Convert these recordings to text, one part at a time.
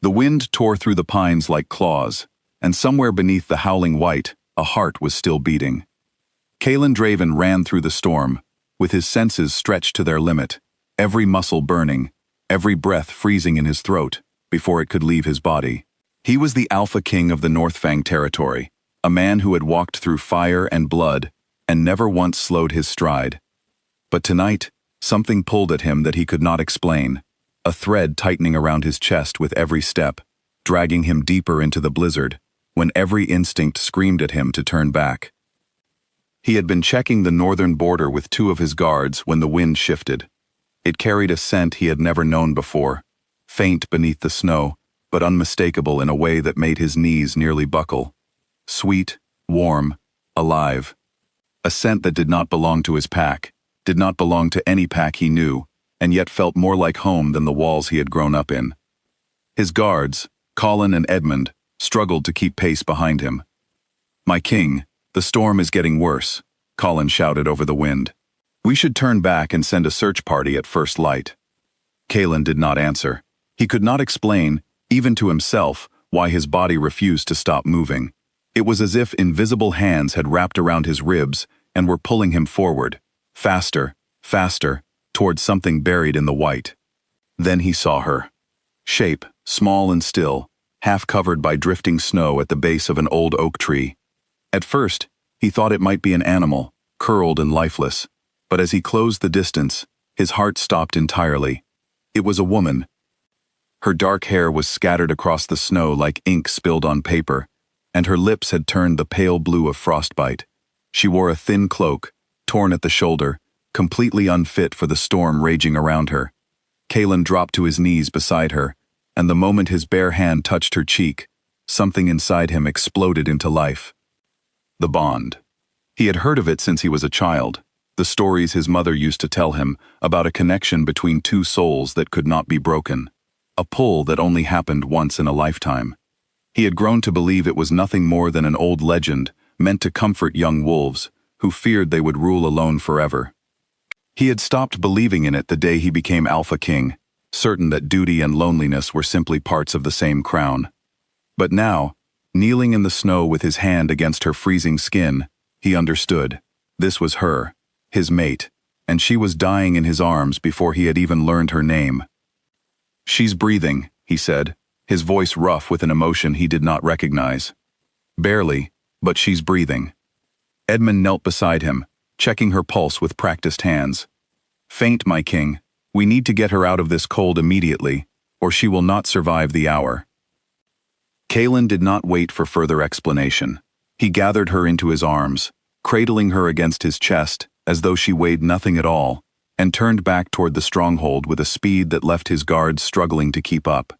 The wind tore through the pines like claws, and somewhere beneath the howling white, a heart was still beating. Kalen Draven ran through the storm, with his senses stretched to their limit, every muscle burning, every breath freezing in his throat, before it could leave his body. He was the Alpha King of the Northfang territory, a man who had walked through fire and blood, and never once slowed his stride. But tonight, something pulled at him that he could not explain, a thread tightening around his chest with every step, dragging him deeper into the blizzard, when every instinct screamed at him to turn back. He had been checking the northern border with 2 of his guards when the wind shifted. It carried a scent he had never known before, faint beneath the snow, but unmistakable in a way that made his knees nearly buckle. Sweet, warm, alive. A scent that did not belong to his pack, did not belong to any pack he knew, and yet felt more like home than the walls he had grown up in. His guards, Colin and Edmund, struggled to keep pace behind him. "My king, the storm is getting worse," Colin shouted over the wind. "We should turn back and send a search party at first light." Kalen did not answer. He could not explain, even to himself, why his body refused to stop moving. It was as if invisible hands had wrapped around his ribs and were pulling him forward, faster, faster, towards something buried in the white. Then he saw her. Shape, small and still, half covered by drifting snow at the base of an old oak tree. At first, he thought it might be an animal, curled and lifeless, but as he closed the distance, his heart stopped entirely. It was a woman. Her dark hair was scattered across the snow like ink spilled on paper, and her lips had turned the pale blue of frostbite. She wore a thin cloak, torn at the shoulder, completely unfit for the storm raging around her. Kalen dropped to his knees beside her, and the moment his bare hand touched her cheek, something inside him exploded into life. The bond. He had heard of it since he was a child, the stories his mother used to tell him about a connection between 2 souls that could not be broken, a pull that only happened once in a lifetime. He had grown to believe it was nothing more than an old legend meant to comfort young wolves who feared they would rule alone forever. He had stopped believing in it the day he became Alpha King, certain that duty and loneliness were simply parts of the same crown. But now, kneeling in the snow with his hand against her freezing skin, he understood. This was her, his mate, and she was dying in his arms before he had even learned her name. "She's breathing," he said, his voice rough with an emotion he did not recognize. "Barely, but she's breathing." Edmund knelt beside him, checking her pulse with practiced hands. "Faint, my king. We need to get her out of this cold immediately, or she will not survive the hour." Kalen did not wait for further explanation. He gathered her into his arms, cradling her against his chest as though she weighed nothing at all, and turned back toward the stronghold with a speed that left his guards struggling to keep up.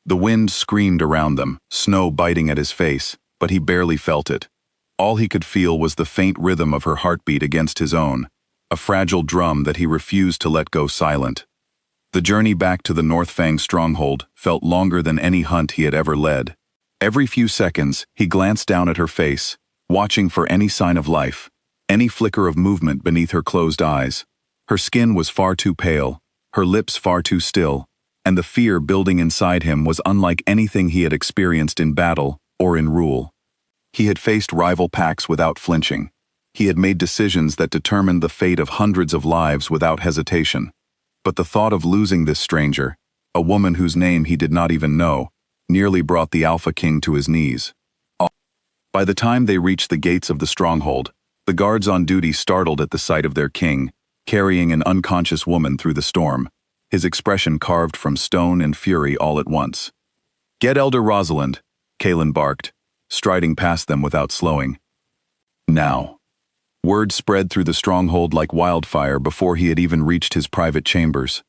The wind screamed around them, snow biting at his face, but he barely felt it. All he could feel was the faint rhythm of her heartbeat against his own, a fragile drum that he refused to let go silent. The journey back to the Northfang stronghold felt longer than any hunt he had ever led. Every few seconds, he glanced down at her face, watching for any sign of life, any flicker of movement beneath her closed eyes. Her skin was far too pale, her lips far too still, and the fear building inside him was unlike anything he had experienced in battle or in rule. He had faced rival packs without flinching. He had made decisions that determined the fate of hundreds of lives without hesitation. But the thought of losing this stranger, a woman whose name he did not even know, nearly brought the Alpha King to his knees. By the time they reached the gates of the stronghold, the guards on duty startled at the sight of their king, carrying an unconscious woman through the storm, his expression carved from stone and fury all at once. "Get Elder Rosalind," Kalen barked, striding past them without slowing. Now. Word spread through the stronghold like wildfire before he had even reached his private chambers.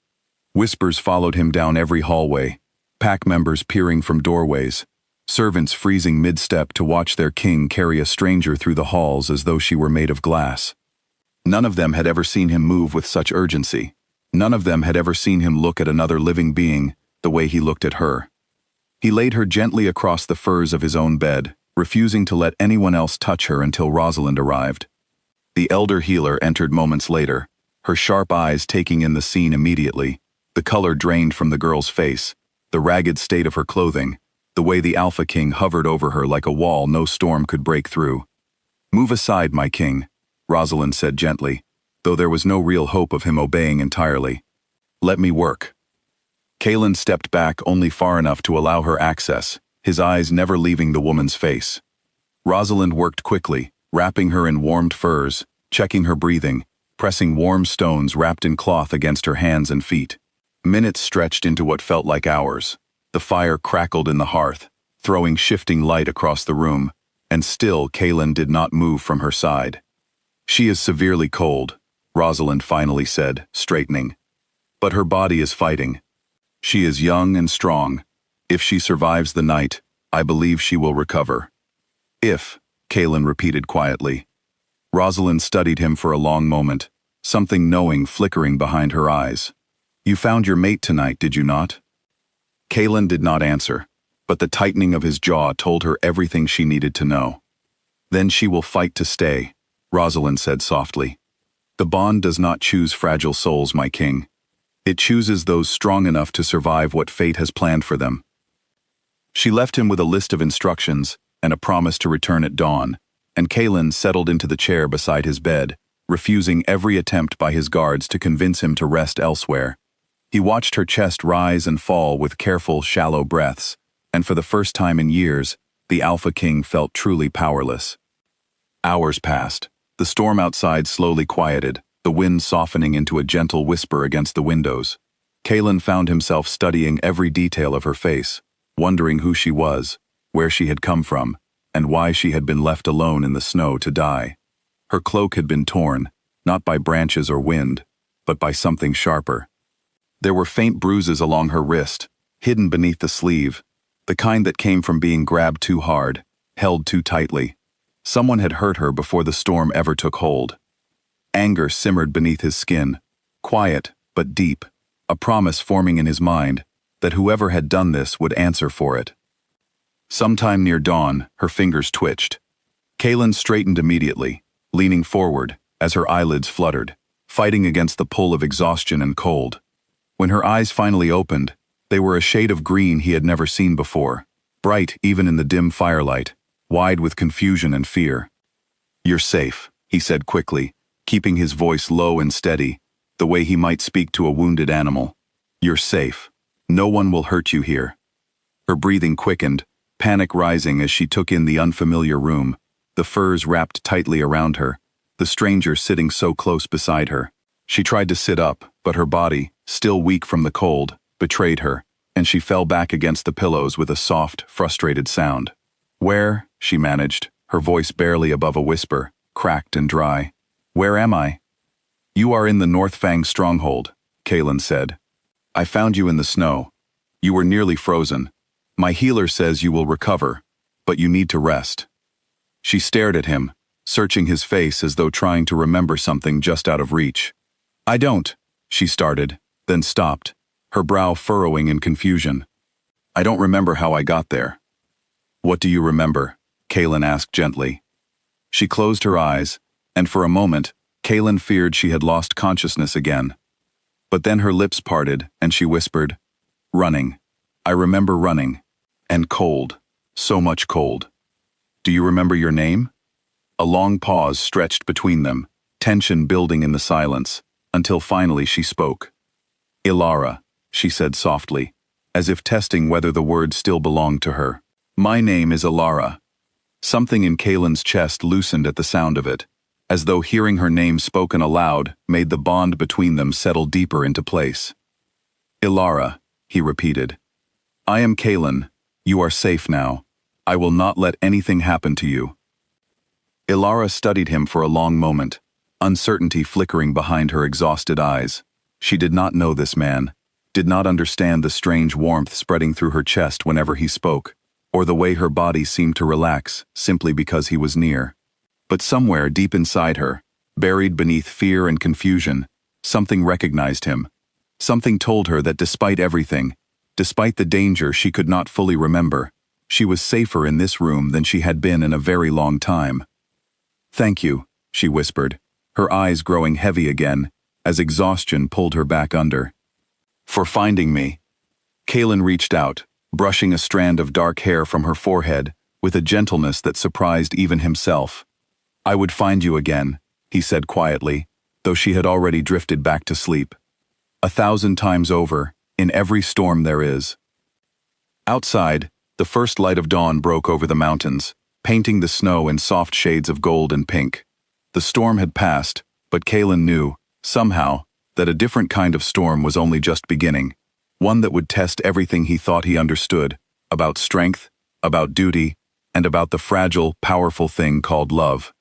Whispers followed him down every hallway, pack members peering from doorways, servants freezing mid-step to watch their king carry a stranger through the halls as though she were made of glass. None of them had ever seen him move with such urgency. None of them had ever seen him look at another living being the way he looked at her. He laid her gently across the furs of his own bed, refusing to let anyone else touch her until Rosalind arrived. The elder healer entered moments later, her sharp eyes taking in the scene immediately, the color drained from the girl's face, the ragged state of her clothing, the way the Alpha King hovered over her like a wall no storm could break through. "Move aside, my king," Rosalind said gently, though there was no real hope of him obeying entirely. "Let me work." Kalen stepped back only far enough to allow her access, his eyes never leaving the woman's face. Rosalind worked quickly, wrapping her in warmed furs, checking her breathing, pressing warm stones wrapped in cloth against her hands and feet. Minutes stretched into what felt like hours. The fire crackled in the hearth, throwing shifting light across the room, and still Kalen did not move from her side. "She is severely cold," Rosalind finally said, straightening. "But her body is fighting. She is young and strong. If she survives the night, I believe she will recover." "If," Kalen repeated quietly. Rosalind studied him for a long moment, something knowing flickering behind her eyes. "You found your mate tonight, did you not?" Kalen did not answer, but the tightening of his jaw told her everything she needed to know. "Then she will fight to stay," Rosalind said softly. "The bond does not choose fragile souls, my king. It chooses those strong enough to survive what fate has planned for them." She left him with a list of instructions and a promise to return at dawn, and Kalen settled into the chair beside his bed, refusing every attempt by his guards to convince him to rest elsewhere. He watched her chest rise and fall with careful, shallow breaths, and for the first time in years, the Alpha King felt truly powerless. Hours passed. The storm outside slowly quieted, the wind softening into a gentle whisper against the windows. Kalen found himself studying every detail of her face, wondering who she was, where she had come from, and why she had been left alone in the snow to die. Her cloak had been torn, not by branches or wind, but by something sharper. There were faint bruises along her wrist, hidden beneath the sleeve, the kind that came from being grabbed too hard, held too tightly. Someone had hurt her before the storm ever took hold. Anger simmered beneath his skin, quiet but deep, a promise forming in his mind that whoever had done this would answer for it. Sometime near dawn, her fingers twitched. Kalen straightened immediately, leaning forward as her eyelids fluttered, fighting against the pull of exhaustion and cold. When her eyes finally opened, they were a shade of green he had never seen before, bright even in the dim firelight, wide with confusion and fear. "You're safe," he said quickly, keeping his voice low and steady, the way he might speak to a wounded animal. "You're safe. No one will hurt you here." Her breathing quickened, panic rising as she took in the unfamiliar room, the furs wrapped tightly around her, the stranger sitting so close beside her. She tried to sit up, but her body, still weak from the cold, betrayed her, and she fell back against the pillows with a soft, frustrated sound. "Where?" she managed, her voice barely above a whisper, cracked and dry. "Where am I?" "You are in the North Fang stronghold," Kalen said. "I found you in the snow. You were nearly frozen. My healer says you will recover, but you need to rest." She stared at him, searching his face as though trying to remember something just out of reach. "I don't," she started, then stopped, her brow furrowing in confusion. "I don't remember how I got there." "What do you remember?" Kalen asked gently. She closed her eyes, and for a moment, Kalen feared she had lost consciousness again. But then her lips parted, and she whispered, "Running. I remember running. And cold. So much cold. Do you remember your name?" A long pause stretched between them, tension building in the silence, until finally she spoke. "Ilara," she said softly, as if testing whether the words still belonged to her. "My name is Ilara." Something in Kalen's chest loosened at the sound of it, as though hearing her name spoken aloud made the bond between them settle deeper into place. "Ilara," he repeated. "I am Kalen. You are safe now. I will not let anything happen to you." Ilara studied him for a long moment, uncertainty flickering behind her exhausted eyes. She did not know this man, did not understand the strange warmth spreading through her chest whenever he spoke, or the way her body seemed to relax simply because he was near. But somewhere deep inside her, buried beneath fear and confusion, something recognized him. Something told her that despite everything, despite the danger she could not fully remember, she was safer in this room than she had been in a very long time. "Thank you," she whispered, her eyes growing heavy again, as exhaustion pulled her back under. "For finding me." Kaelin reached out, brushing a strand of dark hair from her forehead with a gentleness that surprised even himself. "I would find you again," he said quietly, though she had already drifted back to sleep. 1,000 times over, in every storm there is. Outside, the first light of dawn broke over the mountains, painting the snow in soft shades of gold and pink. The storm had passed, but Kaelin knew, somehow, that a different kind of storm was only just beginning, one that would test everything he thought he understood, about strength, about duty, and about the fragile, powerful thing called love.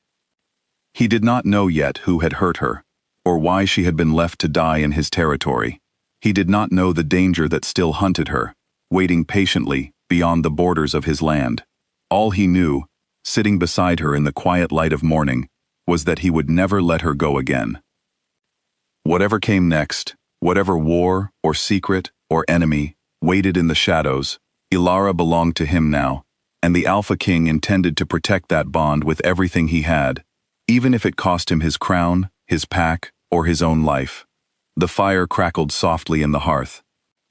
He did not know yet who had hurt her, or why she had been left to die in his territory. He did not know the danger that still hunted her, waiting patiently beyond the borders of his land. All he knew, sitting beside her in the quiet light of morning, was that he would never let her go again. Whatever came next, whatever war or secret or enemy waited in the shadows, Ilara belonged to him now, and the Alpha King intended to protect that bond with everything he had, even if it cost him his crown, his pack, or his own life. The fire crackled softly in the hearth.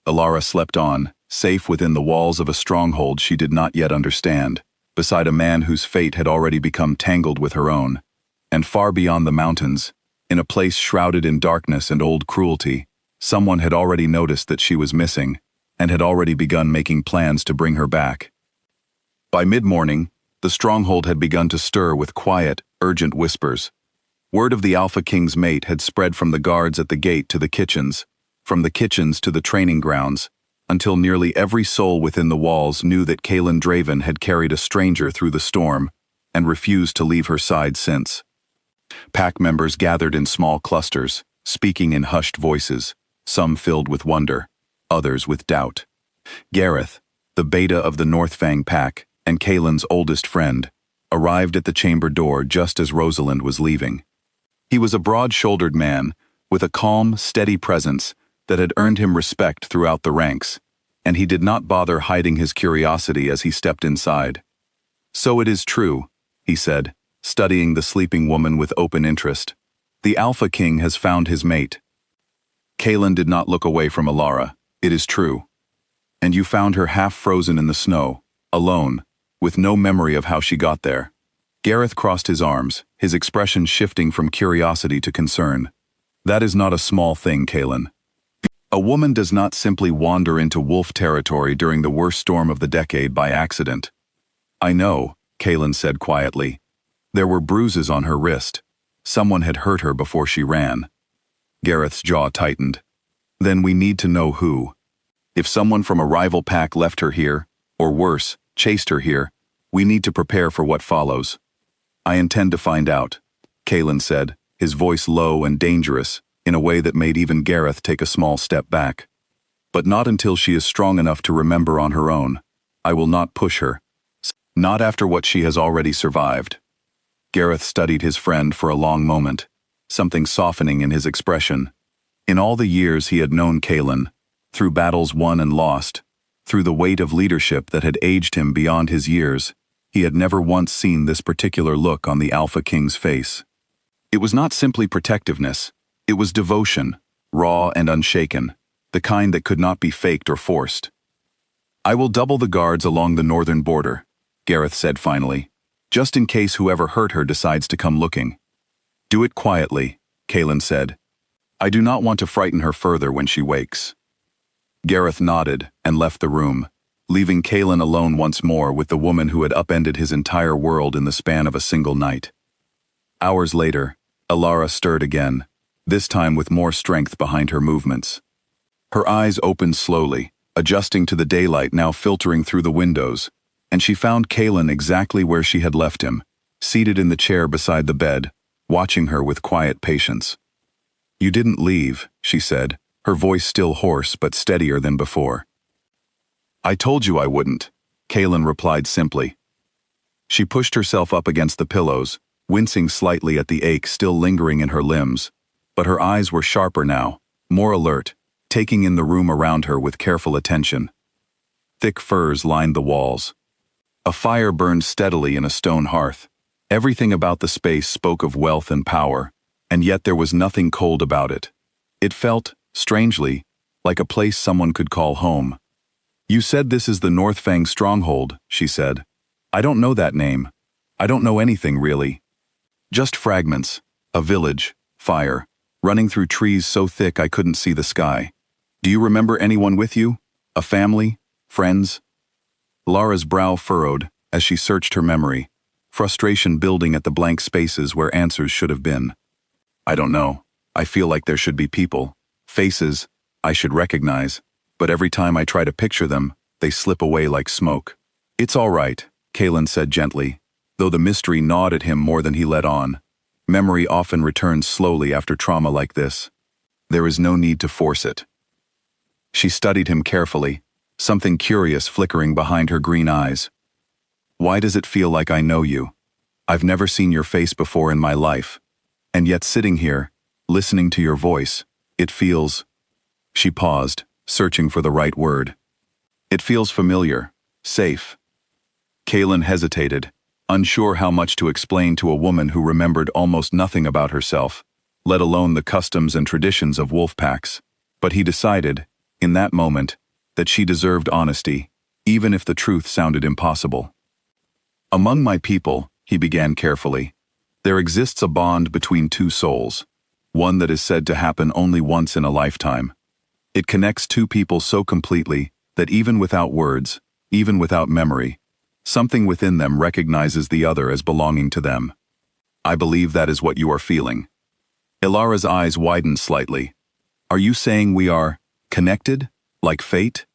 Ilara slept on, safe within the walls of a stronghold she did not yet understand, beside a man whose fate had already become tangled with her own. And far beyond the mountains, in a place shrouded in darkness and old cruelty, someone had already noticed that she was missing, and had already begun making plans to bring her back. By mid-morning, the stronghold had begun to stir with quiet, urgent whispers. Word of the Alpha King's mate had spread from the guards at the gate to the kitchens, from the kitchens to the training grounds, until nearly every soul within the walls knew that Kaelin Draven had carried a stranger through the storm, and refused to leave her side since. Pack members gathered in small clusters, speaking in hushed voices, some filled with wonder, others with doubt. Gareth, the beta of the Northfang pack, and Kaelin's oldest friend, arrived at the chamber door just as Rosalind was leaving. He was a broad-shouldered man, with a calm, steady presence that had earned him respect throughout the ranks, and he did not bother hiding his curiosity as he stepped inside. "So it is true," he said, studying the sleeping woman with open interest. "The Alpha King has found his mate." Kaelin did not look away from Ilara. "It is true. And you found her half frozen in the snow, alone, with no memory of how she got there." Gareth crossed his arms, his expression shifting from curiosity to concern. "That is not a small thing, Kaelin. A woman does not simply wander into wolf territory during the worst storm of the decade by accident." "I know," Kaelin said quietly. "There were bruises on her wrist. Someone had hurt her before she ran." Gareth's jaw tightened. "Then we need to know who. If someone from a rival pack left her here, or worse, chased her here, we need to prepare for what follows." "I intend to find out," Kaelin said, his voice low and dangerous, in a way that made even Gareth take a small step back. "But not until she is strong enough to remember on her own. I will not push her. Not after what she has already survived." Gareth studied his friend for a long moment, something softening in his expression. In all the years he had known Kaelin, through battles won and lost, through the weight of leadership that had aged him beyond his years, he had never once seen this particular look on the Alpha King's face. It was not simply protectiveness, it was devotion, raw and unshaken, the kind that could not be faked or forced. "I will double the guards along the northern border," Gareth said finally, "just in case whoever hurt her decides to come looking." "Do it quietly," Kaelin said. "I do not want to frighten her further when she wakes." Gareth nodded and left the room, leaving Kaelin alone once more with the woman who had upended his entire world in the span of a single night. Hours later, Ilara stirred again, this time with more strength behind her movements. Her eyes opened slowly, adjusting to the daylight now filtering through the windows, and she found Kaelin exactly where she had left him, seated in the chair beside the bed, watching her with quiet patience. "You didn't leave," she said, her voice still hoarse but steadier than before. "I told you I wouldn't," Kaelin replied simply. She pushed herself up against the pillows, wincing slightly at the ache still lingering in her limbs, but her eyes were sharper now, more alert, taking in the room around her with careful attention. Thick furs lined the walls. A fire burned steadily in a stone hearth. Everything about the space spoke of wealth and power, and yet there was nothing cold about it. It felt, strangely, like a place someone could call home. You said this is the Northfang stronghold, she said. I don't know that name. I don't know anything, really. Just fragments, a village, fire, running through trees so thick I couldn't see the sky. Do you remember anyone with you? A family? Friends? Lara's brow furrowed as she searched her memory, frustration building at the blank spaces where answers should have been. I don't know. I feel like there should be people, faces, I should recognize, but every time I try to picture them, they slip away like smoke. It's all right, Kalen said gently, though the mystery gnawed at him more than he let on. Memory often returns slowly after trauma like this. There is no need to force it. She studied him carefully, something curious flickering behind her green eyes. Why does it feel like I know you? I've never seen your face before in my life. And yet sitting here, listening to your voice, it feels... She paused, searching for the right word. It feels familiar, safe. Kalen hesitated, unsure how much to explain to a woman who remembered almost nothing about herself, let alone the customs and traditions of wolf packs. But he decided, in that moment, that she deserved honesty, even if the truth sounded impossible. Among my people, he began carefully, there exists a bond between two souls, one that is said to happen only once in a lifetime. It connects two people so completely that even without words, even without memory, something within them recognizes the other as belonging to them. I believe that is what you are feeling. Ilara's eyes widened slightly. Are you saying we are connected, like fate?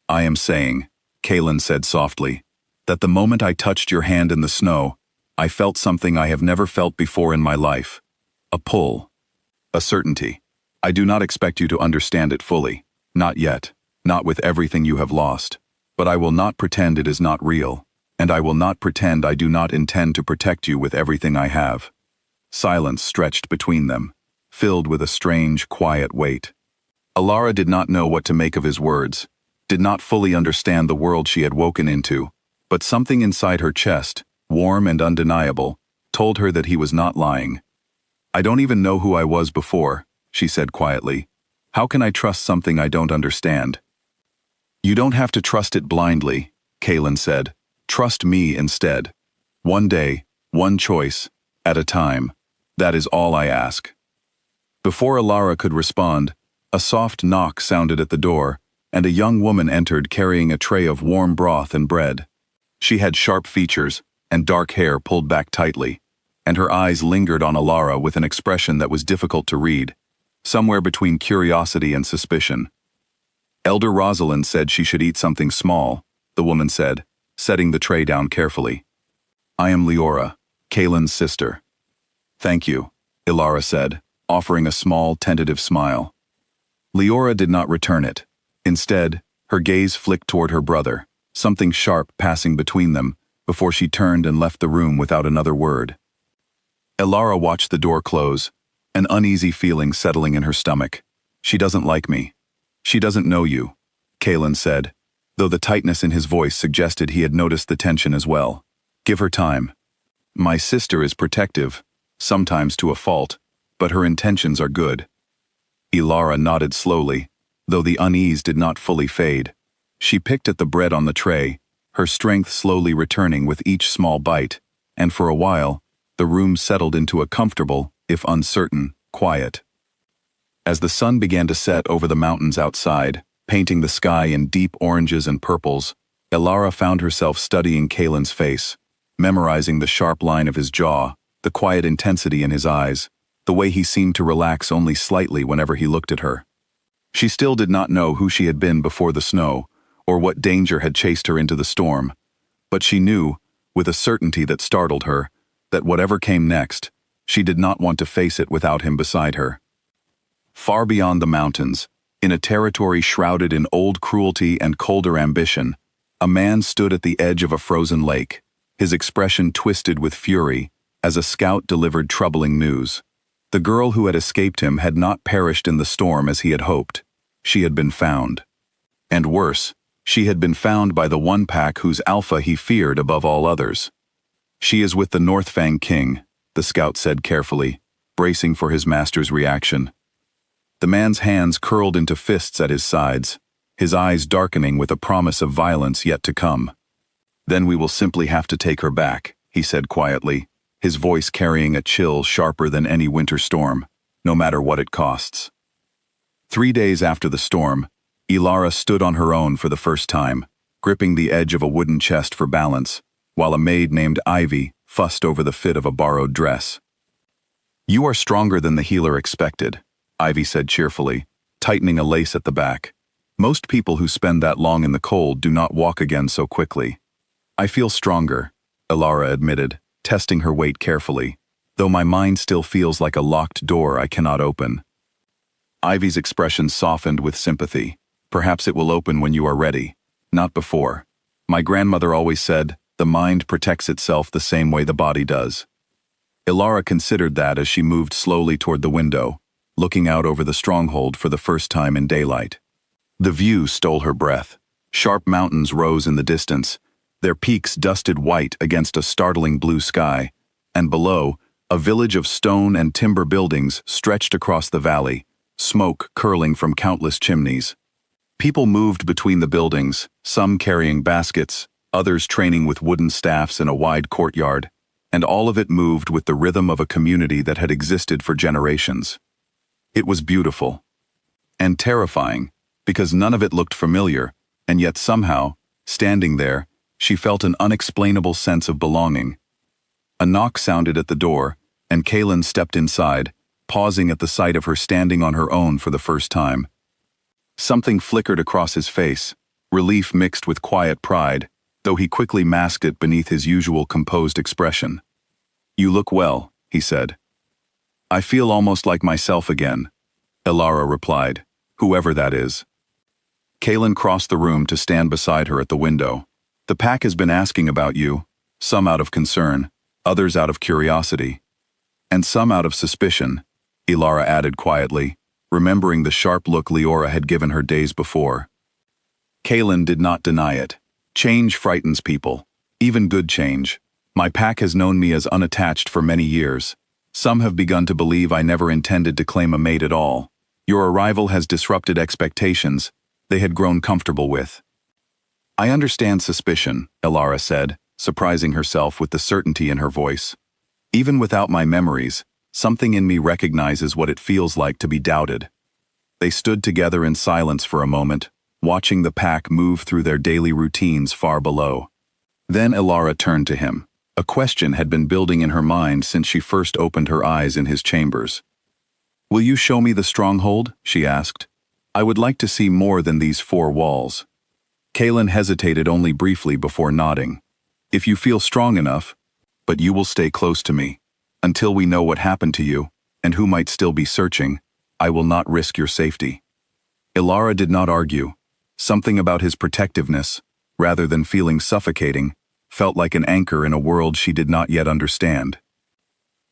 I am saying, Kalen said softly, that the moment I touched your hand in the snow, I felt something I have never felt before in my life. A pull. A certainty. I do not expect you to understand it fully. Not yet. Not with everything you have lost. But I will not pretend it is not real. And I will not pretend I do not intend to protect you with everything I have. Silence stretched between them, filled with a strange, quiet weight. Ilara did not know what to make of his words, did not fully understand the world she had woken into, but something inside her chest, warm and undeniable, told her that he was not lying. I don't even know who I was before, she said quietly. How can I trust something I don't understand? You don't have to trust it blindly, Kalen said. Trust me instead. One day, one choice, at a time. That is all I ask. Before Ilara could respond, a soft knock sounded at the door, and a young woman entered carrying a tray of warm broth and bread. She had sharp features and dark hair pulled back tightly, and her eyes lingered on Ilara with an expression that was difficult to read, somewhere between curiosity and suspicion. Elder Rosalind said she should eat something small, the woman said, setting the tray down carefully. I am Leora, Kalen's sister. Thank you, Ilara said, offering a small, tentative smile. Leora did not return it. Instead, her gaze flicked toward her brother, something sharp passing between them, before she turned and left the room without another word. Ilara watched the door close, an uneasy feeling settling in her stomach. She doesn't like me. She doesn't know you, Kalen said, though the tightness in his voice suggested he had noticed the tension as well. Give her time. My sister is protective, sometimes to a fault, but her intentions are good. Ilara nodded slowly, though the unease did not fully fade. She picked at the bread on the tray, her strength slowly returning with each small bite, and for a while, the room settled into a comfortable, if uncertain, quiet. As the sun began to set over the mountains outside, painting the sky in deep oranges and purples, Ilara found herself studying Kalen's face, memorizing the sharp line of his jaw, the quiet intensity in his eyes, the way he seemed to relax only slightly whenever he looked at her. She still did not know who she had been before the snow, or what danger had chased her into the storm, but she knew, with a certainty that startled her, that whatever came next, she did not want to face it without him beside her. Far beyond the mountains, in a territory shrouded in old cruelty and colder ambition, a man stood at the edge of a frozen lake, his expression twisted with fury, as a scout delivered troubling news. The girl who had escaped him had not perished in the storm as he had hoped. She had been found. And worse, she had been found by the one pack whose alpha he feared above all others. She is with the Northfang King, the scout said carefully, bracing for his master's reaction. The man's hands curled into fists at his sides, his eyes darkening with a promise of violence yet to come. "Then we will simply have to take her back," he said quietly, his voice carrying a chill sharper than any winter storm, no matter what it costs. 3 days after the storm, Ilara stood on her own for the first time, gripping the edge of a wooden chest for balance, while a maid named Ivy fussed over the fit of a borrowed dress. "You are stronger than the healer expected," Ivy said cheerfully, tightening a lace at the back. "Most people who spend that long in the cold do not walk again so quickly." "I feel stronger," Ilara admitted, testing her weight carefully, "though my mind still feels like a locked door I cannot open." Ivy's expression softened with sympathy. "Perhaps it will open when you are ready, not before. My grandmother always said, the mind protects itself the same way the body does." Ilara considered that as she moved slowly toward the window, looking out over the stronghold for the first time in daylight. The view stole her breath. Sharp mountains rose in the distance, their peaks dusted white against a startling blue sky, and below, a village of stone and timber buildings stretched across the valley, smoke curling from countless chimneys. People moved between the buildings, some carrying baskets, others training with wooden staffs in a wide courtyard, and all of it moved with the rhythm of a community that had existed for generations. It was beautiful. And terrifying, because none of it looked familiar, and yet somehow, standing there, she felt an unexplainable sense of belonging. A knock sounded at the door, and Kaelin stepped inside, pausing at the sight of her standing on her own for the first time. Something flickered across his face, relief mixed with quiet pride, though he quickly masked it beneath his usual composed expression. "You look well," he said. "I feel almost like myself again," Ilara replied, "whoever that is." Kaelin crossed the room to stand beside her at the window. "The pack has been asking about you, some out of concern, others out of curiosity, and some out of suspicion," Ilara added quietly, remembering the sharp look Leora had given her days before. Kaelin did not deny it. "Change frightens people, even good change. My pack has known me as unattached for many years. Some have begun to believe I never intended to claim a mate at all. Your arrival has disrupted expectations they had grown comfortable with." "I understand suspicion," Ilara said, surprising herself with the certainty in her voice. "Even without my memories, something in me recognizes what it feels like to be doubted." They stood together in silence for a moment, watching the pack move through their daily routines far below. Then Ilara turned to him. A question had been building in her mind since she first opened her eyes in his chambers. "Will you show me the stronghold?" she asked. "I would like to see more than these 4 walls." Kaelin hesitated only briefly before nodding. "If you feel strong enough, but you will stay close to me. Until we know what happened to you, and who might still be searching, I will not risk your safety." Ilara did not argue. Something about his protectiveness, rather than feeling suffocating, felt like an anchor in a world she did not yet understand.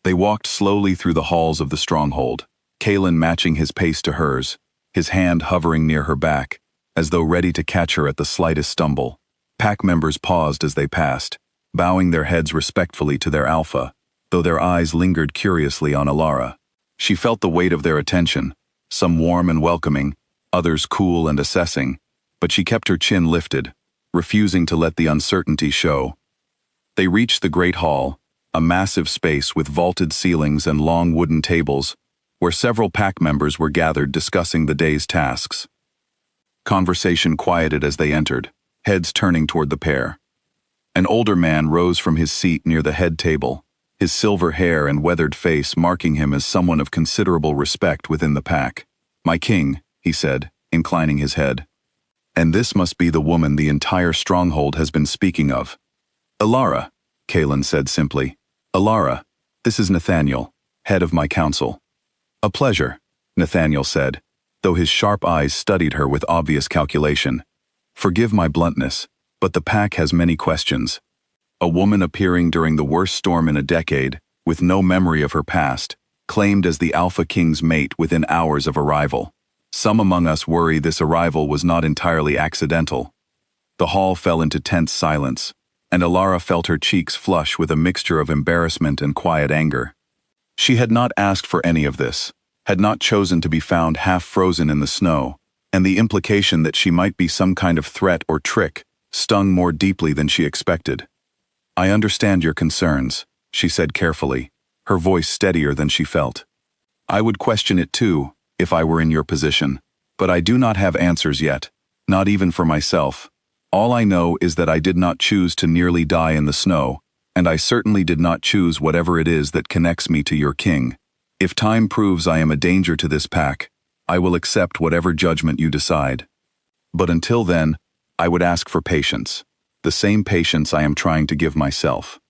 They walked slowly through the halls of the stronghold, Kaelin matching his pace to hers, his hand hovering near her back, as though ready to catch her at the slightest stumble. Pack members paused as they passed, bowing their heads respectfully to their alpha, though their eyes lingered curiously on Ilara. She felt the weight of their attention, some warm and welcoming, others cool and assessing, but she kept her chin lifted, refusing to let the uncertainty show. They reached the great hall, a massive space with vaulted ceilings and long wooden tables, where several pack members were gathered discussing the day's tasks. Conversation quieted as they entered, heads turning toward the pair. An older man rose from his seat near the head table, his silver hair and weathered face marking him as someone of considerable respect within the pack. "My king," he said, inclining his head. "And this must be the woman the entire stronghold has been speaking of." "Ilara," Kaelin said simply. "Ilara, this is Nathaniel, head of my council." "A pleasure," Nathaniel said, though his sharp eyes studied her with obvious calculation. "Forgive my bluntness, but the pack has many questions." A woman appearing during the worst storm in a decade, with no memory of her past, claimed as the Alpha King's mate within hours of arrival. Some among us worry this arrival was not entirely accidental. The hall fell into tense silence, and Ilara felt her cheeks flush with a mixture of embarrassment and quiet anger. She had not asked for any of this, had not chosen to be found half frozen in the snow, and the implication that she might be some kind of threat or trick stung more deeply than she expected. "I understand your concerns," she said carefully, her voice steadier than she felt. "I would question it too, if I were in your position, but I do not have answers yet, not even for myself. All I know is that I did not choose to nearly die in the snow, and I certainly did not choose whatever it is that connects me to your king. If time proves I am a danger to this pack, I will accept whatever judgment you decide. But until then, I would ask for patience, the same patience I am trying to give myself."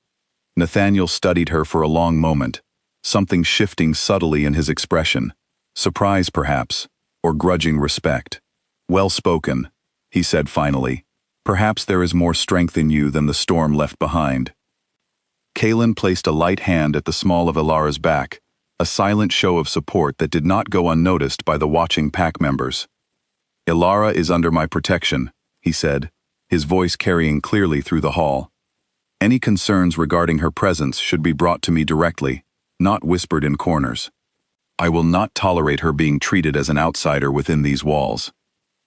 Nathaniel studied her for a long moment, something shifting subtly in his expression, surprise perhaps, or grudging respect. "Well spoken," he said finally. "Perhaps there is more strength in you than the storm left behind." Kaelin placed a light hand at the small of Ilara's back, a silent show of support that did not go unnoticed by the watching pack members. "Ilara is under my protection," he said, his voice carrying clearly through the hall. "Any concerns regarding her presence should be brought to me directly, not whispered in corners. I will not tolerate her being treated as an outsider within these walls."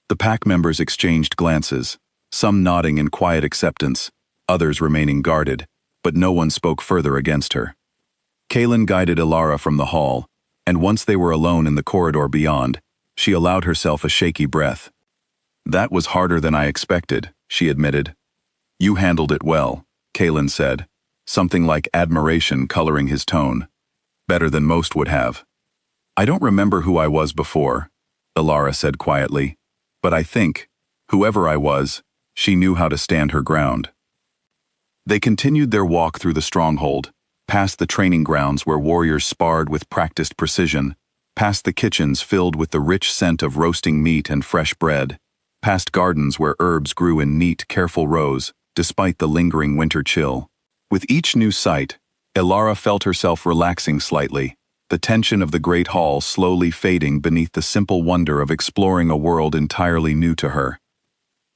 The pack members exchanged glances, some nodding in quiet acceptance, others remaining guarded, but no one spoke further against her. Kaelin guided Ilara from the hall, and once they were alone in the corridor beyond, she allowed herself a shaky breath. "That was harder than I expected," she admitted. "You handled it well," Kaelin said, something like admiration coloring his tone. "Better than most would have." "I don't remember who I was before," Ilara said quietly, "but I think, whoever I was, she knew how to stand her ground." They continued their walk through the stronghold, past the training grounds where warriors sparred with practiced precision, past the kitchens filled with the rich scent of roasting meat and fresh bread, past gardens where herbs grew in neat, careful rows, despite the lingering winter chill. With each new sight, Ilara felt herself relaxing slightly, the tension of the great hall slowly fading beneath the simple wonder of exploring a world entirely new to her.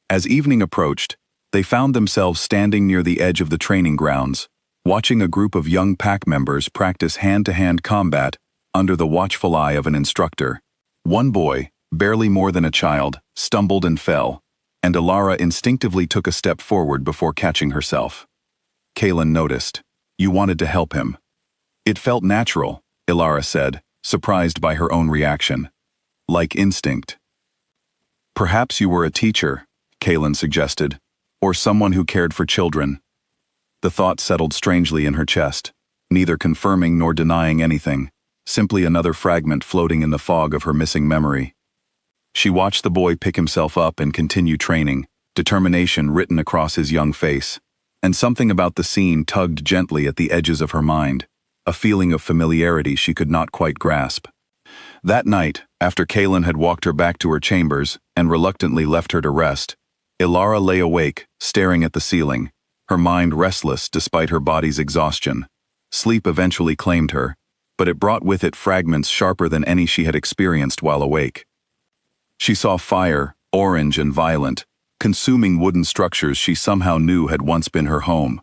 As evening approached, they found themselves standing near the edge of the training grounds, watching a group of young pack members practice hand-to-hand combat under the watchful eye of an instructor. One boy, barely more than a child, stumbled and fell, and Ilara instinctively took a step forward before catching herself. Kaelin noticed. "You wanted to help him." "It felt natural," Ilara said, surprised by her own reaction. "Like instinct." "Perhaps you were a teacher," Kaelin suggested, "or someone who cared for children." The thought settled strangely in her chest, neither confirming nor denying anything, simply another fragment floating in the fog of her missing memory. She watched the boy pick himself up and continue training, determination written across his young face, and something about the scene tugged gently at the edges of her mind, a feeling of familiarity she could not quite grasp. That night, after Kaelin had walked her back to her chambers and reluctantly left her to rest, Ilara lay awake, staring at the ceiling, her mind restless despite her body's exhaustion. Sleep eventually claimed her, but it brought with it fragments sharper than any she had experienced while awake. She saw fire, orange and violent, consuming wooden structures she somehow knew had once been her home.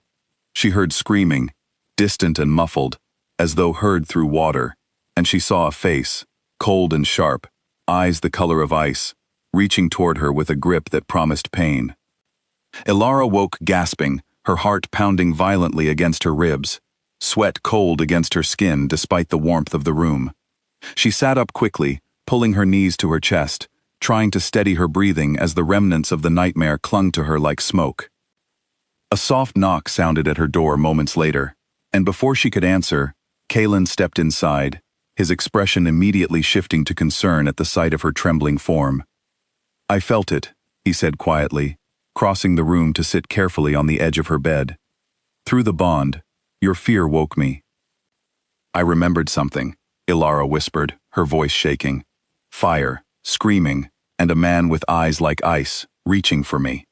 She heard screaming, distant and muffled, as though heard through water, and she saw a face, cold and sharp, eyes the color of ice, reaching toward her with a grip that promised pain. Ilara woke gasping, her heart pounding violently against her ribs, sweat cold against her skin despite the warmth of the room. She sat up quickly, pulling her knees to her chest, trying to steady her breathing as the remnants of the nightmare clung to her like smoke. A soft knock sounded at her door moments later, and before she could answer, Kaelin stepped inside, his expression immediately shifting to concern at the sight of her trembling form. "I felt it," he said quietly, crossing the room to sit carefully on the edge of her bed. "Through the bond, your fear woke me." "I remembered something," Ilara whispered, her voice shaking. "Fire, screaming, and a man with eyes like ice, reaching for me."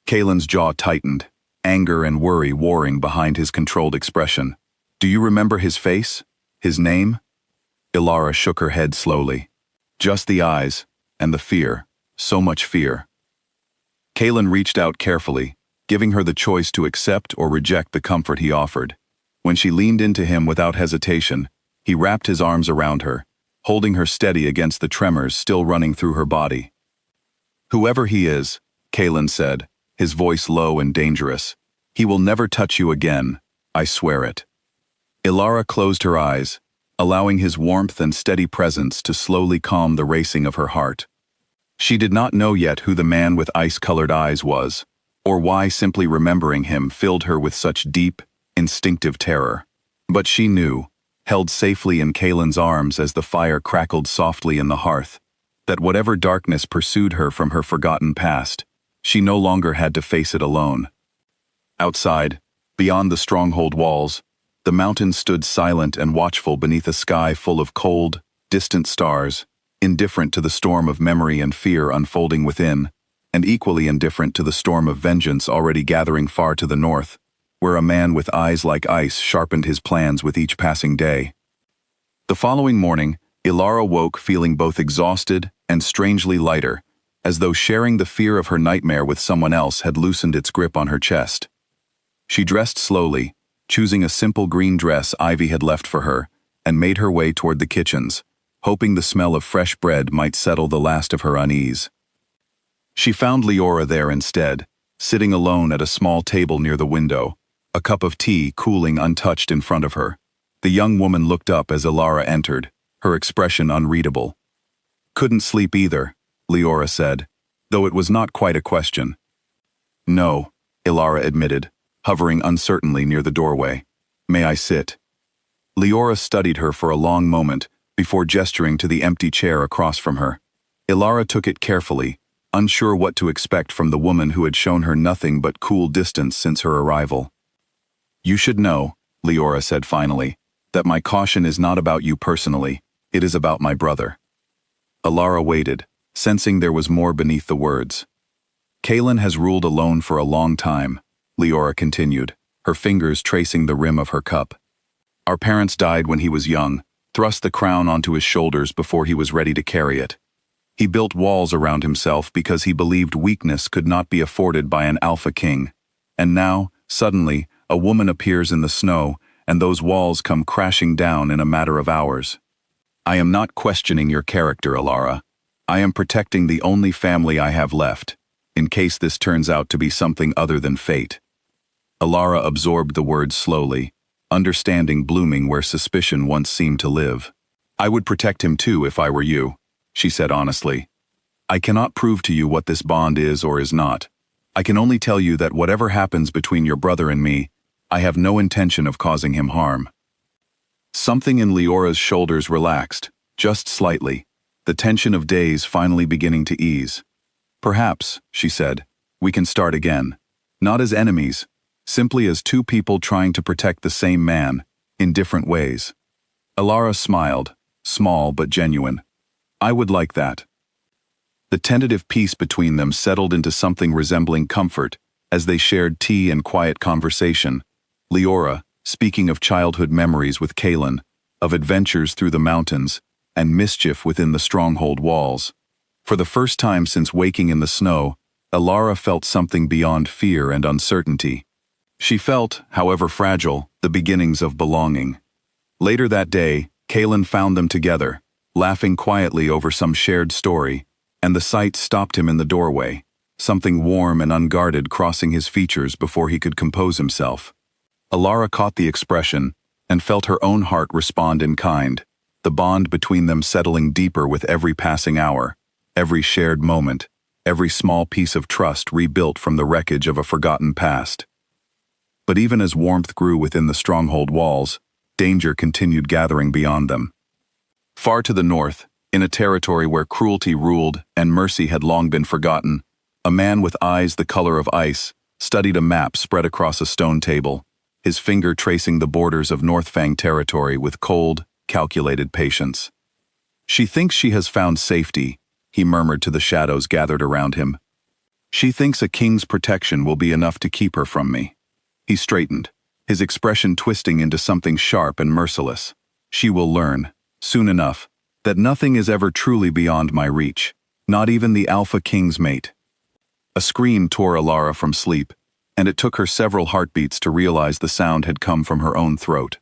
Kaelin's jaw tightened, anger and worry warring behind his controlled expression. "Do you remember his face? His name?" Ilara shook her head slowly. "Just the eyes, and the fear, so much fear." Kaelin reached out carefully, giving her the choice to accept or reject the comfort he offered. When she leaned into him without hesitation, he wrapped his arms around her, holding her steady against the tremors still running through her body. "Whoever he is," Kalen said, his voice low and dangerous, "he will never touch you again, I swear it." Ilara closed her eyes, allowing his warmth and steady presence to slowly calm the racing of her heart. She did not know yet who the man with ice-colored eyes was, or why simply remembering him filled her with such deep, instinctive terror. But she knew, held safely in Kalen's arms as the fire crackled softly in the hearth, that whatever darkness pursued her from her forgotten past, she no longer had to face it alone. Outside, beyond the stronghold walls, the mountains stood silent and watchful beneath a sky full of cold, distant stars, indifferent to the storm of memory and fear unfolding within, and equally indifferent to the storm of vengeance already gathering far to the north, where a man with eyes like ice sharpened his plans with each passing day. The following morning, Ilara woke feeling both exhausted and strangely lighter, as though sharing the fear of her nightmare with someone else had loosened its grip on her chest. She dressed slowly, choosing a simple green dress Ivy had left for her, and made her way toward the kitchens, hoping the smell of fresh bread might settle the last of her unease. She found Leora there instead, sitting alone at a small table near the window, a cup of tea cooling untouched in front of her. The young woman looked up as Ilara entered, her expression unreadable. "Couldn't sleep either," Leora said, though it was not quite a question. "No," Ilara admitted, hovering uncertainly near the doorway. "May I sit?" Leora studied her for a long moment before gesturing to the empty chair across from her. Ilara took it carefully, unsure what to expect from the woman who had shown her nothing but cool distance since her arrival. "You should know," Leora said finally, "that my caution is not about you personally, it is about my brother." Ilara waited, sensing there was more beneath the words. "Kalen has ruled alone for a long time," Leora continued, her fingers tracing the rim of her cup. "Our parents died when he was young, thrust the crown onto his shoulders before he was ready to carry it. He built walls around himself because he believed weakness could not be afforded by an alpha king. And now, suddenly, a woman appears in the snow, and those walls come crashing down in a matter of hours. I am not questioning your character, Ilara. I am protecting the only family I have left, in case this turns out to be something other than fate." Ilara absorbed the words slowly, understanding blooming where suspicion once seemed to live. "I would protect him too if I were you," she said honestly. "I cannot prove to you what this bond is or is not. I can only tell you that whatever happens between your brother and me, I have no intention of causing him harm." Something in Leora's shoulders relaxed, just slightly, the tension of days finally beginning to ease. "Perhaps," she said, "we can start again. Not as enemies, simply as two people trying to protect the same man, in different ways." Ilara smiled, small but genuine. "I would like that." The tentative peace between them settled into something resembling comfort as they shared tea and quiet conversation. Leora, speaking of childhood memories with Kalen, of adventures through the mountains, and mischief within the stronghold walls. For the first time since waking in the snow, Ilara felt something beyond fear and uncertainty. She felt, however fragile, the beginnings of belonging. Later that day, Kalen found them together, laughing quietly over some shared story, and the sight stopped him in the doorway, something warm and unguarded crossing his features before he could compose himself. Ilara caught the expression and felt her own heart respond in kind, the bond between them settling deeper with every passing hour, every shared moment, every small piece of trust rebuilt from the wreckage of a forgotten past. But even as warmth grew within the stronghold walls, danger continued gathering beyond them. Far to the north, in a territory where cruelty ruled and mercy had long been forgotten, a man with eyes the color of ice studied a map spread across a stone table, his finger tracing the borders of Northfang territory with cold, calculated patience. "She thinks she has found safety," he murmured to the shadows gathered around him. "She thinks a king's protection will be enough to keep her from me." He straightened, his expression twisting into something sharp and merciless. "She will learn, soon enough, that nothing is ever truly beyond my reach, not even the Alpha King's mate." A scream tore Ilara from sleep, and it took her several heartbeats to realize the sound had come from her own throat.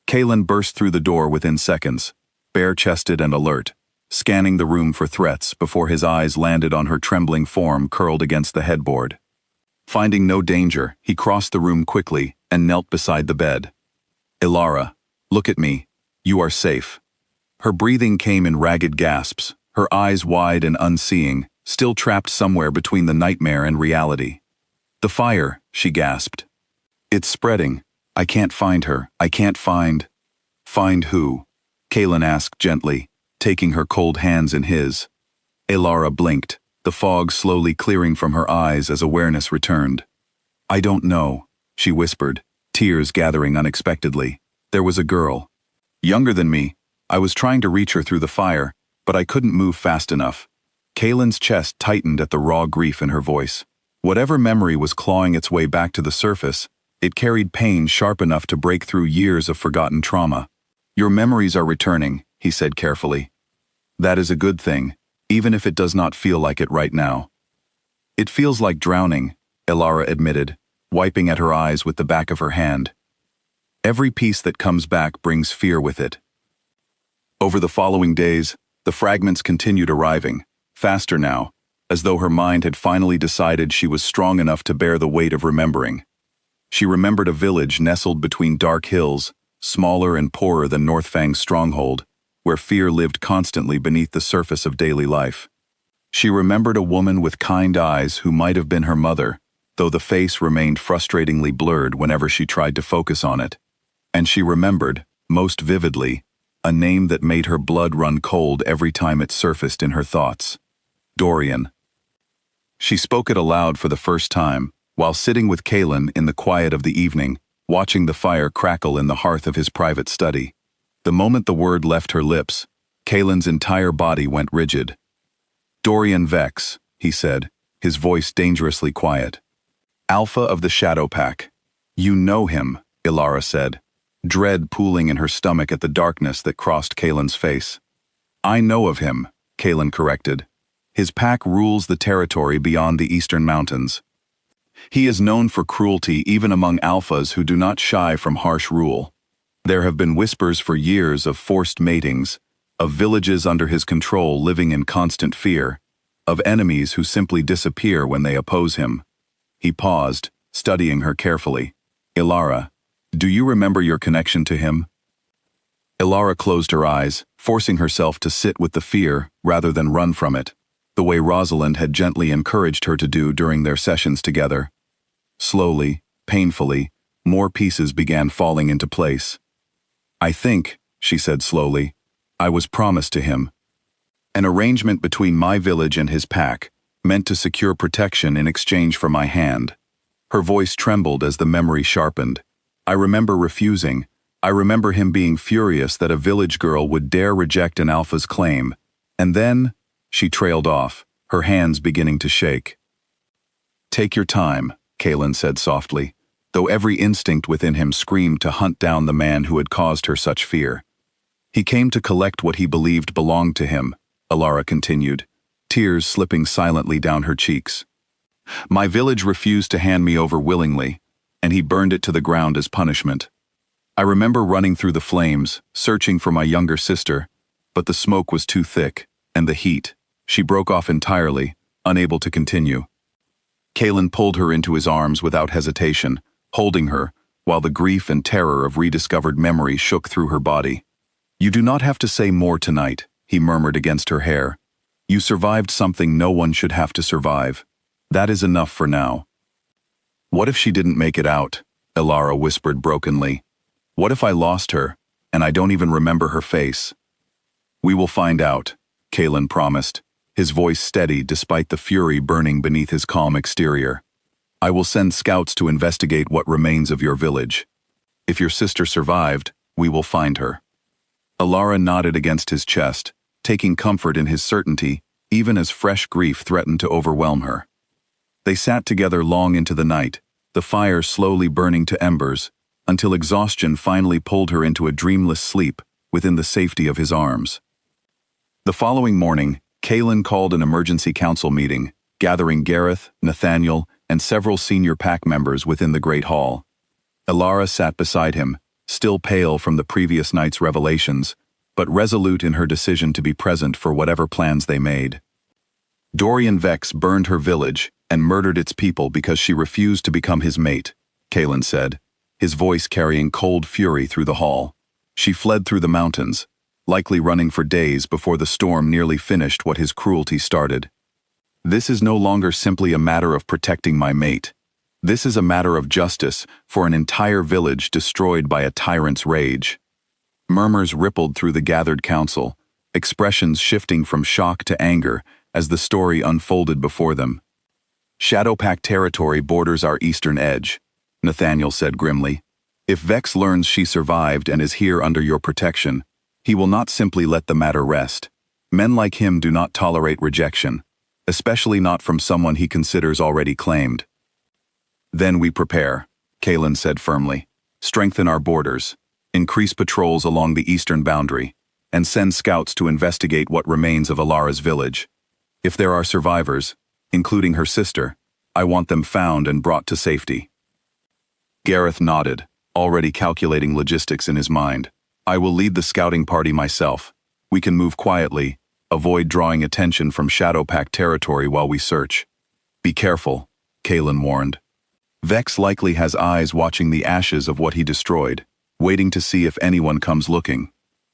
Kalen burst through the door within seconds, bare-chested and alert, scanning the room for threats before his eyes landed on her trembling form curled against the headboard. Finding no danger, he crossed the room quickly and knelt beside the bed. "Ilara, look at me. You are safe." Her breathing came in ragged gasps, her eyes wide and unseeing, still trapped somewhere between the nightmare and reality. "The fire," she gasped. "It's spreading. I can't find her. I can't find—" "Find who?" Kaelin asked gently, taking her cold hands in his. Ilara blinked, the fog slowly clearing from her eyes as awareness returned. "I don't know," she whispered, tears gathering unexpectedly. "There was a girl. Younger than me. I was trying to reach her through the fire, but I couldn't move fast enough." Kaelin's chest tightened at the raw grief in her voice. Whatever memory was clawing its way back to the surface, it carried pain sharp enough to break through years of forgotten trauma. "Your memories are returning," he said carefully. "That is a good thing, even if it does not feel like it right now." "It feels like drowning," Ilara admitted, wiping at her eyes with the back of her hand. "Every piece that comes back brings fear with it." Over the following days, the fragments continued arriving, faster now, as though her mind had finally decided she was strong enough to bear the weight of remembering. She remembered a village nestled between dark hills, smaller and poorer than Northfang's stronghold, where fear lived constantly beneath the surface of daily life. She remembered a woman with kind eyes who might have been her mother, though the face remained frustratingly blurred whenever she tried to focus on it. And she remembered, most vividly, a name that made her blood run cold every time it surfaced in her thoughts. Dorian. She spoke it aloud for the first time, while sitting with Kaelin in the quiet of the evening, watching the fire crackle in the hearth of his private study. The moment the word left her lips, Kaelin's entire body went rigid. "Dorian Vex," he said, his voice dangerously quiet. "Alpha of the Shadow Pack." "You know him," Ilara said, dread pooling in her stomach at the darkness that crossed Kaelin's face. "I know of him," Kaelin corrected. "His pack rules the territory beyond the Eastern Mountains. He is known for cruelty even among alphas who do not shy from harsh rule. There have been whispers for years of forced matings, of villages under his control living in constant fear, of enemies who simply disappear when they oppose him." He paused, studying her carefully. "Ilara, do you remember your connection to him?" Ilara closed her eyes, forcing herself to sit with the fear rather than run from it, the way Rosalind had gently encouraged her to do during their sessions together. Slowly, painfully, more pieces began falling into place. "I think," she said slowly, "I was promised to him. An arrangement between my village and his pack, meant to secure protection in exchange for my hand." Her voice trembled as the memory sharpened. "I remember refusing. I remember him being furious that a village girl would dare reject an alpha's claim. And then," she trailed off, her hands beginning to shake. "Take your time," Kaelin said softly, though every instinct within him screamed to hunt down the man who had caused her such fear. "He came to collect what he believed belonged to him," Ilara continued, tears slipping silently down her cheeks. "My village refused to hand me over willingly, and he burned it to the ground as punishment. I remember running through the flames, searching for my younger sister, but the smoke was too thick, and the heat." She broke off entirely, unable to continue. Kaelin pulled her into his arms without hesitation, holding her, while the grief and terror of rediscovered memory shook through her body. "You do not have to say more tonight," he murmured against her hair. "You survived something no one should have to survive. That is enough for now." "What if she didn't make it out?" Ilara whispered brokenly. "What if I lost her, and I don't even remember her face?" "We will find out," Kaelin promised, his voice steady despite the fury burning beneath his calm exterior. "I will send scouts to investigate what remains of your village. If your sister survived, we will find her." Ilara nodded against his chest, taking comfort in his certainty, even as fresh grief threatened to overwhelm her. They sat together long into the night, the fire slowly burning to embers, until exhaustion finally pulled her into a dreamless sleep within the safety of his arms. The following morning, Kaelin called an emergency council meeting, gathering Gareth, Nathaniel, and several senior pack members within the Great Hall. Ilara sat beside him, still pale from the previous night's revelations, but resolute in her decision to be present for whatever plans they made. Dorian Vex burned her village and murdered its people because she refused to become his mate, Cailan said, his voice carrying cold fury through the hall. She fled through the mountains, likely running for days before the storm nearly finished what his cruelty started. This is no longer simply a matter of protecting my mate. This is a matter of justice for an entire village destroyed by a tyrant's rage. Murmurs rippled through the gathered council, expressions shifting from shock to anger as the story unfolded before them. Shadowpact territory borders our eastern edge, Nathaniel said grimly. If Vex learns she survived and is here under your protection, he will not simply let the matter rest. Men like him do not tolerate rejection, especially not from someone he considers already claimed. Then we prepare, Cailan said firmly. Strengthen our borders, increase patrols along the eastern boundary, and send scouts to investigate what remains of Alara's village. If there are survivors, including her sister, I want them found and brought to safety. Gareth nodded, already calculating logistics in his mind. I will lead the scouting party myself. We can move quietly, avoid drawing attention from Shadowpact territory while we search. Be careful, Cailan warned. Vex likely has eyes watching the ashes of what he destroyed, waiting to see if anyone comes looking.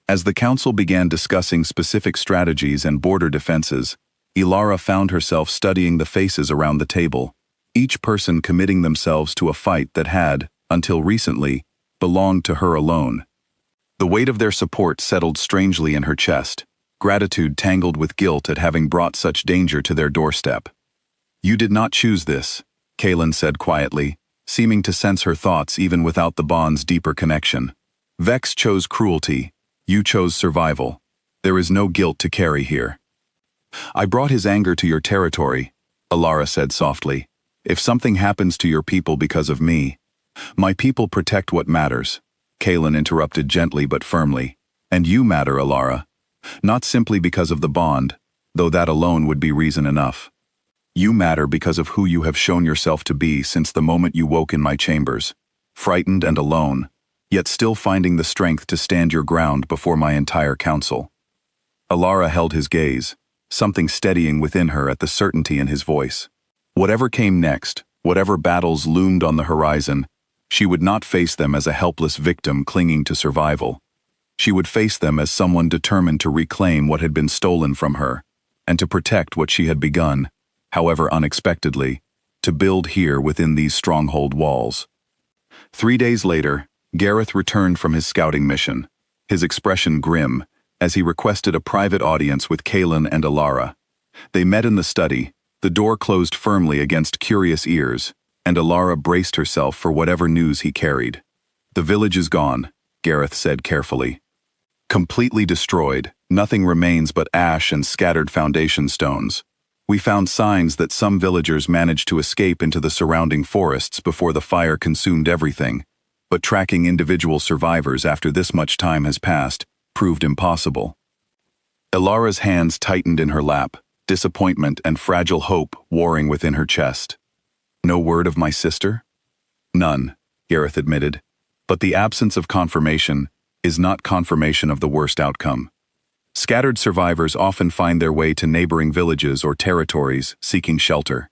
As the council began discussing specific strategies and border defenses, Elara found herself studying the faces around the table, each person committing themselves to a fight that had, until recently, belonged to her alone. The weight of their support settled strangely in her chest, gratitude tangled with guilt at having brought such danger to their doorstep. You did not choose this, Cailan said quietly, seeming to sense her thoughts even without the bond's deeper connection. Vex chose cruelty, you chose survival. There is no guilt to carry here. I brought his anger to your territory, Elara said softly. If something happens to your people because of me, my people protect what matters, Cailan interrupted gently but firmly. And you matter, Elara. Not simply because of the bond, though that alone would be reason enough. You matter because of who you have shown yourself to be since the moment you woke in my chambers, frightened and alone, yet still finding the strength to stand your ground before my entire council. Elara held his gaze, something steadying within her at the certainty in his voice. Whatever came next, whatever battles loomed on the horizon, she would not face them as a helpless victim clinging to survival. She would face them as someone determined to reclaim what had been stolen from her, and to protect what she had begun, however unexpectedly, to build here within these stronghold walls. 3 days later, Gareth returned from his scouting mission, his expression grim, as he requested a private audience with Cailan and Elara. They met in the study, the door closed firmly against curious ears, and Elara braced herself for whatever news he carried. The village is gone, Gareth said carefully. Completely destroyed, nothing remains but ash and scattered foundation stones. We found signs that some villagers managed to escape into the surrounding forests before the fire consumed everything, but tracking individual survivors after this much time has passed proved impossible. Elara's hands tightened in her lap, disappointment and fragile hope warring within her chest. No word of my sister? None, Gareth admitted, but the absence of confirmation is not confirmation of the worst outcome. Scattered survivors often find their way to neighboring villages or territories seeking shelter.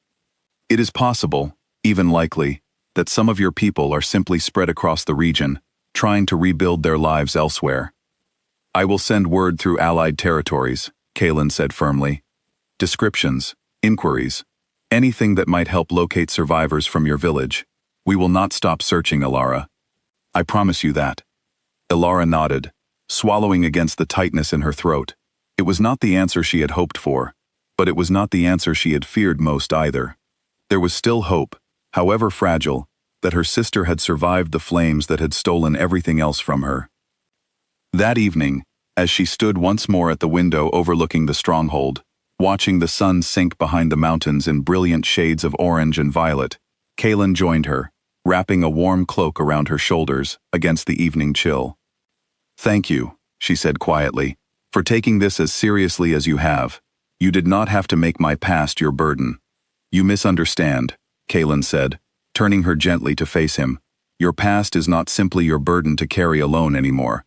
It is possible, even likely, that some of your people are simply spread across the region, trying to rebuild their lives elsewhere. I will send word through allied territories, Cailan said firmly. Descriptions, inquiries, anything that might help locate survivors from your village. We will not stop searching, Elara. I promise you that. Elara nodded, swallowing against the tightness in her throat. It was not the answer she had hoped for, but it was not the answer she had feared most either. There was still hope, however fragile, that her sister had survived the flames that had stolen everything else from her. That evening, as she stood once more at the window overlooking the stronghold, watching the sun sink behind the mountains in brilliant shades of orange and violet, Cailan joined her, wrapping a warm cloak around her shoulders against the evening chill. Thank you, she said quietly, for taking this as seriously as you have. You did not have to make my past your burden. You misunderstand, Cailan said, turning her gently to face him. Your past is not simply your burden to carry alone anymore.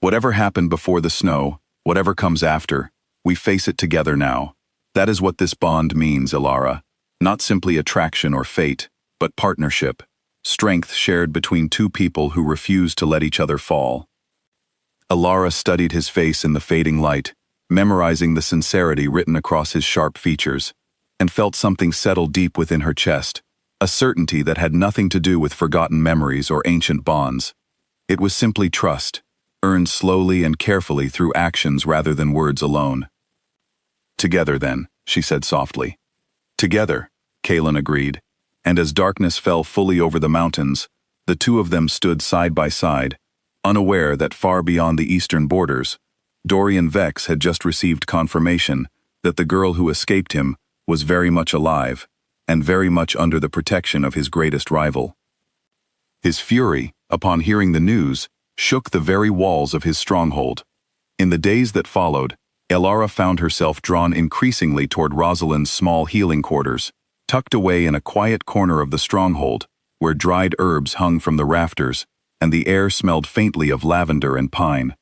Whatever happened before the snow, whatever comes after, we face it together now. That is what this bond means, Elara. Not simply attraction or fate, but partnership. Strength shared between two people who refuse to let each other fall. Elara studied his face in the fading light, memorizing the sincerity written across his sharp features, and felt something settle deep within her chest, a certainty that had nothing to do with forgotten memories or ancient bonds. It was simply trust, earned slowly and carefully through actions rather than words alone. Together then, she said softly. Together, Kaelin agreed, and as darkness fell fully over the mountains, the two of them stood side by side, unaware that far beyond the eastern borders, Dorian Vex had just received confirmation that the girl who escaped him was very much alive, and very much under the protection of his greatest rival. His fury, upon hearing the news, shook the very walls of his stronghold. In the days that followed, Elara found herself drawn increasingly toward Rosalind's small healing quarters, tucked away in a quiet corner of the stronghold, where dried herbs hung from the rafters, and the air smelled faintly of lavender and pine.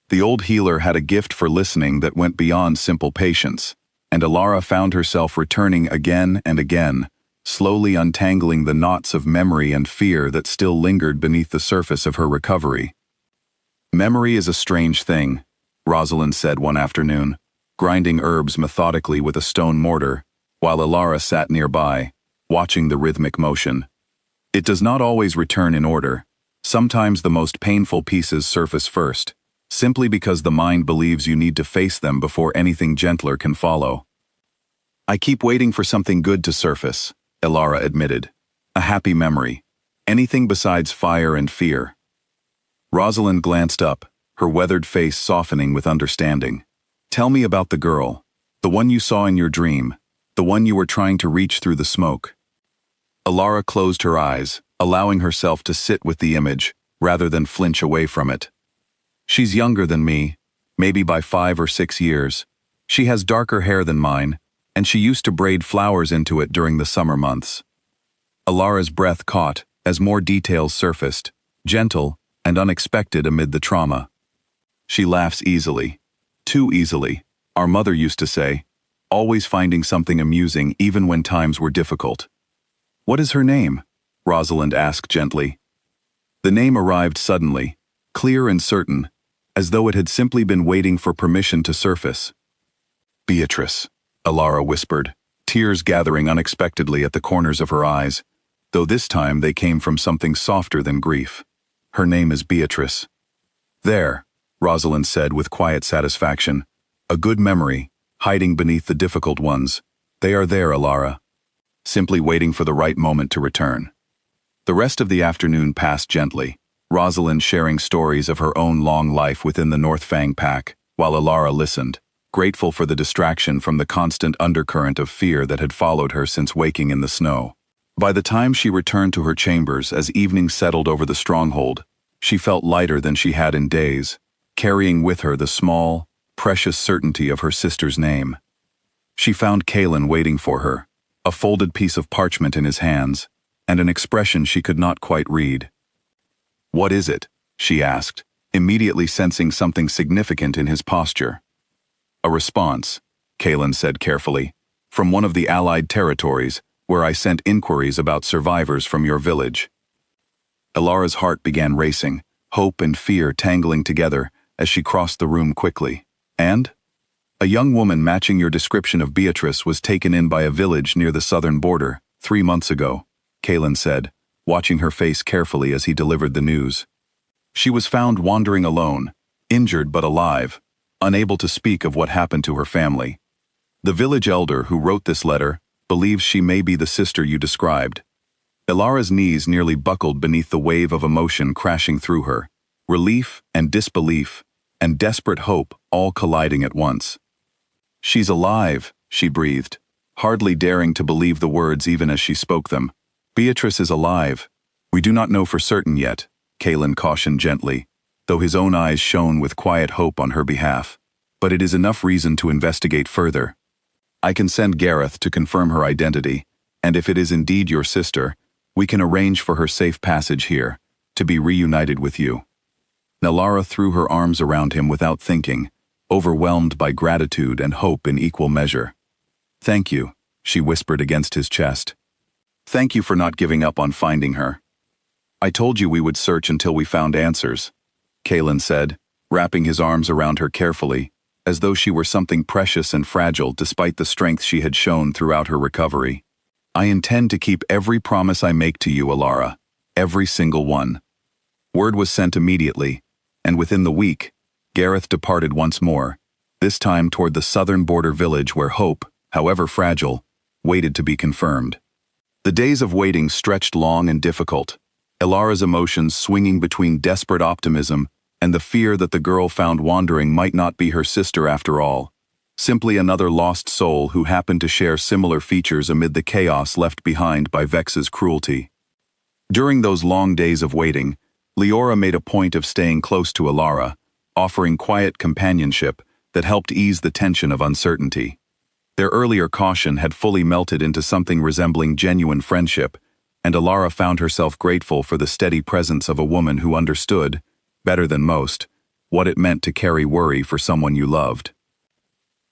The old healer had a gift for listening that went beyond simple patience, and Elara found herself returning again and again, slowly untangling the knots of memory and fear that still lingered beneath the surface of her recovery. Memory is a strange thing, Rosalind said one afternoon, grinding herbs methodically with a stone mortar, while Elara sat nearby, watching the rhythmic motion. It does not always return in order. Sometimes the most painful pieces surface first, simply because the mind believes you need to face them before anything gentler can follow. I keep waiting for something good to surface, Elara admitted. A happy memory. Anything besides fire and fear. Rosalind glanced up, her weathered face softening with understanding. Tell me about the girl. The one you saw in your dream. The one you were trying to reach through the smoke. Elara closed her eyes, allowing herself to sit with the image, rather than flinch away from it. She's younger than me, maybe by 5 or 6 years. She has darker hair than mine, and she used to braid flowers into it during the summer months. Elara's breath caught as more details surfaced, gentle and unexpected amid the trauma. She laughs easily. Too easily, our mother used to say, always finding something amusing even when times were difficult. What is her name? Rosalind asked gently. The name arrived suddenly, clear and certain, as though it had simply been waiting for permission to surface. Beatrice, Elara whispered, tears gathering unexpectedly at the corners of her eyes, though this time they came from something softer than grief. Her name is Beatrice. There, Rosalind said with quiet satisfaction. A good memory, hiding beneath the difficult ones. They are there, Elara. Simply waiting for the right moment to return. The rest of the afternoon passed gently, Rosalind sharing stories of her own long life within the North Fang pack, while Elara listened, grateful for the distraction from the constant undercurrent of fear that had followed her since waking in the snow. By the time she returned to her chambers as evening settled over the stronghold, she felt lighter than she had in days, carrying with her the small, precious certainty of her sister's name. She found Kaelin waiting for her, a folded piece of parchment in his hands, and an expression she could not quite read. What is it? She asked, immediately sensing something significant in his posture. A response, Kaelin said carefully, from one of the Allied territories, where I sent inquiries about survivors from your village. Elara's heart began racing, hope and fear tangling together as she crossed the room quickly. And? A young woman matching your description of Beatrice was taken in by a village near the southern border 3 months ago, Kaelin said, watching her face carefully as he delivered the news. She was found wandering alone, injured but alive, unable to speak of what happened to her family. The village elder who wrote this letter believes she may be the sister you described. Elara's knees nearly buckled beneath the wave of emotion crashing through her, relief and disbelief and desperate hope all colliding at once. She's alive, she breathed, hardly daring to believe the words even as she spoke them. Beatrice is alive. We do not know for certain yet, Kaelin cautioned gently, though his own eyes shone with quiet hope on her behalf. But it is enough reason to investigate further. I can send Gareth to confirm her identity, and if it is indeed your sister, we can arrange for her safe passage here, to be reunited with you. Alara threw her arms around him without thinking, overwhelmed by gratitude and hope in equal measure. "Thank you," she whispered against his chest. "Thank you for not giving up on finding her." "I told you we would search until we found answers," Kalen said, wrapping his arms around her carefully, as though she were something precious and fragile despite the strength she had shown throughout her recovery. "I intend to keep every promise I make to you, Alara, every single one." Word was sent immediately, and within the week, Gareth departed once more, this time toward the southern border village where hope, however fragile, waited to be confirmed. The days of waiting stretched long and difficult, Alara's emotions swinging between desperate optimism and the fear that the girl found wandering might not be her sister after all, simply another lost soul who happened to share similar features amid the chaos left behind by Vex's cruelty. During those long days of waiting, Leora made a point of staying close to Alara, offering quiet companionship that helped ease the tension of uncertainty. Their earlier caution had fully melted into something resembling genuine friendship, and Alara found herself grateful for the steady presence of a woman who understood, better than most, what it meant to carry worry for someone you loved.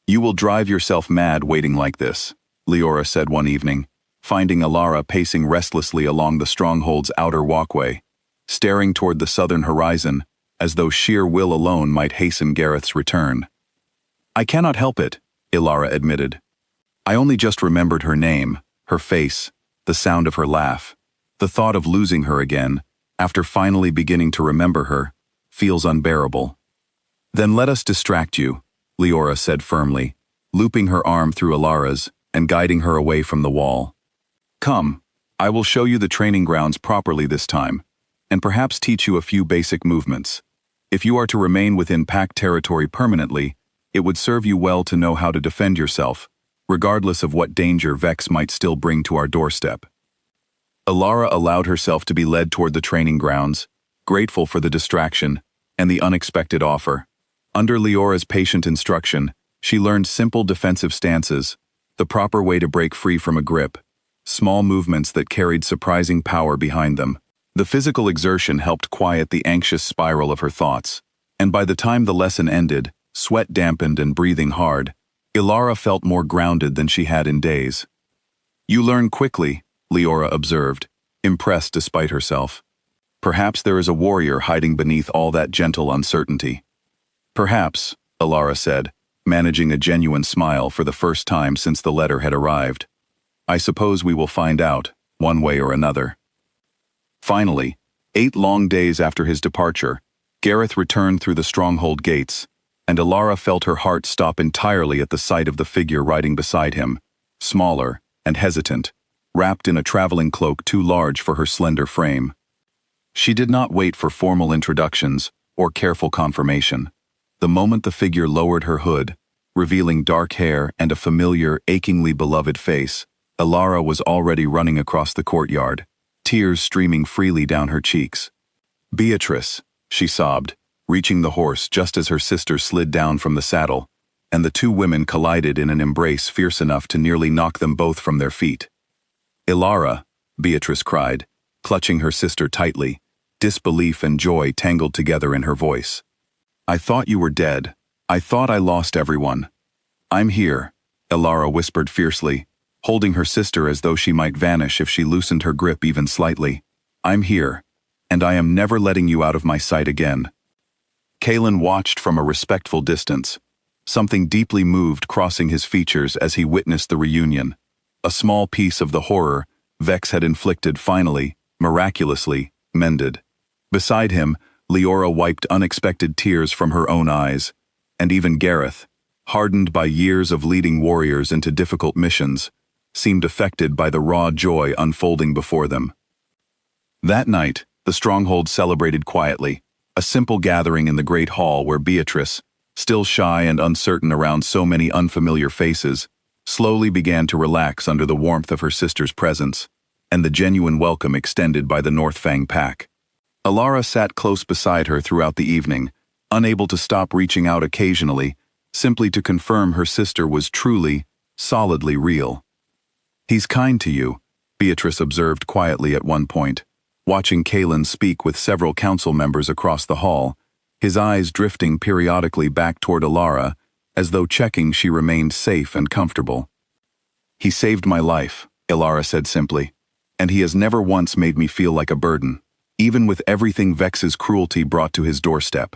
"You will drive yourself mad waiting like this," Leora said one evening, finding Alara pacing restlessly along the stronghold's outer walkway, staring toward the southern horizon, as though sheer will alone might hasten Gareth's return. "I cannot help it," Alara admitted. "I only just remembered her name, her face, the sound of her laugh. The thought of losing her again, after finally beginning to remember her, feels unbearable." "Then let us distract you," Leora said firmly, looping her arm through Alara's and guiding her away from the wall. "Come, I will show you the training grounds properly this time, and perhaps teach you a few basic movements. If you are to remain within pack territory permanently, it would serve you well to know how to defend yourself, regardless of what danger Vex might still bring to our doorstep." Alara allowed herself to be led toward the training grounds, grateful for the distraction and the unexpected offer. Under Leora's patient instruction, she learned simple defensive stances, the proper way to break free from a grip, small movements that carried surprising power behind them. The physical exertion helped quiet the anxious spiral of her thoughts, and by the time the lesson ended, sweat dampened and breathing hard, Alara felt more grounded than she had in days. "You learn quickly," Leora observed, impressed despite herself. "Perhaps there is a warrior hiding beneath all that gentle uncertainty." "Perhaps," Alara said, managing a genuine smile for the first time since the letter had arrived. "I suppose we will find out, one way or another." Finally, 8 long days after his departure, Gareth returned through the stronghold gates, and Alara felt her heart stop entirely at the sight of the figure riding beside him, smaller and hesitant, wrapped in a traveling cloak too large for her slender frame. She did not wait for formal introductions or careful confirmation. The moment the figure lowered her hood, revealing dark hair and a familiar, achingly beloved face, Alara was already running across the courtyard, tears streaming freely down her cheeks. "Beatrice," she sobbed, reaching the horse just as her sister slid down from the saddle, and the two women collided in an embrace fierce enough to nearly knock them both from their feet. "Alara," Beatrice cried, clutching her sister tightly, disbelief and joy tangled together in her voice. "I thought you were dead. I thought I lost everyone." "I'm here," Alara whispered fiercely, holding her sister as though she might vanish if she loosened her grip even slightly. "I'm here, and I am never letting you out of my sight again." Kalen watched from a respectful distance, something deeply moved crossing his features as he witnessed the reunion. A small piece of the horror Vex had inflicted finally, miraculously, mended. Beside him, Leora wiped unexpected tears from her own eyes, and even Gareth, hardened by years of leading warriors into difficult missions, seemed affected by the raw joy unfolding before them. That night, the stronghold celebrated quietly, a simple gathering in the great hall where Beatrice, still shy and uncertain around so many unfamiliar faces, slowly began to relax under the warmth of her sister's presence, and the genuine welcome extended by the Northfang pack. Alara sat close beside her throughout the evening, unable to stop reaching out occasionally, simply to confirm her sister was truly, solidly real. "He's kind to you," Beatrice observed quietly at one point, watching Kalen speak with several council members across the hall, his eyes drifting periodically back toward Alara, as though checking she remained safe and comfortable. "He saved my life," Alara said simply, "and he has never once made me feel like a burden, even with everything Vex's cruelty brought to his doorstep."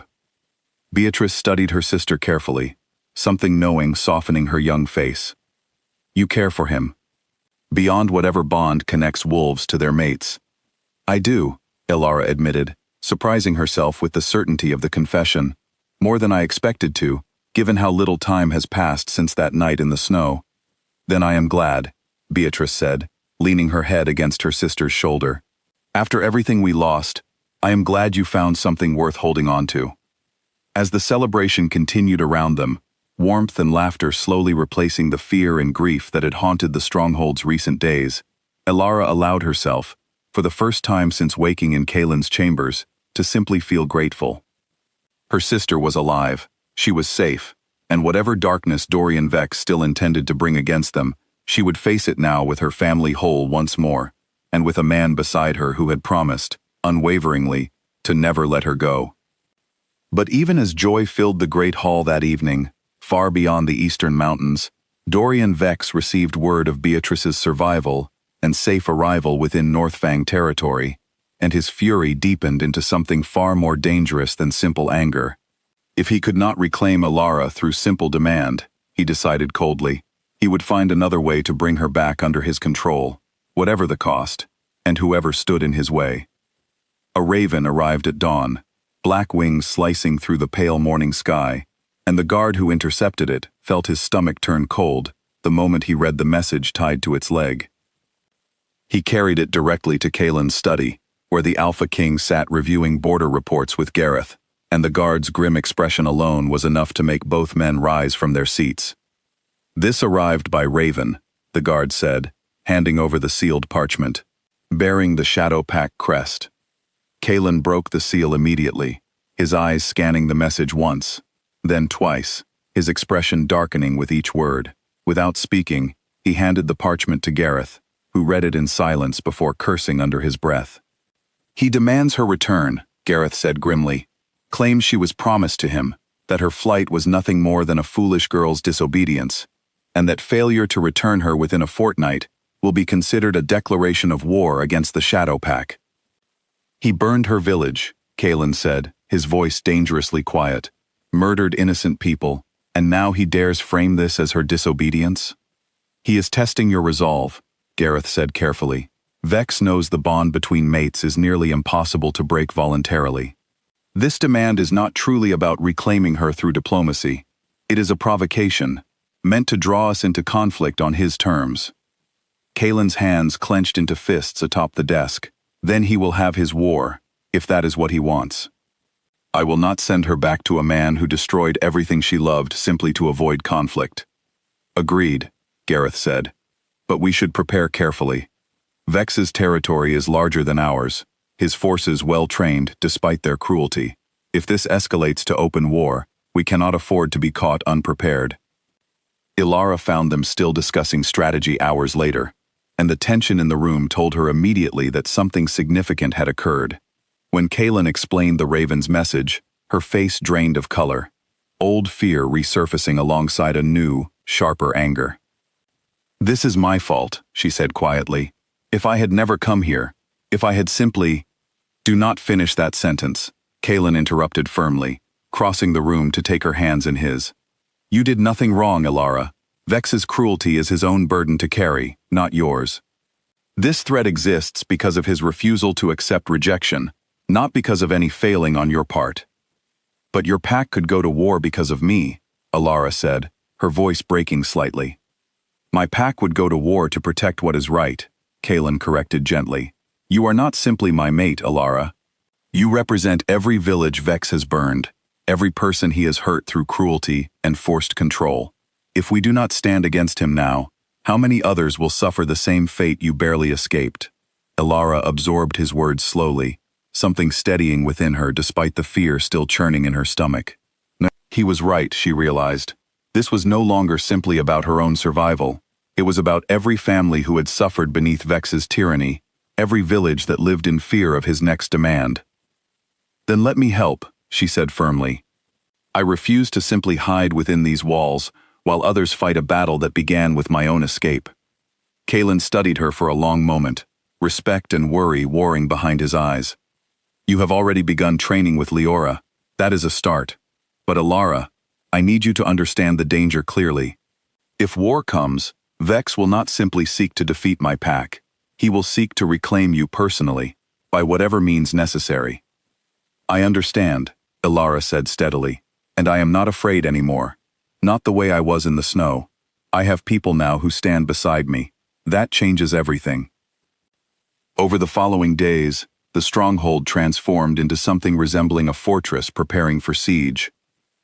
Beatrice studied her sister carefully, something knowing softening her young face. "You care for him, beyond whatever bond connects wolves to their mates." "I do," Alara admitted, surprising herself with the certainty of the confession, "more than I expected to, given how little time has passed since that night in the snow." "Then I am glad," Beatrice said, leaning her head against her sister's shoulder. "After everything we lost, I am glad you found something worth holding on to." As the celebration continued around them, warmth and laughter slowly replacing the fear and grief that had haunted the stronghold's recent days, Alara allowed herself, for the first time since waking in Kaelin's chambers, to simply feel grateful. Her sister was alive, she was safe, and whatever darkness Dorian Vex still intended to bring against them, she would face it now with her family whole once more, and with a man beside her who had promised, unwaveringly, to never let her go. But even as joy filled the great hall that evening, far beyond the eastern mountains, Dorian Vex received word of Beatrice's survival and safe arrival within Northfang territory, and his fury deepened into something far more dangerous than simple anger. If he could not reclaim Alara through simple demand, he decided coldly, he would find another way to bring her back under his control, whatever the cost, and whoever stood in his way. A raven arrived at dawn, black wings slicing through the pale morning sky, and the guard who intercepted it felt his stomach turn cold the moment he read the message tied to its leg. He carried it directly to Kaelin's study, where the Alpha King sat reviewing border reports with Gareth, and the guard's grim expression alone was enough to make both men rise from their seats. "This arrived by Raven," the guard said, handing over the sealed parchment, bearing the Shadow Pact crest. Kaelin broke the seal immediately, his eyes scanning the message once, then twice, his expression darkening with each word. Without speaking, he handed the parchment to Gareth, who read it in silence before cursing under his breath. "He demands her return," Gareth said grimly, "claims she was promised to him, that her flight was nothing more than a foolish girl's disobedience, and that failure to return her within a fortnight will be considered a declaration of war against the Shadow Pact." "He burned her village," Kaelin said, his voice dangerously quiet, "murdered innocent people, and now he dares frame this as her disobedience?" "He is testing your resolve," Gareth said carefully. "Vex knows the bond between mates is nearly impossible to break voluntarily. This demand is not truly about reclaiming her through diplomacy. It is a provocation, meant to draw us into conflict on his terms." Kaelin's hands clenched into fists atop the desk. "Then he will have his war, if that is what he wants. I will not send her back to a man who destroyed everything she loved simply to avoid conflict." "Agreed," Gareth said. "But we should prepare carefully. Vex's territory is larger than ours, his forces well-trained despite their cruelty. If this escalates to open war, we cannot afford to be caught unprepared." Alara found them still discussing strategy hours later, and the tension in the room told her immediately that something significant had occurred. When Kaelin explained the Raven's message, her face drained of color, old fear resurfacing alongside a new, sharper anger. "This is my fault," she said quietly. "If I had never come here, if I had simply—" "Do not finish that sentence," Kaelin interrupted firmly, crossing the room to take her hands in his. "You did nothing wrong, Alara. Vex's cruelty is his own burden to carry, not yours. This threat exists because of his refusal to accept rejection, not because of any failing on your part." "But your pack could go to war because of me," Alara said, her voice breaking slightly. "My pack would go to war to protect what is right," Kaelin corrected gently. "You are not simply my mate, Alara. You represent every village Vex has burned, every person he has hurt through cruelty and forced control. If we do not stand against him now, how many others will suffer the same fate you barely escaped?" Alara absorbed his words slowly, something steadying within her despite the fear still churning in her stomach. No, he was right, she realized. This was no longer simply about her own survival. It was about every family who had suffered beneath Vex's tyranny, every village that lived in fear of his next demand. "Then let me help," she said firmly. I refuse to simply hide within these walls, while others fight a battle that began with my own escape. Kaelin studied her for a long moment, respect and worry warring behind his eyes. You have already begun training with Leora. That is a start. But Alara, I need you to understand the danger clearly. If war comes, Vex will not simply seek to defeat my pack. He will seek to reclaim you personally, by whatever means necessary. I understand, Alara said steadily, and I am not afraid anymore. Not the way I was in the snow. I have people now who stand beside me. That changes everything. Over the following days, the stronghold transformed into something resembling a fortress preparing for siege.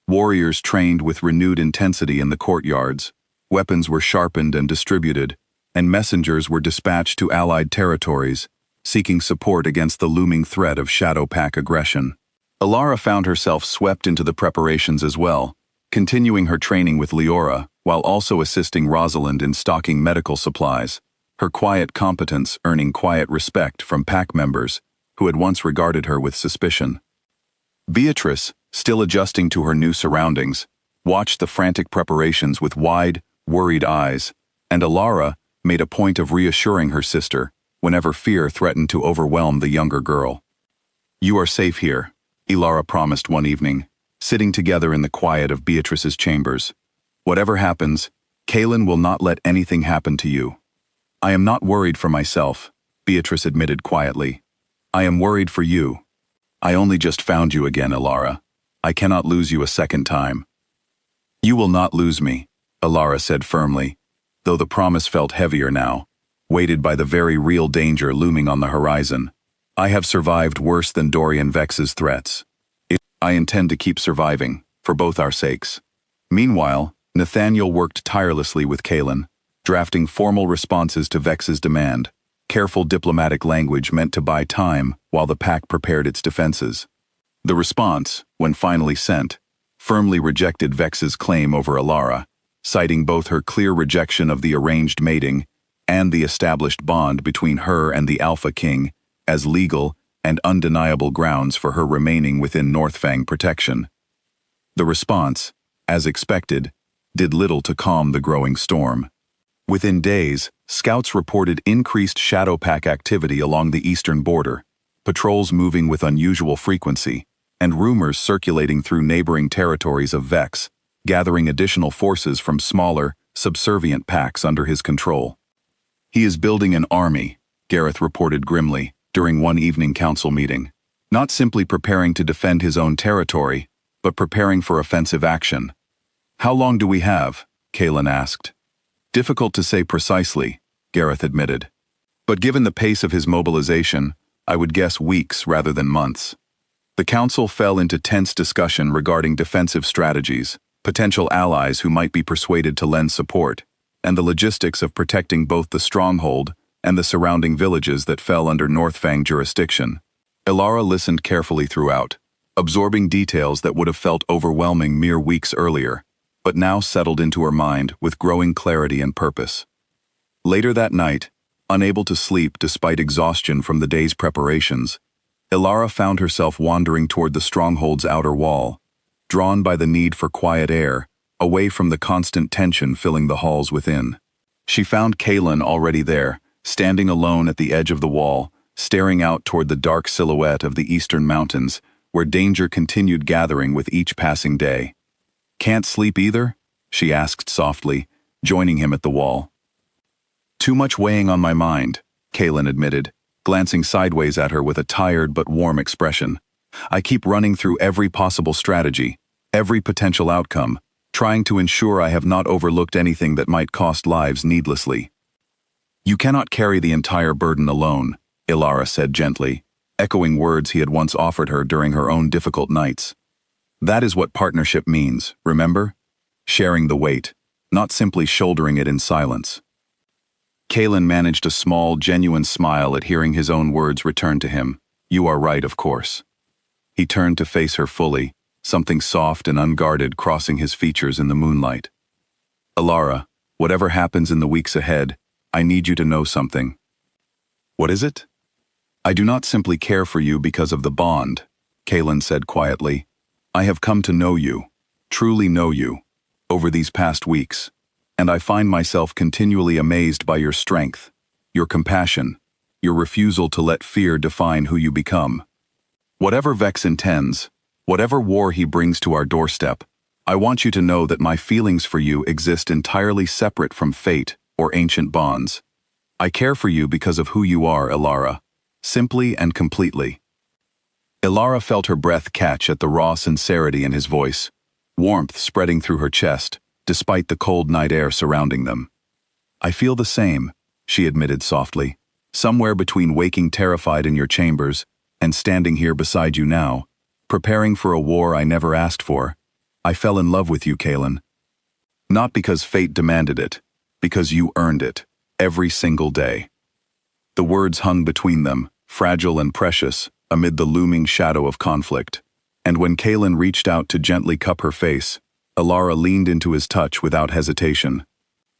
Warriors trained with renewed intensity in the courtyards, weapons were sharpened and distributed, and messengers were dispatched to allied territories, seeking support against the looming threat of Shadow Pack aggression. Alara found herself swept into the preparations as well, continuing her training with Leora, while also assisting Rosalind in stocking medical supplies, her quiet competence earning quiet respect from pack members who had once regarded her with suspicion. Beatrice, still adjusting to her new surroundings, watched the frantic preparations with wide, worried eyes, and Alara made a point of reassuring her sister whenever fear threatened to overwhelm the younger girl. You are safe here, Alara promised one evening, sitting together in the quiet of Beatrice's chambers. Whatever happens, Kaelin will not let anything happen to you. I am not worried for myself, Beatrice admitted quietly. I am worried for you. I only just found you again, Alara. I cannot lose you a second time. You will not lose me, Alara said firmly, though the promise felt heavier now, weighted by the very real danger looming on the horizon. I have survived worse than Dorian Vex's threats. I intend to keep surviving, for both our sakes. Meanwhile, Nathaniel worked tirelessly with Kaelin, drafting formal responses to Vex's demand, careful diplomatic language meant to buy time while the pack prepared its defenses. The response, when finally sent, firmly rejected Vex's claim over Alara, citing both her clear rejection of the arranged mating and the established bond between her and the Alpha King as legal and undeniable grounds for her remaining within Northfang protection. The response, as expected, did little to calm the growing storm. Within days, scouts reported increased Shadow Pack activity along the eastern border, patrols moving with unusual frequency, and rumors circulating through neighboring territories of Vex, gathering additional forces from smaller, subservient packs under his control. He is building an army, Gareth reported grimly during one evening council meeting, not simply preparing to defend his own territory, but preparing for offensive action. How long do we have? Kaelin asked. Difficult to say precisely, Gareth admitted. But given the pace of his mobilization, I would guess weeks rather than months. The council fell into tense discussion regarding defensive strategies, potential allies who might be persuaded to lend support, and the logistics of protecting both the stronghold and the surrounding villages that fell under Northfang jurisdiction. Alara listened carefully throughout, absorbing details that would have felt overwhelming mere weeks earlier, but now settled into her mind with growing clarity and purpose. Later that night, unable to sleep despite exhaustion from the day's preparations, Alara found herself wandering toward the stronghold's outer wall, drawn by the need for quiet air, away from the constant tension filling the halls within. She found Kaelin already there, standing alone at the edge of the wall, staring out toward the dark silhouette of the eastern mountains, where danger continued gathering with each passing day. Can't sleep either? She asked softly, joining him at the wall. Too much weighing on my mind, Kaelin admitted, glancing sideways at her with a tired but warm expression. I keep running through every possible strategy, every potential outcome, trying to ensure I have not overlooked anything that might cost lives needlessly. You cannot carry the entire burden alone, Alara said gently, echoing words he had once offered her during her own difficult nights. That is what partnership means, remember? Sharing the weight, not simply shouldering it in silence. Kaelin managed a small, genuine smile at hearing his own words return to him. You are right, of course. He turned to face her fully, something soft and unguarded crossing his features in the moonlight. Alara, whatever happens in the weeks ahead, I need you to know something. What is it? I do not simply care for you because of the bond, Kaelin said quietly, I have come to know you, truly know you, over these past weeks, and I find myself continually amazed by your strength, your compassion, your refusal to let fear define who you become. Whatever Vex intends, whatever war he brings to our doorstep, I want you to know that my feelings for you exist entirely separate from fate or ancient bonds. I care for you because of who you are, Elara, simply and completely. Elara felt her breath catch at the raw sincerity in his voice, warmth spreading through her chest, despite the cold night air surrounding them. I feel the same, she admitted softly, somewhere between waking terrified in your chambers and standing here beside you now, preparing for a war I never asked for. I fell in love with you, Kaelin. Not because fate demanded it, because you earned it, every single day. The words hung between them, fragile and precious, amid the looming shadow of conflict. And when Kaelin reached out to gently cup her face, Elara leaned into his touch without hesitation.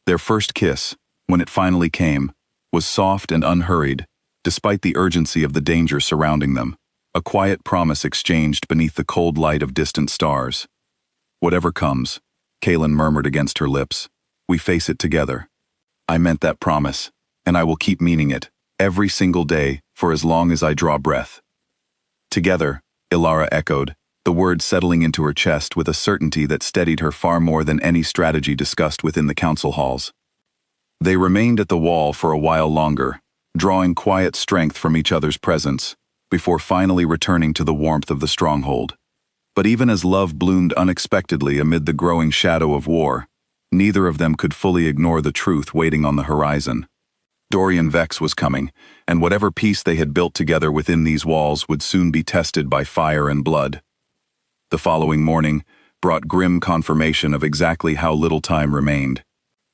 Their first kiss, when it finally came, was soft and unhurried, despite the urgency of the danger surrounding them, a quiet promise exchanged beneath the cold light of distant stars. Whatever comes, Kaelin murmured against her lips, we face it together. I meant that promise, and I will keep meaning it, every single day, for as long as I draw breath. Together, Elara echoed, the words settling into her chest with a certainty that steadied her far more than any strategy discussed within the council halls. They remained at the wall for a while longer, drawing quiet strength from each other's presence, before finally returning to the warmth of the stronghold. But even as love bloomed unexpectedly amid the growing shadow of war, neither of them could fully ignore the truth waiting on the horizon. Dorian Vex was coming, and whatever peace they had built together within these walls would soon be tested by fire and blood. The following morning brought grim confirmation of exactly how little time remained.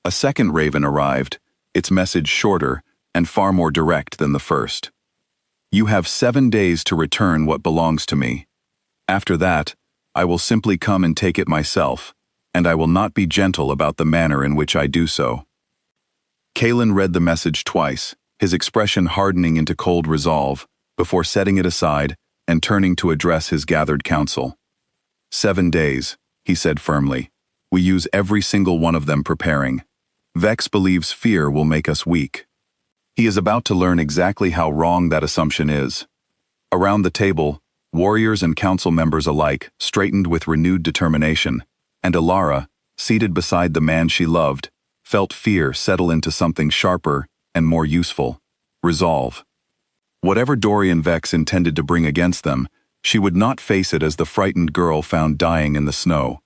A second raven arrived, its message shorter and far more direct than the first. You have 7 days to return what belongs to me. After that, I will simply come and take it myself, and I will not be gentle about the manner in which I do so. Kaelin read the message twice, his expression hardening into cold resolve, before setting it aside and turning to address his gathered council. 7 days, he said firmly. We use every single one of them preparing. Vex believes fear will make us weak. He is about to learn exactly how wrong that assumption is. Around the table, warriors and council members alike straightened with renewed determination, and Elara, seated beside the man she loved, felt fear settle into something sharper and more useful: resolve. Whatever Dorian Vex intended to bring against them, she would not face it as the frightened girl found dying in the snow.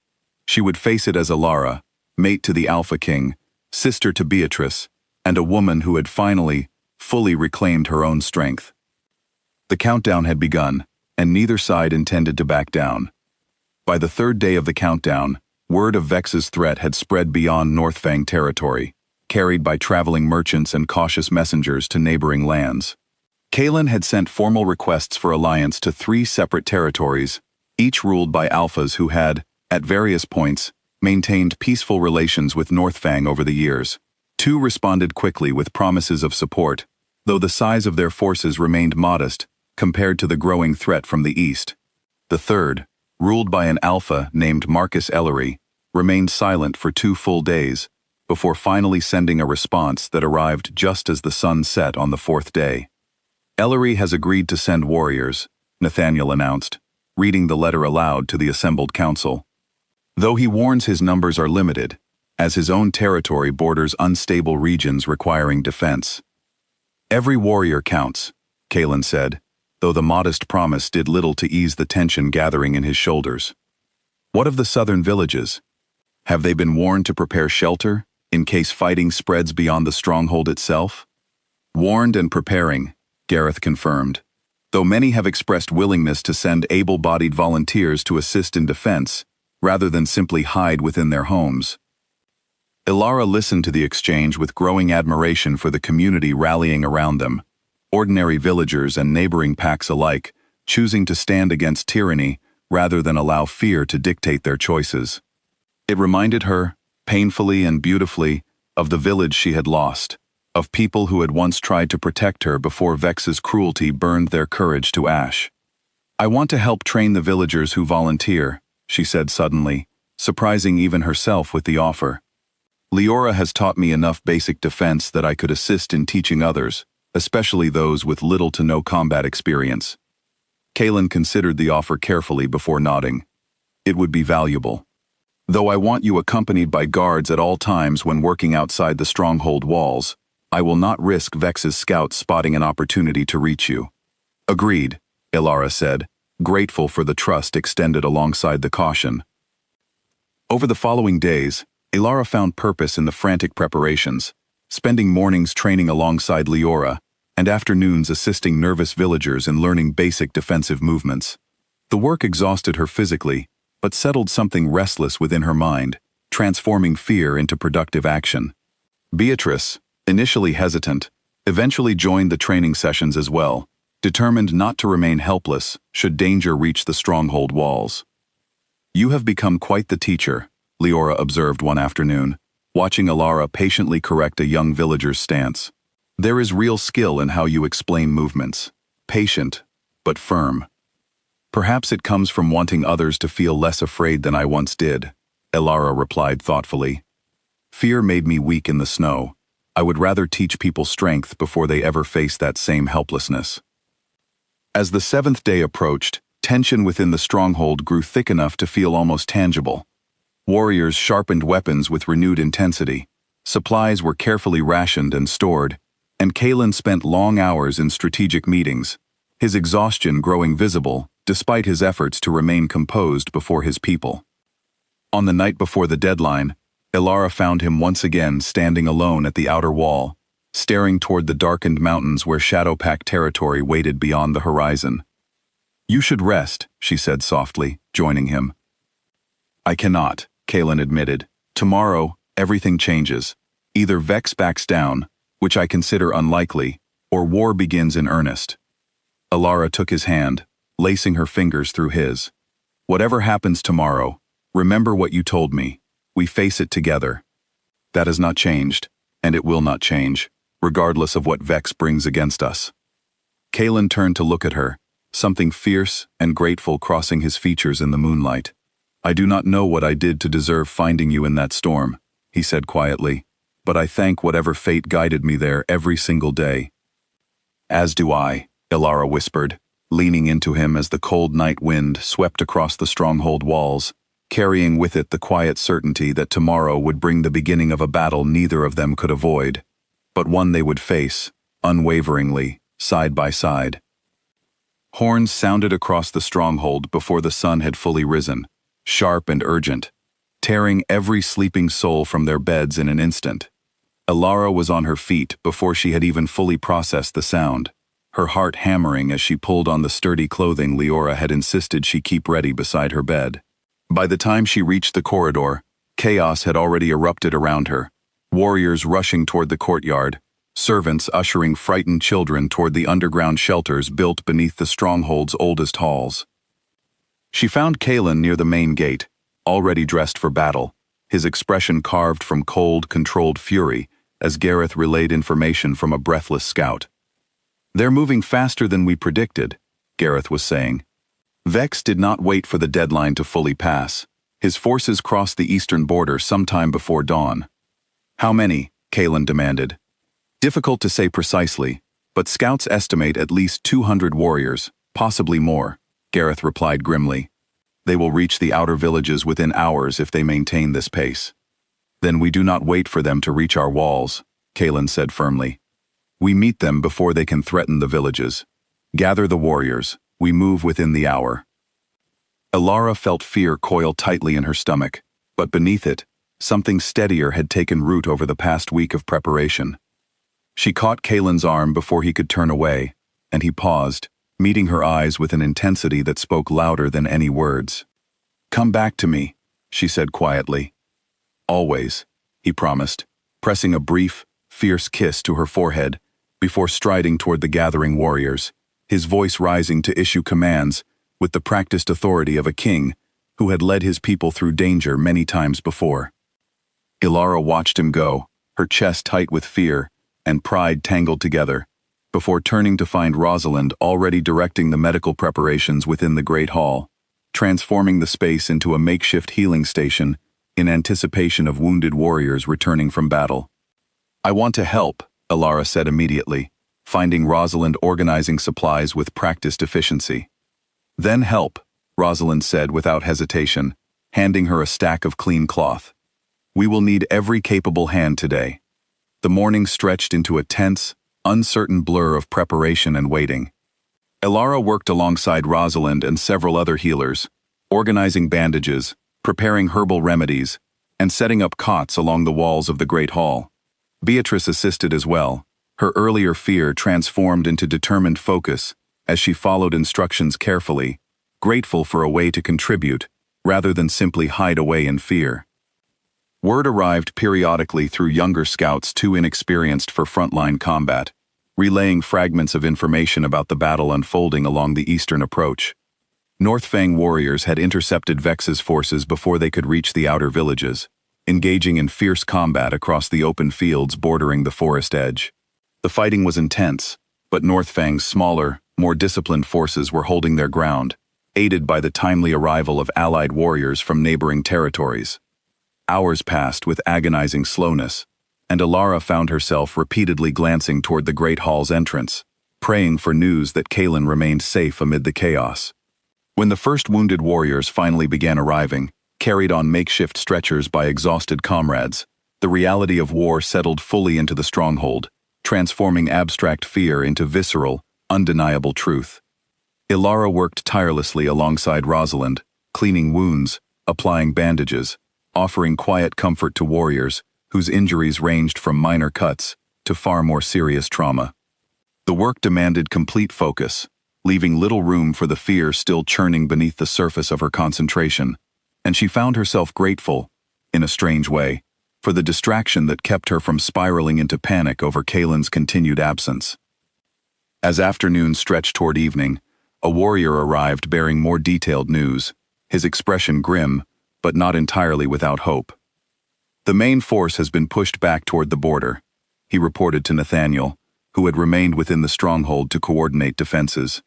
She would face it as Elara, mate to the Alpha King, sister to Beatrice, and a woman who had finally, fully reclaimed her own strength. The countdown had begun, and neither side intended to back down. By the third day of the countdown, word of Vex's threat had spread beyond Northfang territory, carried by traveling merchants and cautious messengers to neighboring lands. Kaelin had sent formal requests for alliance to 3 separate territories, each ruled by alphas who had, at various points, maintained peaceful relations with Northfang over the years. 2 responded quickly with promises of support, though the size of their forces remained modest compared to the growing threat from the east. The third, ruled by an alpha named Marcus Ellery, remained silent for 2 full days, before finally sending a response that arrived just as the sun set on the 4th day. Ellery has agreed to send warriors, Nathaniel announced, reading the letter aloud to the assembled council. Though he warns his numbers are limited, as his own territory borders unstable regions requiring defense. Every warrior counts, Kaelin said, though the modest promise did little to ease the tension gathering in his shoulders. What of the southern villages? Have they been warned to prepare shelter, in case fighting spreads beyond the stronghold itself? Warned and preparing, Gareth confirmed, though many have expressed willingness to send able-bodied volunteers to assist in defense, rather than simply hide within their homes. Elara listened to the exchange with growing admiration for the community rallying around them, ordinary villagers and neighboring packs alike, choosing to stand against tyranny rather than allow fear to dictate their choices. It reminded her, painfully and beautifully, of the village she had lost, of people who had once tried to protect her before Vex's cruelty burned their courage to ash. I want to help train the villagers who volunteer, she said suddenly, surprising even herself with the offer. Leora has taught me enough basic defense that I could assist in teaching others, especially those with little to no combat experience. Kaelin considered the offer carefully before nodding. It would be valuable. Though I want you accompanied by guards at all times when working outside the stronghold walls, I will not risk Vex's scouts spotting an opportunity to reach you. Agreed, Ilara said, grateful for the trust extended alongside the caution. Over the following days, Ilara found purpose in the frantic preparations, spending mornings training alongside Leora, and afternoons assisting nervous villagers in learning basic defensive movements. The work exhausted her physically, but settled something restless within her mind, transforming fear into productive action. Beatrice, initially hesitant, eventually joined the training sessions as well, determined not to remain helpless should danger reach the stronghold walls. You have become quite the teacher, Leora observed one afternoon, watching Ilara patiently correct a young villager's stance. There is real skill in how you explain movements, patient, but firm. Perhaps it comes from wanting others to feel less afraid than I once did, Ilara replied thoughtfully. Fear made me weak in the snow. I would rather teach people strength before they ever face that same helplessness. As the seventh day approached, tension within the stronghold grew thick enough to feel almost tangible. Warriors sharpened weapons with renewed intensity. Supplies were carefully rationed and stored, and Kaelin spent long hours in strategic meetings, his exhaustion growing visible despite his efforts to remain composed before his people. On the night before the deadline, Ilara found him once again standing alone at the outer wall, staring toward the darkened mountains where Shadowpact territory waited beyond the horizon. You should rest, she said softly, joining him. I cannot, Kaelin admitted. Tomorrow, everything changes. Either Vex backs down, which I consider unlikely, or war begins in earnest. Ilara took his hand, lacing her fingers through his. Whatever happens tomorrow, remember what you told me. We face it together. That has not changed, and it will not change, regardless of what Vex brings against us. Kaelin turned to look at her, something fierce and grateful crossing his features in the moonlight. I do not know what I did to deserve finding you in that storm, he said quietly, but I thank whatever fate guided me there every single day. As do I, Ilara whispered, leaning into him as the cold night wind swept across the stronghold walls, carrying with it the quiet certainty that tomorrow would bring the beginning of a battle neither of them could avoid, but one they would face, unwaveringly, side by side. Horns sounded across the stronghold before the sun had fully risen, sharp and urgent, tearing every sleeping soul from their beds in an instant. Ilara was on her feet before she had even fully processed the sound, her heart hammering as she pulled on the sturdy clothing Leora had insisted she keep ready beside her bed. By the time she reached the corridor, chaos had already erupted around her, warriors rushing toward the courtyard, servants ushering frightened children toward the underground shelters built beneath the stronghold's oldest halls. She found Kaelin near the main gate, already dressed for battle, his expression carved from cold, controlled fury as Gareth relayed information from a breathless scout. They're moving faster than we predicted, Gareth was saying. Vex did not wait for the deadline to fully pass. His forces crossed the eastern border sometime before dawn. How many? Kaelin demanded. Difficult to say precisely, but scouts estimate at least 200 warriors, possibly more, Gareth replied grimly. They will reach the outer villages within hours if they maintain this pace. Then we do not wait for them to reach our walls, Kaelin said firmly. We meet them before they can threaten the villages. Gather the warriors. We move within the hour. Ilara felt fear coil tightly in her stomach, but beneath it, something steadier had taken root over the past week of preparation. She caught Kaelin's arm before he could turn away, and he paused, meeting her eyes with an intensity that spoke louder than any words. Come back to me, she said quietly. Always, he promised, pressing a brief, fierce kiss to her forehead before striding toward the gathering warriors, his voice rising to issue commands with the practiced authority of a king who had led his people through danger many times before. Ilara watched him go, her chest tight with fear and pride tangled together, before turning to find Rosalind already directing the medical preparations within the Great Hall. transforming the space into a makeshift healing station in anticipation of wounded warriors returning from battle. "I want to help," Elara said immediately, finding Rosalind organizing supplies with practiced efficiency. "Then help," Rosalind said without hesitation, handing her a stack of clean cloth. "We will need every capable hand today." The morning stretched into a tense, uncertain blur of preparation and waiting. Elara worked alongside Rosalind and several other healers, organizing bandages, preparing herbal remedies, and setting up cots along the walls of the Great Hall. Beatrice assisted as well, her earlier fear transformed into determined focus as she followed instructions carefully, grateful for a way to contribute rather than simply hide away in fear. Word arrived periodically through younger scouts too inexperienced for frontline combat, relaying fragments of information about the battle unfolding along the eastern approach. Northfang warriors had intercepted Vex's forces before they could reach the outer villages, engaging in fierce combat across the open fields bordering the forest edge. The fighting was intense, but Northfang's smaller, more disciplined forces were holding their ground, aided by the timely arrival of allied warriors from neighboring territories. Hours passed with agonizing slowness, and Elara found herself repeatedly glancing toward the Great Hall's entrance, praying for news that Kaelin remained safe amid the chaos. When the first wounded warriors finally began arriving, carried on makeshift stretchers by exhausted comrades, the reality of war settled fully into the stronghold, transforming abstract fear into visceral, undeniable truth. Elara worked tirelessly alongside Rosalind, cleaning wounds, applying bandages, offering quiet comfort to warriors whose injuries ranged from minor cuts to far more serious trauma. The work demanded complete focus, leaving little room for the fear still churning beneath the surface of her concentration, and she found herself grateful, in a strange way, for the distraction that kept her from spiraling into panic over Kaelin's continued absence. As afternoon stretched toward evening, a warrior arrived bearing more detailed news, his expression grim, but not entirely without hope. "The main force has been pushed back toward the border," he reported to Nathaniel, who had remained within the stronghold to coordinate defenses.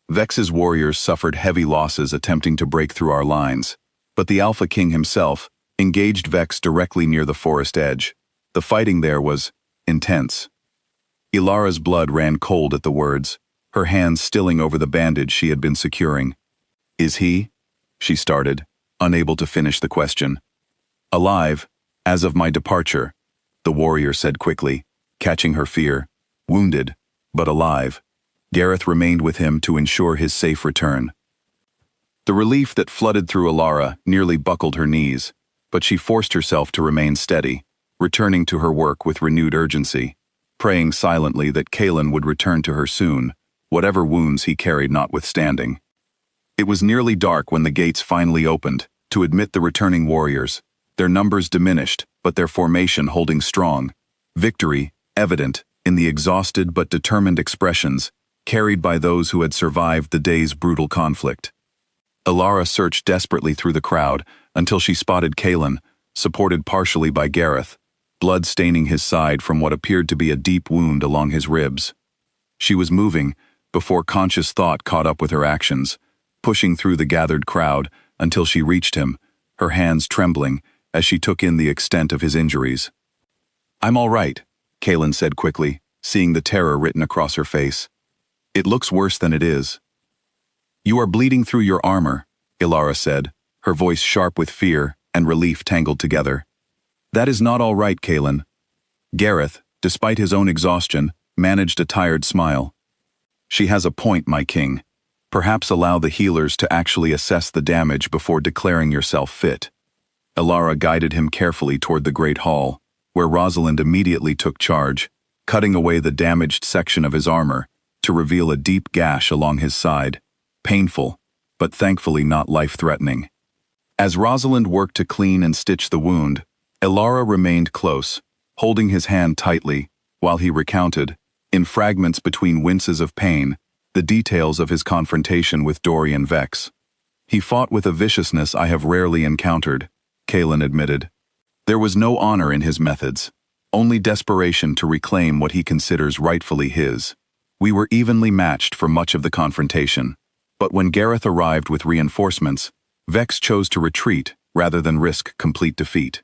"Vex's warriors suffered heavy losses attempting to break through our lines, but the Alpha King himself engaged Vex directly near the forest edge. The fighting there was intense." Elara's blood ran cold at the words, her hands stilling over the bandage she had been securing. "Is he?" she started, unable to finish the question. "Alive, as of my departure," the warrior said quickly, catching her fear. "Wounded, but alive. Gareth remained with him to ensure his safe return." The relief that flooded through Elara nearly buckled her knees, but she forced herself to remain steady, returning to her work with renewed urgency, praying silently that Kaelin would return to her soon, whatever wounds he carried notwithstanding. It was nearly dark when the gates finally opened to admit the returning warriors, their numbers diminished, but their formation holding strong, victory evident in the exhausted but determined expressions carried by those who had survived the day's brutal conflict. Elara searched desperately through the crowd until she spotted Kaelin, supported partially by Gareth, blood staining his side from what appeared to be a deep wound along his ribs. She was moving before conscious thought caught up with her actions, pushing through the gathered crowd until she reached him, her hands trembling as she took in the extent of his injuries. "I'm all right," Kaelin said quickly, seeing the terror written across her face. "It looks worse than it is." "You are bleeding through your armor," Elara said, her voice sharp with fear and relief tangled together. "That is not all right, Kaelin." Gareth, despite his own exhaustion, managed a tired smile. "She has a point, my king. Perhaps allow the healers to actually assess the damage before declaring yourself fit." Elara guided him carefully toward the Great Hall, where Rosalind immediately took charge, cutting away the damaged section of his armor to reveal a deep gash along his side, painful, but thankfully not life-threatening. As Rosalind worked to clean and stitch the wound, Elara remained close, holding his hand tightly, while he recounted, in fragments between winces of pain, the details of his confrontation with Dorian Vex. "He fought with a viciousness I have rarely encountered," Kaelin admitted. "There was no honor in his methods, only desperation to reclaim what he considers rightfully his. We were evenly matched for much of the confrontation. But when Gareth arrived with reinforcements, Vex chose to retreat rather than risk complete defeat.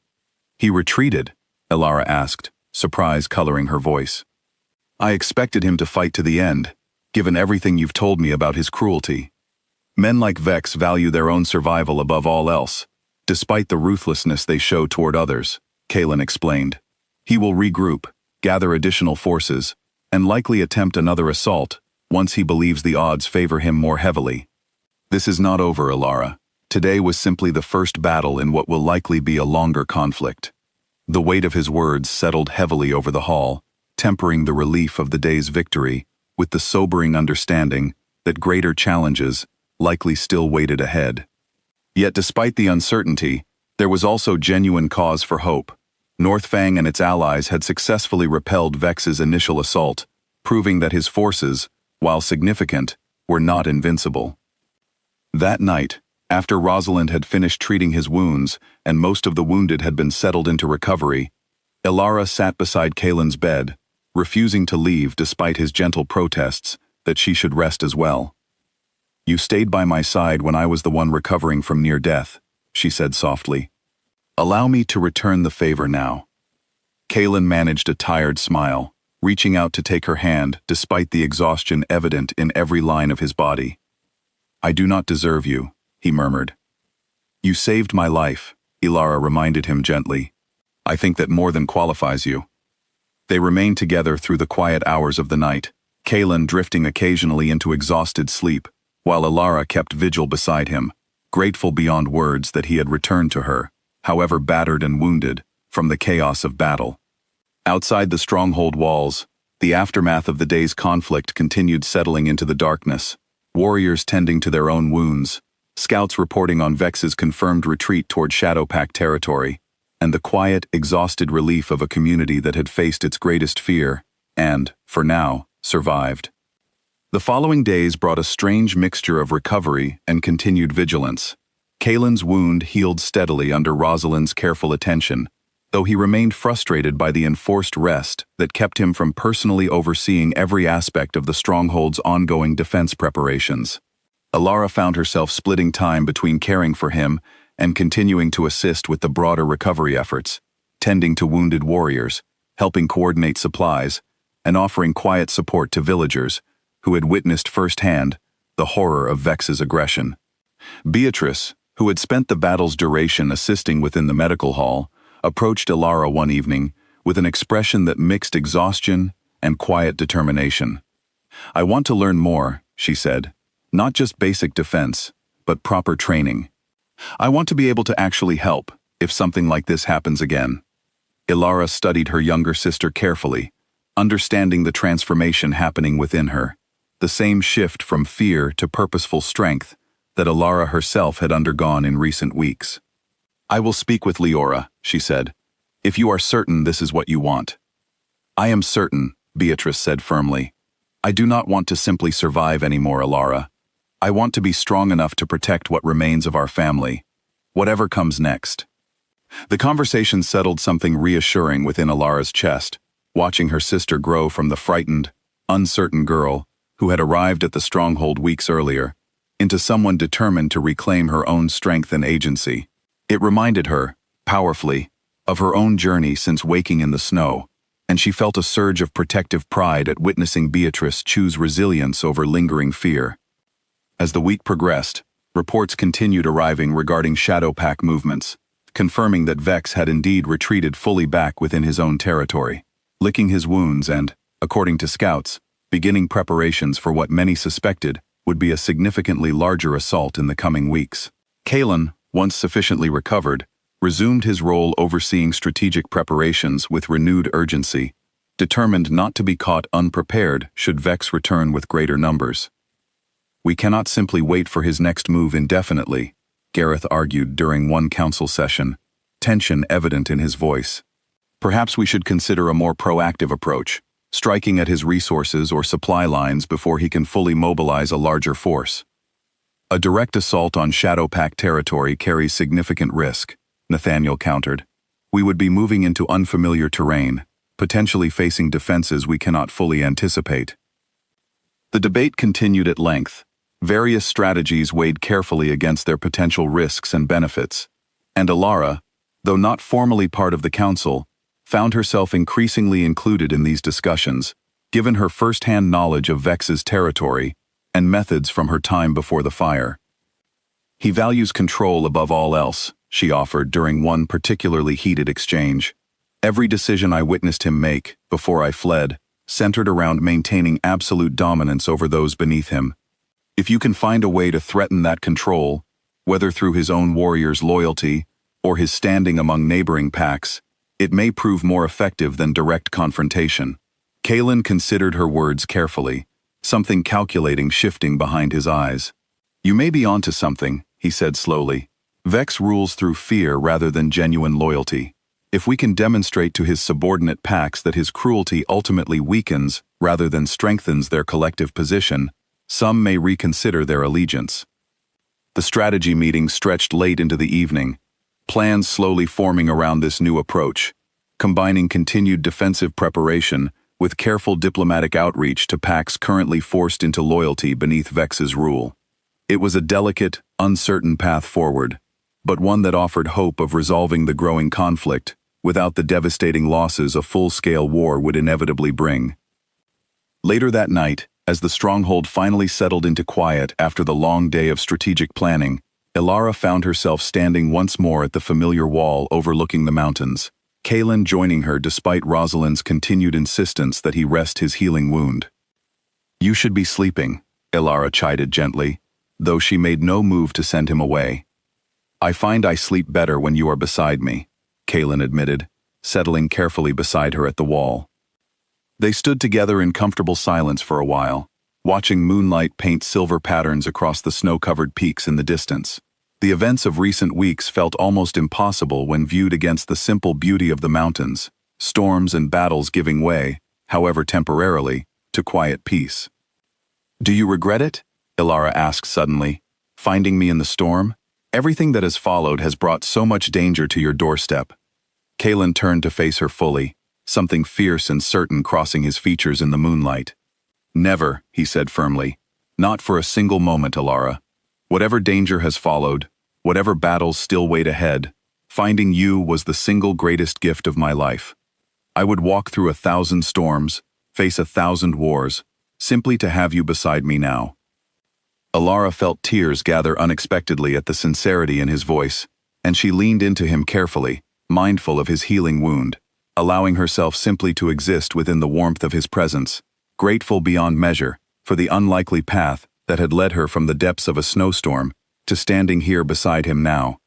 He retreated? Elara asked, surprise coloring her voice. I expected him to fight to the end, given everything you've told me about his cruelty. Men like Vex value their own survival above all else, despite the ruthlessness they show toward others, Kaelin explained. He will regroup, gather additional forces, and likely attempt another assault once he believes the odds favor him more heavily. This is not over, Elara. Today was simply the first battle in what will likely be a longer conflict. The weight of his words settled heavily over the hall, tempering the relief of the day's victory with the sobering understanding that greater challenges likely still waited ahead. Yet despite the uncertainty, there was also genuine cause for hope. Northfang and its allies had successfully repelled Vex's initial assault, proving that his forces, while significant, were not invincible. That night, after Rosalind had finished treating his wounds and most of the wounded had been settled into recovery, Elara sat beside Kaelin's bed, refusing to leave despite his gentle protests that she should rest as well. You stayed by my side when I was the one recovering from near death, she said softly. Allow me to return the favor now. Kaelin managed a tired smile, reaching out to take her hand despite the exhaustion evident in every line of his body. I do not deserve you, he murmured. You saved my life, Elara reminded him gently. I think that more than qualifies you. They remained together through the quiet hours of the night, Kaelin drifting occasionally into exhausted sleep, while Elara kept vigil beside him, grateful beyond words that he had returned to her, however battered and wounded, from the chaos of battle. Outside the stronghold walls, the aftermath of the day's conflict continued settling into the darkness, warriors tending to their own wounds, scouts reporting on Vex's confirmed retreat toward Shadowpact territory, and the quiet, exhausted relief of a community that had faced its greatest fear and, for now, survived. The following days brought a strange mixture of recovery and continued vigilance. Kaelin's wound healed steadily under Rosalind's careful attention, though he remained frustrated by the enforced rest that kept him from personally overseeing every aspect of the stronghold's ongoing defense preparations. Elara found herself splitting time between caring for him and continuing to assist with the broader recovery efforts, tending to wounded warriors, helping coordinate supplies, and offering quiet support to villagers who had witnessed firsthand the horror of Vex's aggression. Beatrice, who had spent the battle's duration assisting within the medical hall, approached Elara one evening with an expression that mixed exhaustion and quiet determination. I want to learn more, she said, not just basic defense, but proper training. I want to be able to actually help if something like this happens again. Elara studied her younger sister carefully, understanding the transformation happening within her, the same shift from fear to purposeful strength that Elara herself had undergone in recent weeks. I will speak with Leora, she said, if you are certain this is what you want. I am certain, Beatrice said firmly. I do not want to simply survive anymore, Elara. I want to be strong enough to protect what remains of our family, whatever comes next. The conversation settled something reassuring within Elara's chest, watching her sister grow from the frightened, uncertain girl who had arrived at the stronghold weeks earlier into someone determined to reclaim her own strength and agency. It reminded her, powerfully, of her own journey since waking in the snow, and she felt a surge of protective pride at witnessing Beatrice choose resilience over lingering fear. As the week progressed, reports continued arriving regarding Shadowpact movements, confirming that Vex had indeed retreated fully back within his own territory, licking his wounds and, according to scouts, beginning preparations for what many suspected would be a significantly larger assault in the coming weeks. Kaelin, once sufficiently recovered, resumed his role overseeing strategic preparations with renewed urgency, determined not to be caught unprepared should Vex return with greater numbers. We cannot simply wait for his next move indefinitely, Gareth argued during one council session, tension evident in his voice. Perhaps we should consider a more proactive approach, striking at his resources or supply lines before he can fully mobilize a larger force. A direct assault on Shadowpact territory carries significant risk, Nathaniel countered. We would be moving into unfamiliar terrain, potentially facing defenses we cannot fully anticipate. The debate continued at length, Various strategies weighed carefully against their potential risks and benefits, and Alara, though not formally part of the council, found herself increasingly included in these discussions, given her first-hand knowledge of Vex's territory and methods from her time before the fire. "He values control above all else," she offered during one particularly heated exchange. "Every decision I witnessed him make, before I fled, centered around maintaining absolute dominance over those beneath him. If you can find a way to threaten that control, whether through his own warriors' loyalty or his standing among neighboring packs, it may prove more effective than direct confrontation." Kaelin considered her words carefully, something calculating shifting behind his eyes. "You may be onto something," he said slowly. "Vex rules through fear rather than genuine loyalty. If we can demonstrate to his subordinate packs that his cruelty ultimately weakens rather than strengthens their collective position, some may reconsider their allegiance." The strategy meeting stretched late into the evening, plans slowly forming around this new approach, combining continued defensive preparation with careful diplomatic outreach to packs currently forced into loyalty beneath Vex's rule. It was a delicate, uncertain path forward, but one that offered hope of resolving the growing conflict without the devastating losses a full-scale war would inevitably bring. Later that night, as the stronghold finally settled into quiet after the long day of strategic planning, Alara found herself standing once more at the familiar wall overlooking the mountains, Kaelin joining her despite Rosalind's continued insistence that he rest his healing wound. "You should be sleeping," Alara chided gently, though she made no move to send him away. "I find I sleep better when you are beside me," Kaelin admitted, settling carefully beside her at the wall. They stood together in comfortable silence for a while, watching moonlight paint silver patterns across the snow-covered peaks in the distance. The events of recent weeks felt almost impossible when viewed against the simple beauty of the mountains, storms and battles giving way, however temporarily, to quiet peace. "Do you regret it?" Alara asked suddenly. "Finding me in the storm? Everything that has followed has brought so much danger to your doorstep." Kaelin turned to face her fully, something fierce and certain crossing his features in the moonlight. "Never," he said firmly. "Not for a single moment, Alara. Whatever danger has followed, whatever battles still wait ahead, finding you was the single greatest gift of my life. I would walk through 1,000 storms, face 1,000 wars, simply to have you beside me now." Alara felt tears gather unexpectedly at the sincerity in his voice, and she leaned into him carefully, mindful of his healing wound, allowing herself simply to exist within the warmth of his presence, grateful beyond measure for the unlikely path that had led her from the depths of a snowstorm to standing here beside him now.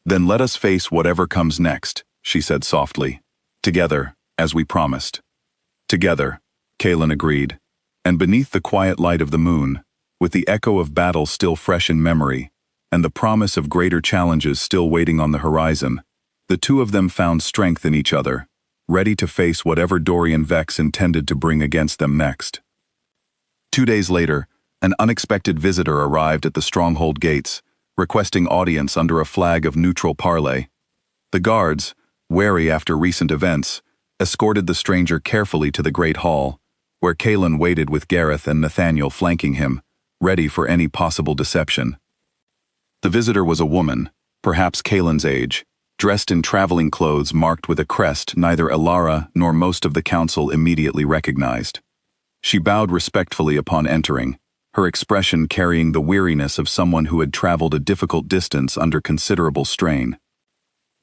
"Then let us face whatever comes next," she said softly. "Together, as we promised." "Together," Kaelin agreed, and beneath the quiet light of the moon, with the echo of battle still fresh in memory, and the promise of greater challenges still waiting on the horizon, the two of them found strength in each other, ready to face whatever Dorian Vex intended to bring against them next. 2 days later, an unexpected visitor arrived at the stronghold gates, requesting audience under a flag of neutral parley. The guards, wary after recent events, escorted the stranger carefully to the great hall, where Kaelin waited with Gareth and Nathaniel flanking him, ready for any possible deception. The visitor was a woman, perhaps Kaelin's age, dressed in traveling clothes marked with a crest neither Alara nor most of the council immediately recognized. She bowed respectfully upon entering, her expression carrying the weariness of someone who had traveled a difficult distance under considerable strain.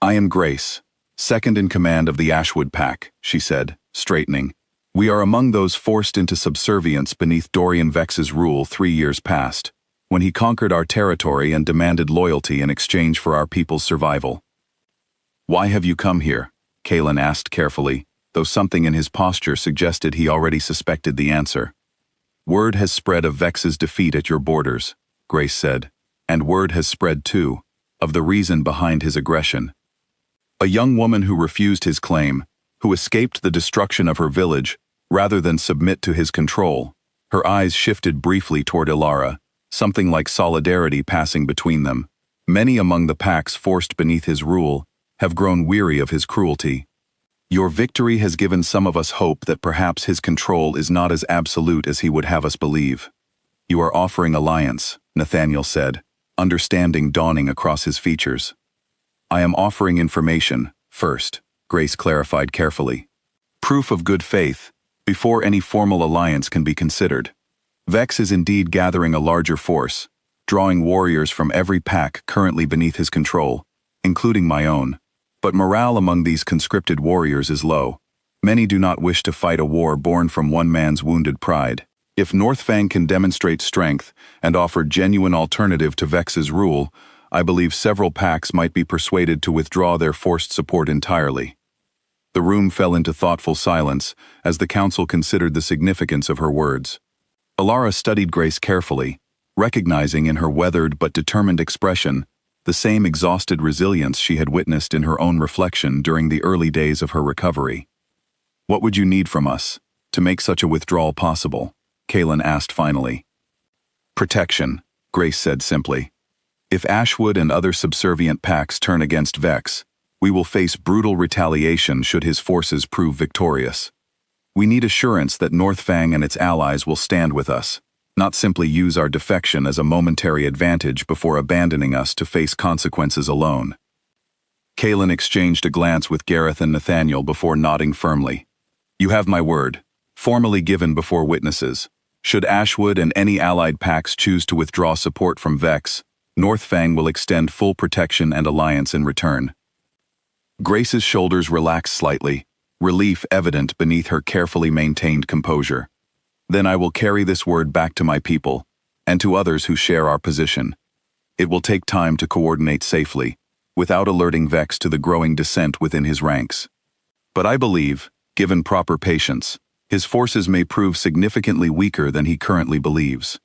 "I am Grace, second in command of the Ashwood Pack," she said, straightening. "We are among those forced into subservience beneath Dorian Vex's rule 3 years past, when he conquered our territory and demanded loyalty in exchange for our people's survival." "Why have you come here?" Kaelin asked carefully, though something in his posture suggested he already suspected the answer. "Word has spread of Vex's defeat at your borders," Grace said, "and word has spread too, of the reason behind his aggression. A young woman who refused his claim, who escaped the destruction of her village, rather than submit to his control." Her eyes shifted briefly toward Alara, something like solidarity passing between them. "Many among the packs forced beneath his rule have grown weary of his cruelty. Your victory has given some of us hope that perhaps his control is not as absolute as he would have us believe." You are offering alliance, Nathaniel said, understanding dawning across his features. I am offering information, first, Grace clarified carefully. Proof of good faith, before any formal alliance can be considered. Vex is indeed gathering a larger force, drawing warriors from every pack currently beneath his control, including my own. But morale among these conscripted warriors is low. Many do not wish to fight a war born from one man's wounded pride. If Northfang can demonstrate strength and offer genuine alternative to Vex's rule, I believe several packs might be persuaded to withdraw their forced support entirely. The room fell into thoughtful silence as the council considered the significance of her words. Alara studied Grace carefully, recognizing in her weathered but determined expression the same exhausted resilience she had witnessed in her own reflection during the early days of her recovery. What would you need from us to make such a withdrawal possible? Kaelin asked finally. Protection, Grace said simply. If Ashwood and other subservient packs turn against Vex, we will face brutal retaliation should his forces prove victorious. We need assurance that Northfang and its allies will stand with us, not simply use our defection as a momentary advantage before abandoning us to face consequences alone. Kaelin exchanged a glance with Gareth and Nathaniel before nodding firmly. You have my word, formally given before witnesses. Should Ashwood and any allied packs choose to withdraw support from Vex, Northfang will extend full protection and alliance in return. Grace's shoulders relaxed slightly, relief evident beneath her carefully maintained composure. Then I will carry this word back to my people, and to others who share our position. It will take time to coordinate safely, without alerting Vex to the growing dissent within his ranks. But I believe, given proper patience, his forces may prove significantly weaker than he currently believes.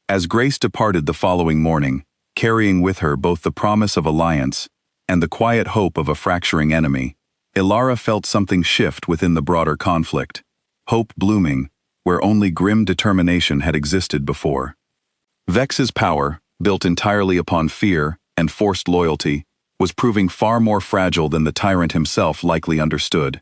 As Grace departed the following morning, carrying with her both the promise of alliance and the quiet hope of a fracturing enemy, Alara felt something shift within the broader conflict, hope blooming where only grim determination had existed before. Vex's power, built entirely upon fear and forced loyalty, was proving far more fragile than the tyrant himself likely understood.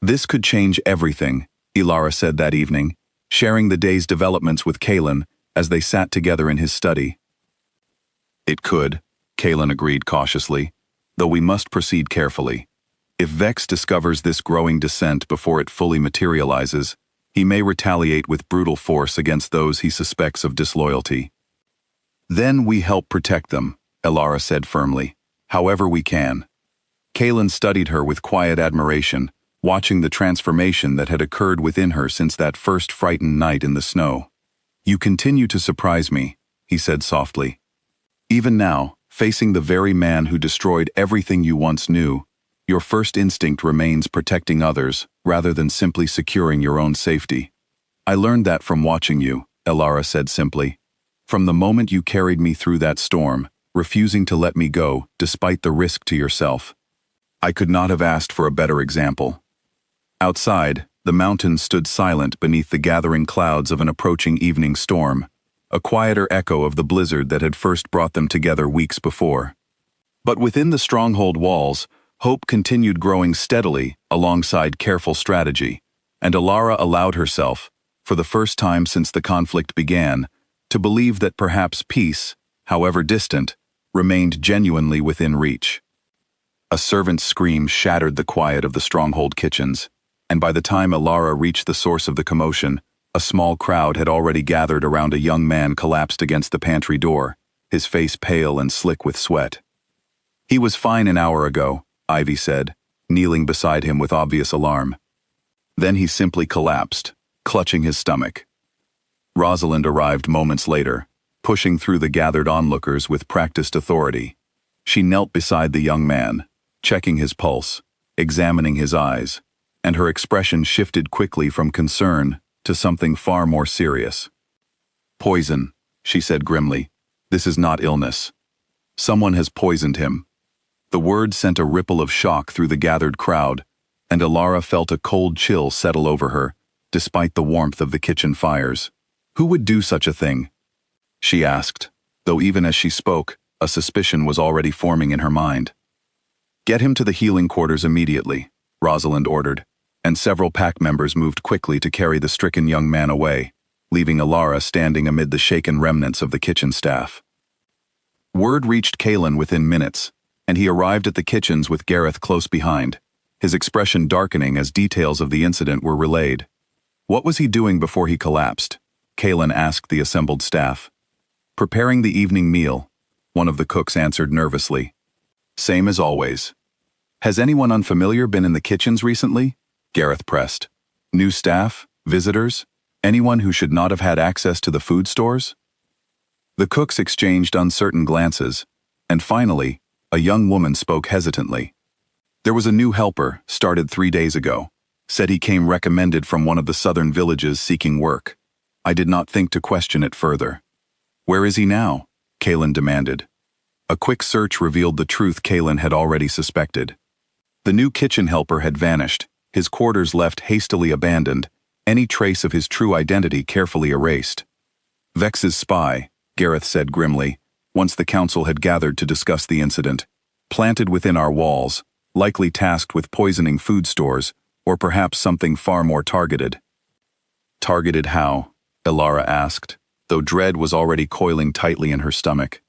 This could change everything, Alara said that evening, sharing the day's developments with Kaelin as they sat together in his study. It could, Kaelin agreed cautiously, though we must proceed carefully. If Vex discovers this growing dissent before it fully materializes, he may retaliate with brutal force against those he suspects of disloyalty. Then we help protect them, Alara said firmly, however we can. Kaelin studied her with quiet admiration, watching the transformation that had occurred within her since that first frightened night in the snow. You continue to surprise me, he said softly. Even now, facing the very man who destroyed everything you once knew, your first instinct remains protecting others rather than simply securing your own safety. I learned that from watching you, Alara said simply. From the moment you carried me through that storm, refusing to let me go despite the risk to yourself. I could not have asked for a better example. Outside, the mountains stood silent beneath the gathering clouds of an approaching evening storm, a quieter echo of the blizzard that had first brought them together weeks before. But within the stronghold walls, hope continued growing steadily alongside careful strategy, and Alara allowed herself, for the first time since the conflict began, to believe that perhaps peace, however distant, remained genuinely within reach. A servant's scream shattered the quiet of the stronghold kitchens, and by the time Alara reached the source of the commotion, a small crowd had already gathered around a young man collapsed against the pantry door, his face pale and slick with sweat. He was fine an hour ago, Ivy said, kneeling beside him with obvious alarm. Then he simply collapsed, clutching his stomach. Rosalind arrived moments later, pushing through the gathered onlookers with practiced authority. She knelt beside the young man, checking his pulse, examining his eyes, and her expression shifted quickly from concern to something far more serious. Poison, she said grimly. This is not illness. Someone has poisoned him. The word sent a ripple of shock through the gathered crowd, and Alara felt a cold chill settle over her, despite the warmth of the kitchen fires. Who would do such a thing? She asked, though even as she spoke, a suspicion was already forming in her mind. Get him to the healing quarters immediately, Rosalind ordered, and several pack members moved quickly to carry the stricken young man away. leaving Alara standing amid the shaken remnants of the kitchen staff. Word reached Kalen within minutes, and he arrived at the kitchens with Gareth close behind, his expression darkening as details of the incident were relayed. What was he doing before he collapsed? Kalen asked the assembled staff. Preparing the evening meal, one of the cooks answered nervously. Same as always. Has anyone unfamiliar been in the kitchens recently? Gareth pressed. New staff? Visitors? Anyone who should not have had access to the food stores? The cooks exchanged uncertain glances, and finally, a young woman spoke hesitantly. There was a new helper, started 3 days ago. Said he came recommended from one of the southern villages seeking work. I did not think to question it further. Where is he now? Kalen demanded. A quick search revealed the truth Kalen had already suspected. The new kitchen helper had vanished, his quarters left hastily abandoned, any trace of his true identity carefully erased. Vex's spy, Gareth said grimly, once the council had gathered to discuss the incident. Planted within our walls, likely tasked with poisoning food stores, or perhaps something far more targeted. Targeted how? Alara asked, though dread was already coiling tightly in her stomach.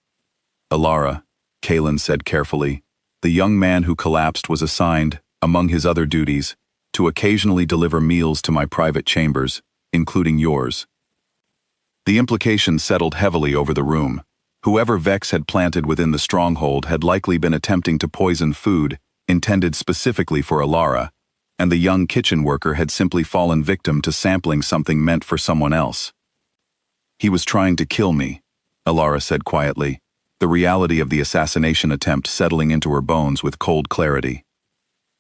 Alara, Kalen said carefully, the young man who collapsed was assigned, among his other duties, to occasionally deliver meals to my private chambers, including yours. The implication settled heavily over the room. Whoever Vex had planted within the stronghold had likely been attempting to poison food intended specifically for Alara, and the young kitchen worker had simply fallen victim to sampling something meant for someone else. He was trying to kill me, Alara said quietly, the reality of the assassination attempt settling into her bones with cold clarity.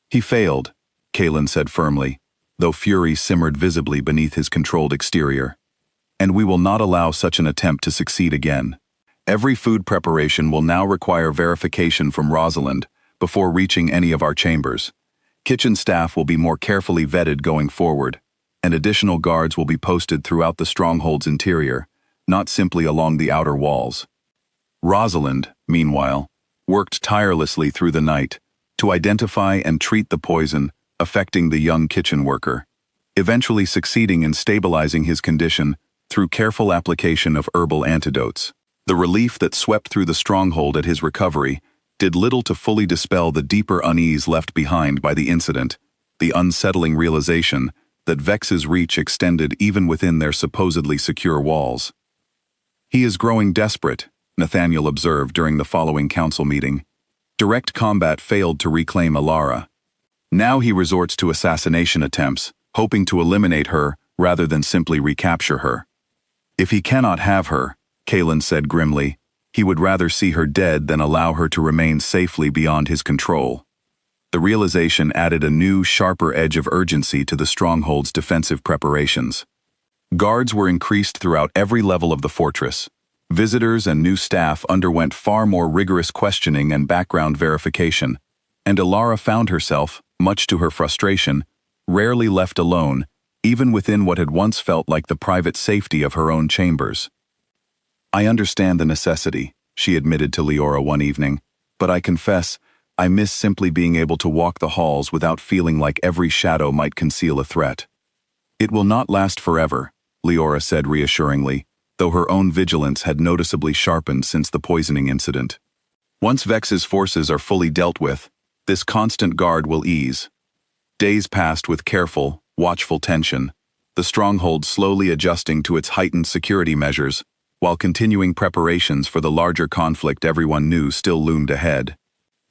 He failed, Kalen said firmly, though fury simmered visibly beneath his controlled exterior. And we will not allow such an attempt to succeed again. Every food preparation will now require verification from Rosalind before reaching any of our chambers. Kitchen staff will be more carefully vetted going forward, and additional guards will be posted throughout the stronghold's interior, not simply along the outer walls. Rosalind, meanwhile, worked tirelessly through the night to identify and treat the poison affecting the young kitchen worker, eventually succeeding in stabilizing his condition through careful application of herbal antidotes. The relief that swept through the stronghold at his recovery did little to fully dispel the deeper unease left behind by the incident, the unsettling realization that Vex's reach extended even within their supposedly secure walls. He is growing desperate, Nathaniel observed during the following council meeting. Direct combat failed to reclaim Alara. Now he resorts to assassination attempts, hoping to eliminate her rather than simply recapture her. If he cannot have her, Kalen said grimly, he would rather see her dead than allow her to remain safely beyond his control. The realization added a new, sharper edge of urgency to the stronghold's defensive preparations. Guards were increased throughout every level of the fortress. Visitors and new staff underwent far more rigorous questioning and background verification, and Alara found herself, much to her frustration, rarely left alone, even within what had once felt like the private safety of her own chambers. I understand the necessity, she admitted to Leora one evening, but I confess, I miss simply being able to walk the halls without feeling like every shadow might conceal a threat. It will not last forever, Leora said reassuringly, though her own vigilance had noticeably sharpened since the poisoning incident. Once Vex's forces are fully dealt with, this constant guard will ease. Days passed with careful, watchful tension, the stronghold slowly adjusting to its heightened security measures, while continuing preparations for the larger conflict everyone knew still loomed ahead.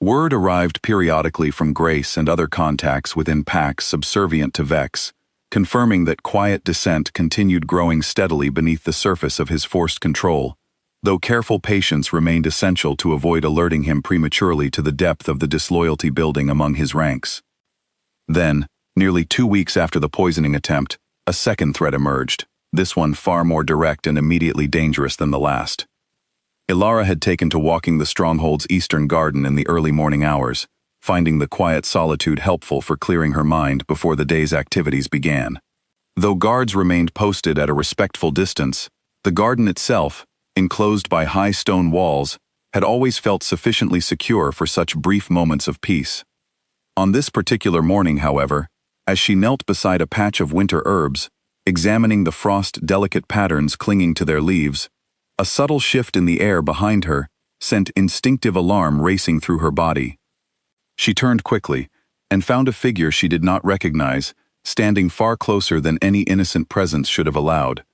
Word arrived periodically from Grace and other contacts within packs subservient to Vex, confirming that quiet dissent continued growing steadily beneath the surface of his forced control, though careful patience remained essential to avoid alerting him prematurely to the depth of the disloyalty building among his ranks. Then, nearly 2 weeks after the poisoning attempt, a second threat emerged, this one far more direct and immediately dangerous than the last. Alara had taken to walking the stronghold's eastern garden in the early morning hours, finding the quiet solitude helpful for clearing her mind before the day's activities began. Though guards remained posted at a respectful distance, the garden itself, enclosed by high stone walls, had always felt sufficiently secure for such brief moments of peace. On this particular morning, however, as she knelt beside a patch of winter herbs, examining the frost-delicate patterns clinging to their leaves. A subtle shift in the air behind her sent instinctive alarm racing through her body. She turned quickly and found a figure she did not recognize, standing far closer than any innocent presence should have allowed,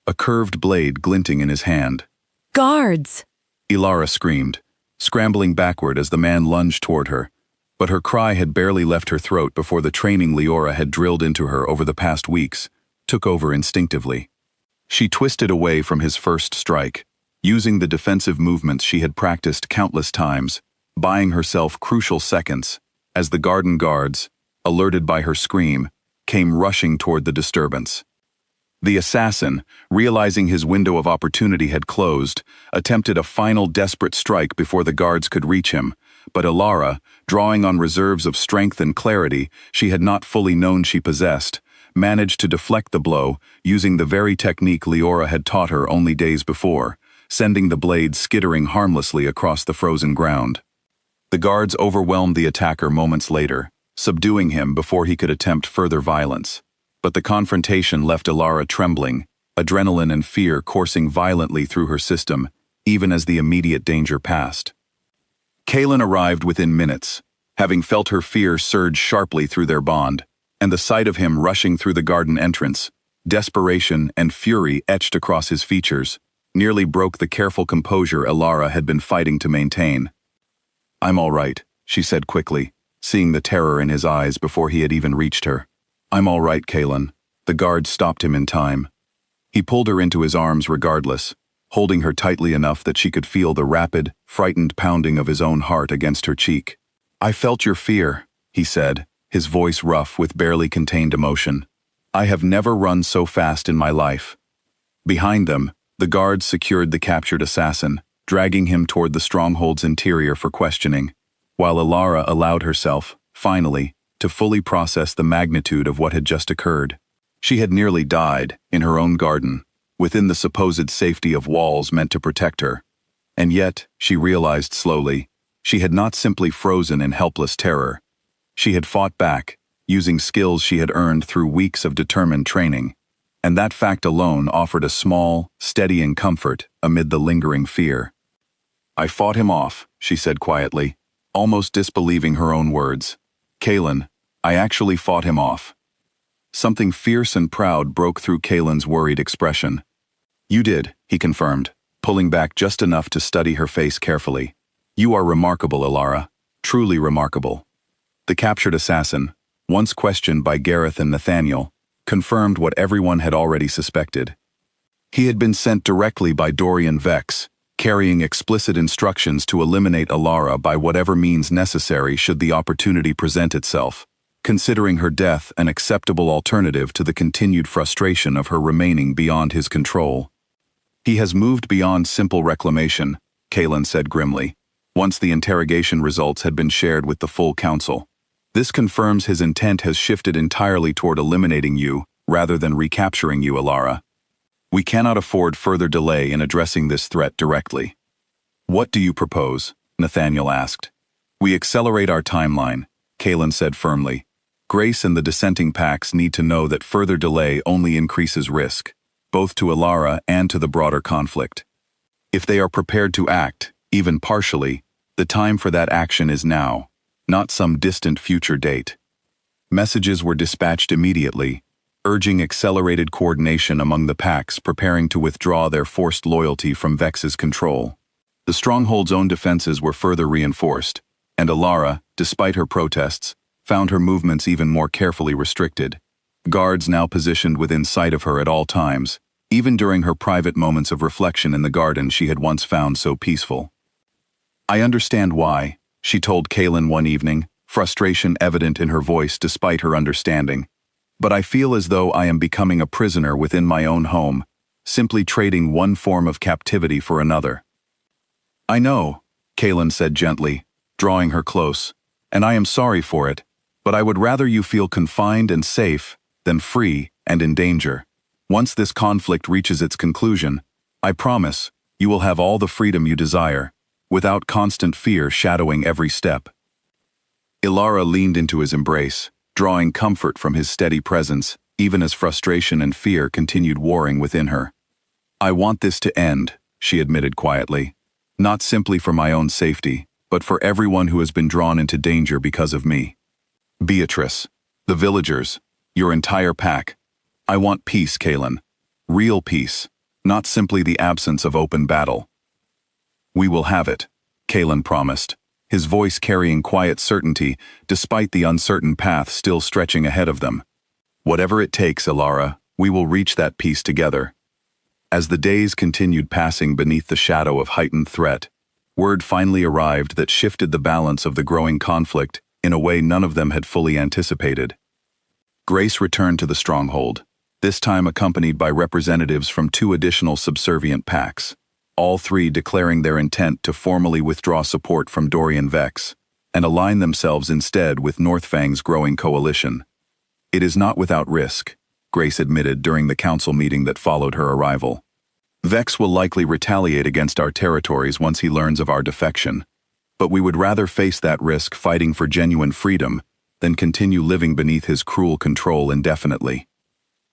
a curved blade glinting in his hand. "Guards!" Ilara screamed, scrambling backward as the man lunged toward her, but her cry had barely left her throat before the training Leora had drilled into her over the past weeks took over instinctively. She twisted away from his first strike, using the defensive movements she had practiced countless times, buying herself crucial seconds, as the garden guards, alerted by her scream, came rushing toward the disturbance. The assassin, realizing his window of opportunity had closed, attempted a final desperate strike before the guards could reach him, but Ilara, drawing on reserves of strength and clarity she had not fully known she possessed, managed to deflect the blow using the very technique Leora had taught her only days before, sending the blade skittering harmlessly across the frozen ground. The guards overwhelmed the attacker moments later, subduing him before he could attempt further violence. But the confrontation left Ilara trembling, adrenaline and fear coursing violently through her system, even as the immediate danger passed. Kaelin arrived within minutes, having felt her fear surge sharply through their bond, and the sight of him rushing through the garden entrance, desperation and fury etched across his features, nearly broke the careful composure Ilara had been fighting to maintain. "I'm all right," she said quickly, seeing the terror in his eyes before he had even reached her. "I'm all right, Kaelin." The guard stopped him in time. He pulled her into his arms regardless, holding her tightly enough that she could feel the rapid, frightened pounding of his own heart against her cheek. "I felt your fear," he said, his voice rough with barely contained emotion. "I have never run so fast in my life." Behind them, the guards secured the captured assassin, dragging him toward the stronghold's interior for questioning, while Ilara allowed herself, finally, to fully process the magnitude of what had just occurred. She had nearly died, in her own garden, within the supposed safety of walls meant to protect her. And yet, she realized slowly, she had not simply frozen in helpless terror. She had fought back, using skills she had earned through weeks of determined training, and that fact alone offered a small, steadying comfort amid the lingering fear. "I fought him off," she said quietly, almost disbelieving her own words. "Kaelin, I actually fought him off." Something fierce and proud broke through Kaelin's worried expression. "You did," he confirmed, pulling back just enough to study her face carefully. "You are remarkable, Ilara, truly remarkable." The captured assassin, once questioned by Gareth and Nathaniel, confirmed what everyone had already suspected. He had been sent directly by Dorian Vex, carrying explicit instructions to eliminate Ilara by whatever means necessary should the opportunity present itself, considering her death an acceptable alternative to the continued frustration of her remaining beyond his control. "He has moved beyond simple reclamation," Kaelin said grimly, once the interrogation results had been shared with the full council. "This confirms his intent has shifted entirely toward eliminating you, rather than recapturing you, Ilara. We cannot afford further delay in addressing this threat directly." "What do you propose?" Nathaniel asked. "We accelerate our timeline," Kaelin said firmly. "Grace and the dissenting packs need to know that further delay only increases risk, both to Ilara and to the broader conflict. If they are prepared to act, even partially, the time for that action is now, not some distant future date." Messages were dispatched immediately, urging accelerated coordination among the packs preparing to withdraw their forced loyalty from Vex's control. The stronghold's own defenses were further reinforced, and Ilara, despite her protests, found her movements even more carefully restricted. Guards now positioned within sight of her at all times, even during her private moments of reflection in the garden she had once found so peaceful. "I understand why," she told Kaelin one evening, frustration evident in her voice despite her understanding. "But I feel as though I am becoming a prisoner within my own home, simply trading one form of captivity for another." "I know," Kaelin said gently, drawing her close, "and I am sorry for it, but I would rather you feel confined and safe than free and in danger. Once this conflict reaches its conclusion, I promise, you will have all the freedom you desire, without constant fear shadowing every step." Ilara leaned into his embrace, drawing comfort from his steady presence, even as frustration and fear continued warring within her. "I want this to end," she admitted quietly. "Not simply for my own safety, but for everyone who has been drawn into danger because of me. Beatrice, the villagers, your entire pack. I want peace, Kaelin. Real peace, not simply the absence of open battle." "We will have it," Kaelin promised, his voice carrying quiet certainty despite the uncertain path still stretching ahead of them. "Whatever it takes, Elara, we will reach that peace together." As the days continued passing beneath the shadow of heightened threat, word finally arrived that shifted the balance of the growing conflict in a way none of them had fully anticipated. Grace returned to the stronghold, this time accompanied by representatives from 2 additional subservient packs, all 3 declaring their intent to formally withdraw support from Dorian Vex and align themselves instead with Northfang's growing coalition. "It is not without risk," Grace admitted during the council meeting that followed her arrival. "Vex will likely retaliate against our territories once he learns of our defection, but we would rather face that risk fighting for genuine freedom than continue living beneath his cruel control indefinitely."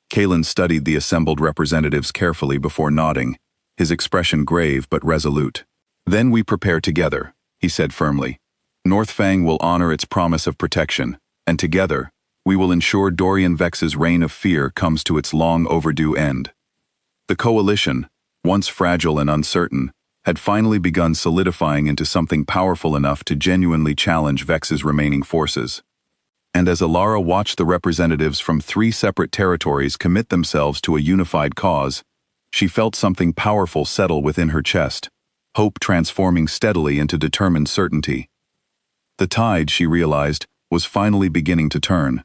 Kaelin studied the assembled representatives carefully before nodding, his expression grave but resolute. "Then we prepare together," he said firmly. "Northfang will honor its promise of protection, and together, we will ensure Dorian Vex's reign of fear comes to its long overdue end." The coalition, once fragile and uncertain, had finally begun solidifying into something powerful enough to genuinely challenge Vex's remaining forces. And as Elara watched the representatives from 3 separate territories commit themselves to a unified cause, she felt something powerful settle within her chest, hope transforming steadily into determined certainty. The tide, she realized, was finally beginning to turn.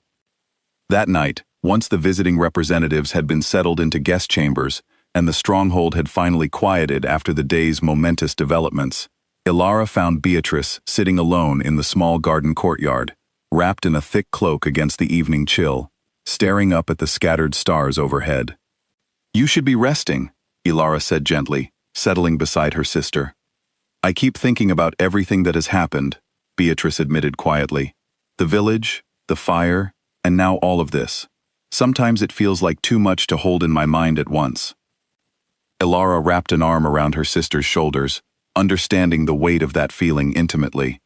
That night, once the visiting representatives had been settled into guest chambers, and the stronghold had finally quieted after the day's momentous developments, Elara found Beatrice sitting alone in the small garden courtyard, wrapped in a thick cloak against the evening chill, staring up at the scattered stars overhead. "You should be resting," Elara said gently, settling beside her sister. "I keep thinking about everything that has happened," Beatrice admitted quietly. "The village, the fire, and now all of this. Sometimes it feels like too much to hold in my mind at once." Elara wrapped an arm around her sister's shoulders, understanding the weight of that feeling intimately.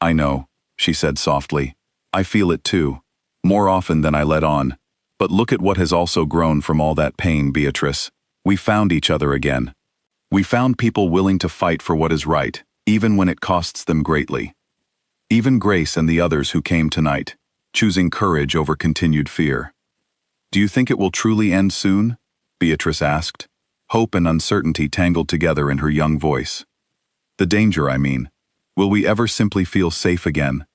"I know," she said softly. "I feel it too, more often than I let on. But look at what has also grown from all that pain, Beatrice. We found each other again. We found people willing to fight for what is right, even when it costs them greatly. Even Grace and the others who came tonight, choosing courage over continued fear." "Do you think it will truly end soon?" Beatrice asked, hope and uncertainty tangled together in her young voice. "The danger, I mean. Will we ever simply feel safe again?"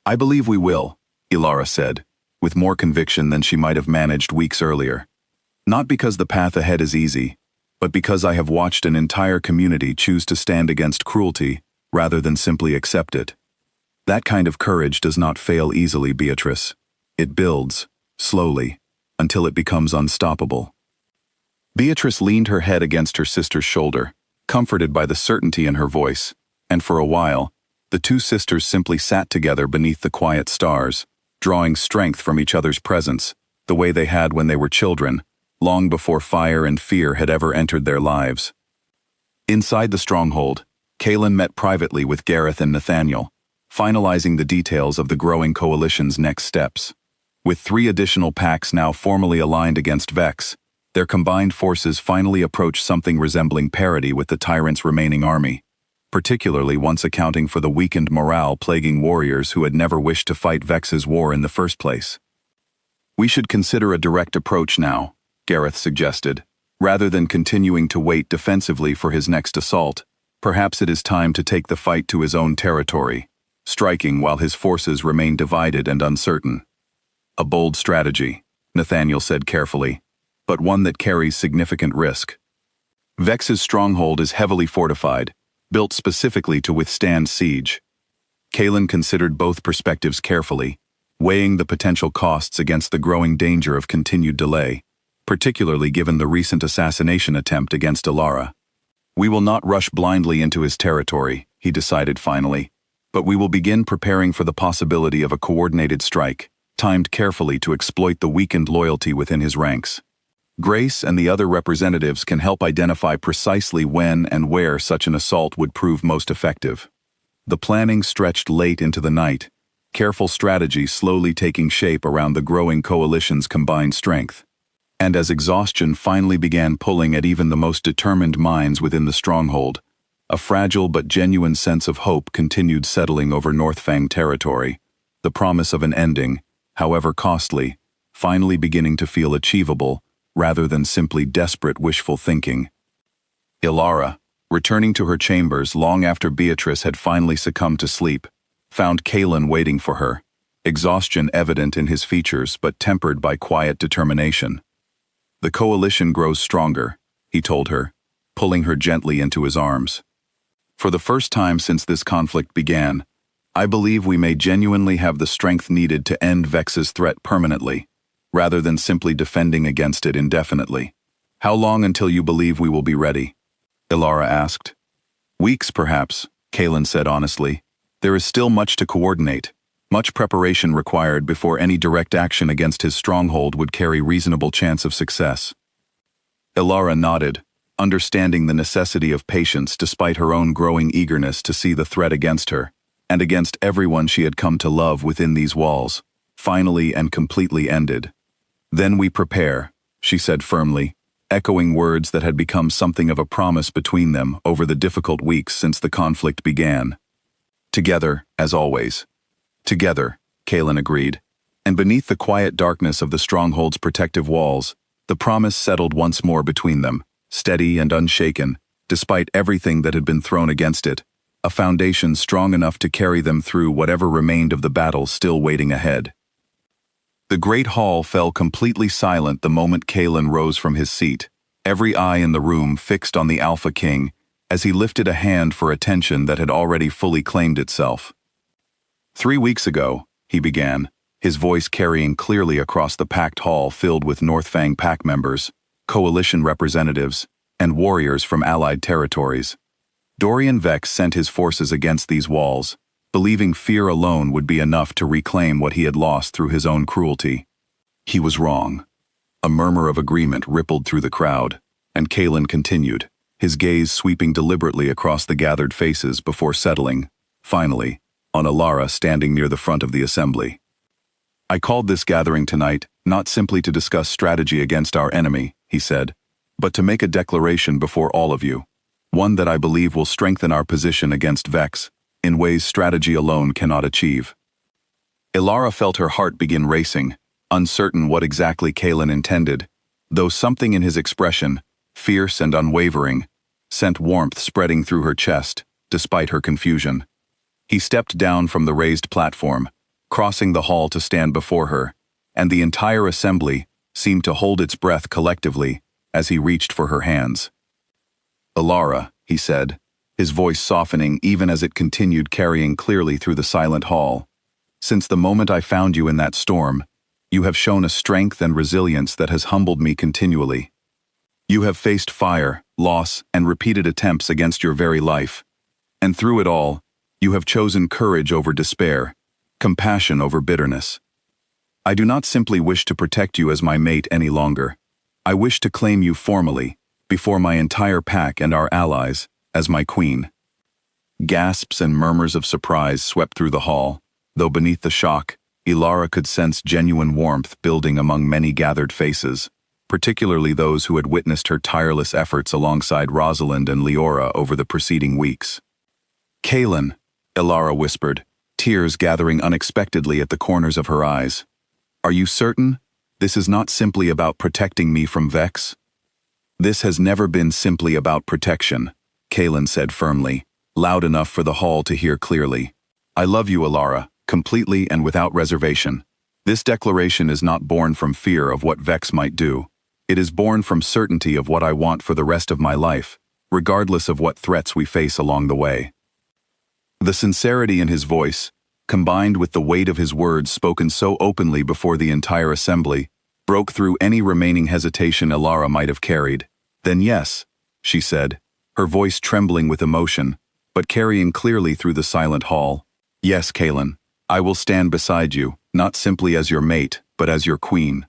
"I believe we will," Elara said, with more conviction than she might have managed weeks earlier. "Not because the path ahead is easy, but because I have watched an entire community choose to stand against cruelty rather than simply accept it. That kind of courage does not fail easily, Beatrice. It builds, slowly, until it becomes unstoppable." Beatrice leaned her head against her sister's shoulder, comforted by the certainty in her voice, and for a while, the 2 sisters simply sat together beneath the quiet stars, drawing strength from each other's presence, the way they had when they were children, long before fire and fear had ever entered their lives. Inside the stronghold, Kaelin met privately with Gareth and Nathaniel, finalizing the details of the growing coalition's next steps. With 3 additional packs now formally aligned against Vex, their combined forces finally approached something resembling parity with the tyrant's remaining army, particularly once accounting for the weakened morale plaguing warriors who had never wished to fight Vex's war in the first place. "We should consider a direct approach now," Gareth suggested. "Rather than continuing to wait defensively for his next assault, perhaps it is time to take the fight to his own territory, striking while his forces remain divided and uncertain." "A bold strategy," Nathaniel said carefully, "but one that carries significant risk. Vex's stronghold is heavily fortified, built specifically to withstand siege." Kaelin considered both perspectives carefully, weighing the potential costs against the growing danger of continued delay, particularly given the recent assassination attempt against Elara. "We will not rush blindly into his territory," he decided finally, "but we will begin preparing for the possibility of a coordinated strike, timed carefully to exploit the weakened loyalty within his ranks. Grace and the other representatives can help identify precisely when and where such an assault would prove most effective. The planning stretched late into the night, careful strategy slowly taking shape around the growing coalition's combined strength. And as exhaustion finally began pulling at even the most determined minds within the stronghold, a fragile but genuine sense of hope continued settling over Northfang territory, the promise of an ending, however costly, finally beginning to feel achievable, rather than simply desperate wishful thinking. Ilara, returning to her chambers long after Beatrice had finally succumbed to sleep, found Kalen waiting for her, exhaustion evident in his features but tempered by quiet determination. "The coalition grows stronger," he told her, pulling her gently into his arms. "For the first time since this conflict began, I believe we may genuinely have the strength needed to end Vex's threat permanently, rather than simply defending against it indefinitely. How long until you believe we will be ready?" Ilara asked. "Weeks, perhaps," Kalen said honestly. "There is still much to coordinate, much preparation required before any direct action against his stronghold would carry reasonable chance of success." Ilara nodded, understanding the necessity of patience despite her own growing eagerness to see the threat against her, and against everyone she had come to love within these walls, finally and completely ended. "Then we prepare," she said firmly, echoing words that had become something of a promise between them over the difficult weeks since the conflict began. "Together, as always." "Together," Kalen agreed, and beneath the quiet darkness of the stronghold's protective walls, the promise settled once more between them, steady and unshaken, despite everything that had been thrown against it, a foundation strong enough to carry them through whatever remained of the battle still waiting ahead. The great hall fell completely silent the moment Kalen rose from his seat, every eye in the room fixed on the Alpha King as he lifted a hand for attention that had already fully claimed itself. "3 weeks ago," he began, his voice carrying clearly across the packed hall filled with Northfang pack members, coalition representatives, and warriors from allied territories. Dorian Vex sent his forces against these walls, believing fear alone would be enough to reclaim what he had lost through his own cruelty. He was wrong. A murmur of agreement rippled through the crowd, and Kalen continued, his gaze sweeping deliberately across the gathered faces before settling, finally, on Ilara standing near the front of the assembly. "I called this gathering tonight not simply to discuss strategy against our enemy," he said, "but to make a declaration before all of you, one that I believe will strengthen our position against Vex in ways strategy alone cannot achieve." Ilara felt her heart begin racing, uncertain what exactly Kalen intended, though something in his expression, fierce and unwavering, sent warmth spreading through her chest, despite her confusion. He stepped down from the raised platform, crossing the hall to stand before her, and the entire assembly seemed to hold its breath collectively as he reached for her hands. "Ilara," he said, his voice softening even as it continued carrying clearly through the silent hall, "since the moment I found you in that storm, you have shown a strength and resilience that has humbled me continually. You have faced fire, loss, and repeated attempts against your very life. And through it all, you have chosen courage over despair, compassion over bitterness. I do not simply wish to protect you as my mate any longer. I wish to claim you formally, before my entire pack and our allies, as my queen." Gasps and murmurs of surprise swept through the hall, though beneath the shock, Ilara could sense genuine warmth building among many gathered faces, particularly those who had witnessed her tireless efforts alongside Rosalind and Leora over the preceding weeks. "Kalen," Ilara whispered, tears gathering unexpectedly at the corners of her eyes. "Are you certain? This is not simply about protecting me from Vex?" "This has never been simply about protection," Kalen said firmly, loud enough for the hall to hear clearly. "I love you, Ilara, completely and without reservation. This declaration is not born from fear of what Vex might do. It is born from certainty of what I want for the rest of my life, regardless of what threats we face along the way." The sincerity in his voice, combined with the weight of his words spoken so openly before the entire assembly, broke through any remaining hesitation Ilara might have carried. "Then yes," she said, her voice trembling with emotion, but carrying clearly through the silent hall. "Yes, Kalen, I will stand beside you, not simply as your mate, but as your queen.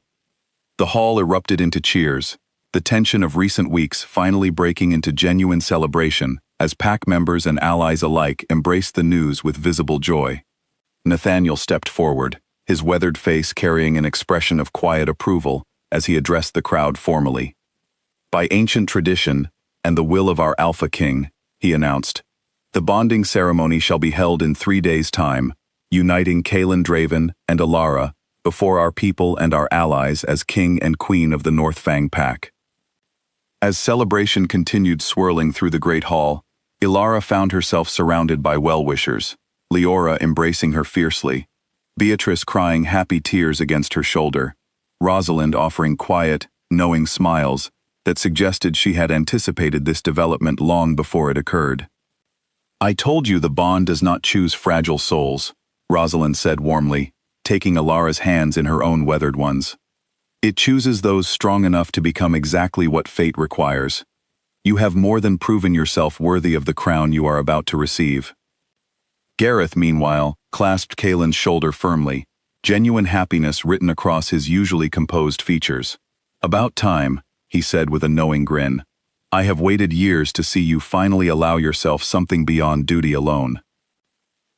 The hall erupted into cheers, the tension of recent weeks finally breaking into genuine celebration as pack members and allies alike embraced the news with visible joy. Nathaniel stepped forward, his weathered face carrying an expression of quiet approval as he addressed the crowd formally. By ancient tradition and the will of our Alpha King, he announced, the bonding ceremony shall be held in 3 days' time, uniting Kaelin Draven and Alara before our people and our allies as King and Queen of the Northfang Pack. As celebration continued swirling through the Great Hall, Alara found herself surrounded by well-wishers, Leora embracing her fiercely, Beatrice crying happy tears against her shoulder, Rosalind offering quiet, knowing smiles that suggested she had anticipated this development long before it occurred. I told you the bond does not choose fragile souls, Rosalind said warmly, taking Alara's hands in her own weathered ones. It chooses those strong enough to become exactly what fate requires. You have more than proven yourself worthy of the crown you are about to receive. Gareth, meanwhile, clasped Kaelin's shoulder firmly, genuine happiness written across his usually composed features. About time, he said with a knowing grin. I have waited years to see you finally allow yourself something beyond duty alone.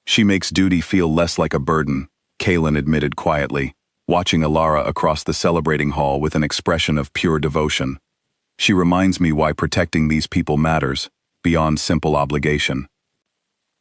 She makes duty feel less like a burden, Kaelin admitted quietly, watching Alara across the celebrating hall with an expression of pure devotion. She reminds me why protecting these people matters, beyond simple obligation.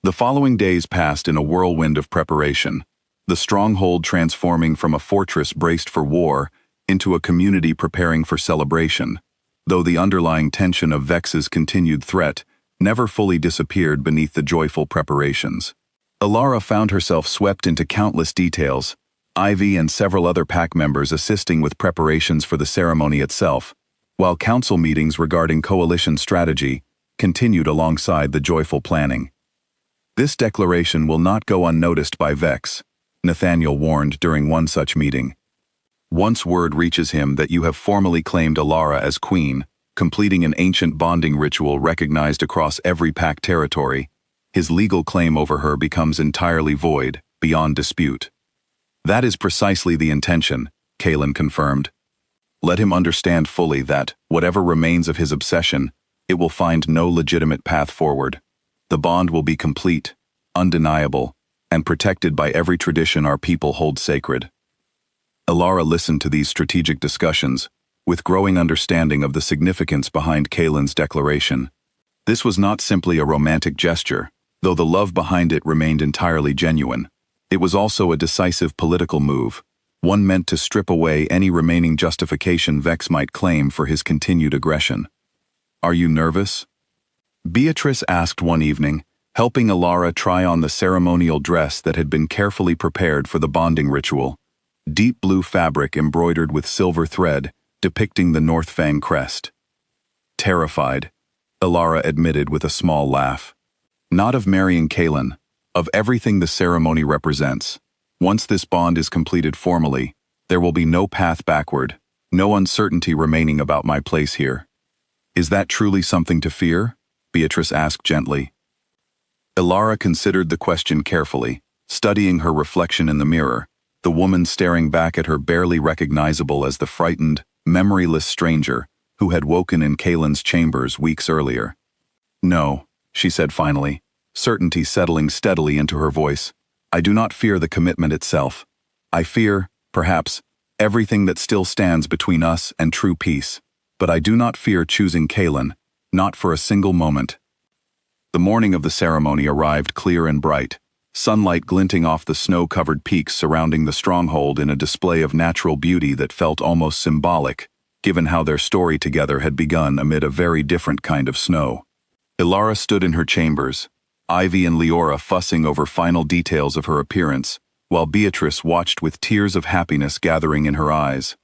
The following days passed in a whirlwind of preparation, the stronghold transforming from a fortress braced for war into a community preparing for celebration, though the underlying tension of Vex's continued threat never fully disappeared beneath the joyful preparations. Alara found herself swept into countless details, Ivy and several other pack members assisting with preparations for the ceremony itself, while council meetings regarding coalition strategy continued alongside the joyful planning. This declaration will not go unnoticed by Vex, Nathaniel warned during one such meeting. Once word reaches him that you have formally claimed Alara as queen, completing an ancient bonding ritual recognized across every pack territory, his legal claim over her becomes entirely void, beyond dispute. That is precisely the intention, Kaelin confirmed. Let him understand fully that, whatever remains of his obsession, it will find no legitimate path forward. The bond will be complete, undeniable, and protected by every tradition our people hold sacred. Alara listened to these strategic discussions, with growing understanding of the significance behind Kaelin's declaration. This was not simply a romantic gesture, though the love behind it remained entirely genuine. It was also a decisive political move, one meant to strip away any remaining justification Vex might claim for his continued aggression. Are you nervous? Beatrice asked one evening, helping Alara try on the ceremonial dress that had been carefully prepared for the bonding ritual, deep blue fabric embroidered with silver thread depicting the Northfang crest. Terrified, Alara admitted with a small laugh. Not of marrying Kaelin, of everything the ceremony represents. Once this bond is completed formally, there will be no path backward, no uncertainty remaining about my place here. Is that truly something to fear? Beatrice asked gently. Alara considered the question carefully, studying her reflection in the mirror, the woman staring back at her barely recognizable as the frightened, memoryless stranger who had woken in Kaelin's chambers weeks earlier. No, she said finally, certainty settling steadily into her voice. I do not fear the commitment itself. I fear, perhaps, everything that still stands between us and true peace. But I do not fear choosing Kaelin, not for a single moment. The morning of the ceremony arrived clear and bright, sunlight glinting off the snow-covered peaks surrounding the stronghold in a display of natural beauty that felt almost symbolic, given how their story together had begun amid a very different kind of snow. Alara stood in her chambers, Ivy and Leora fussing over final details of her appearance, while Beatrice watched with tears of happiness gathering in her eyes.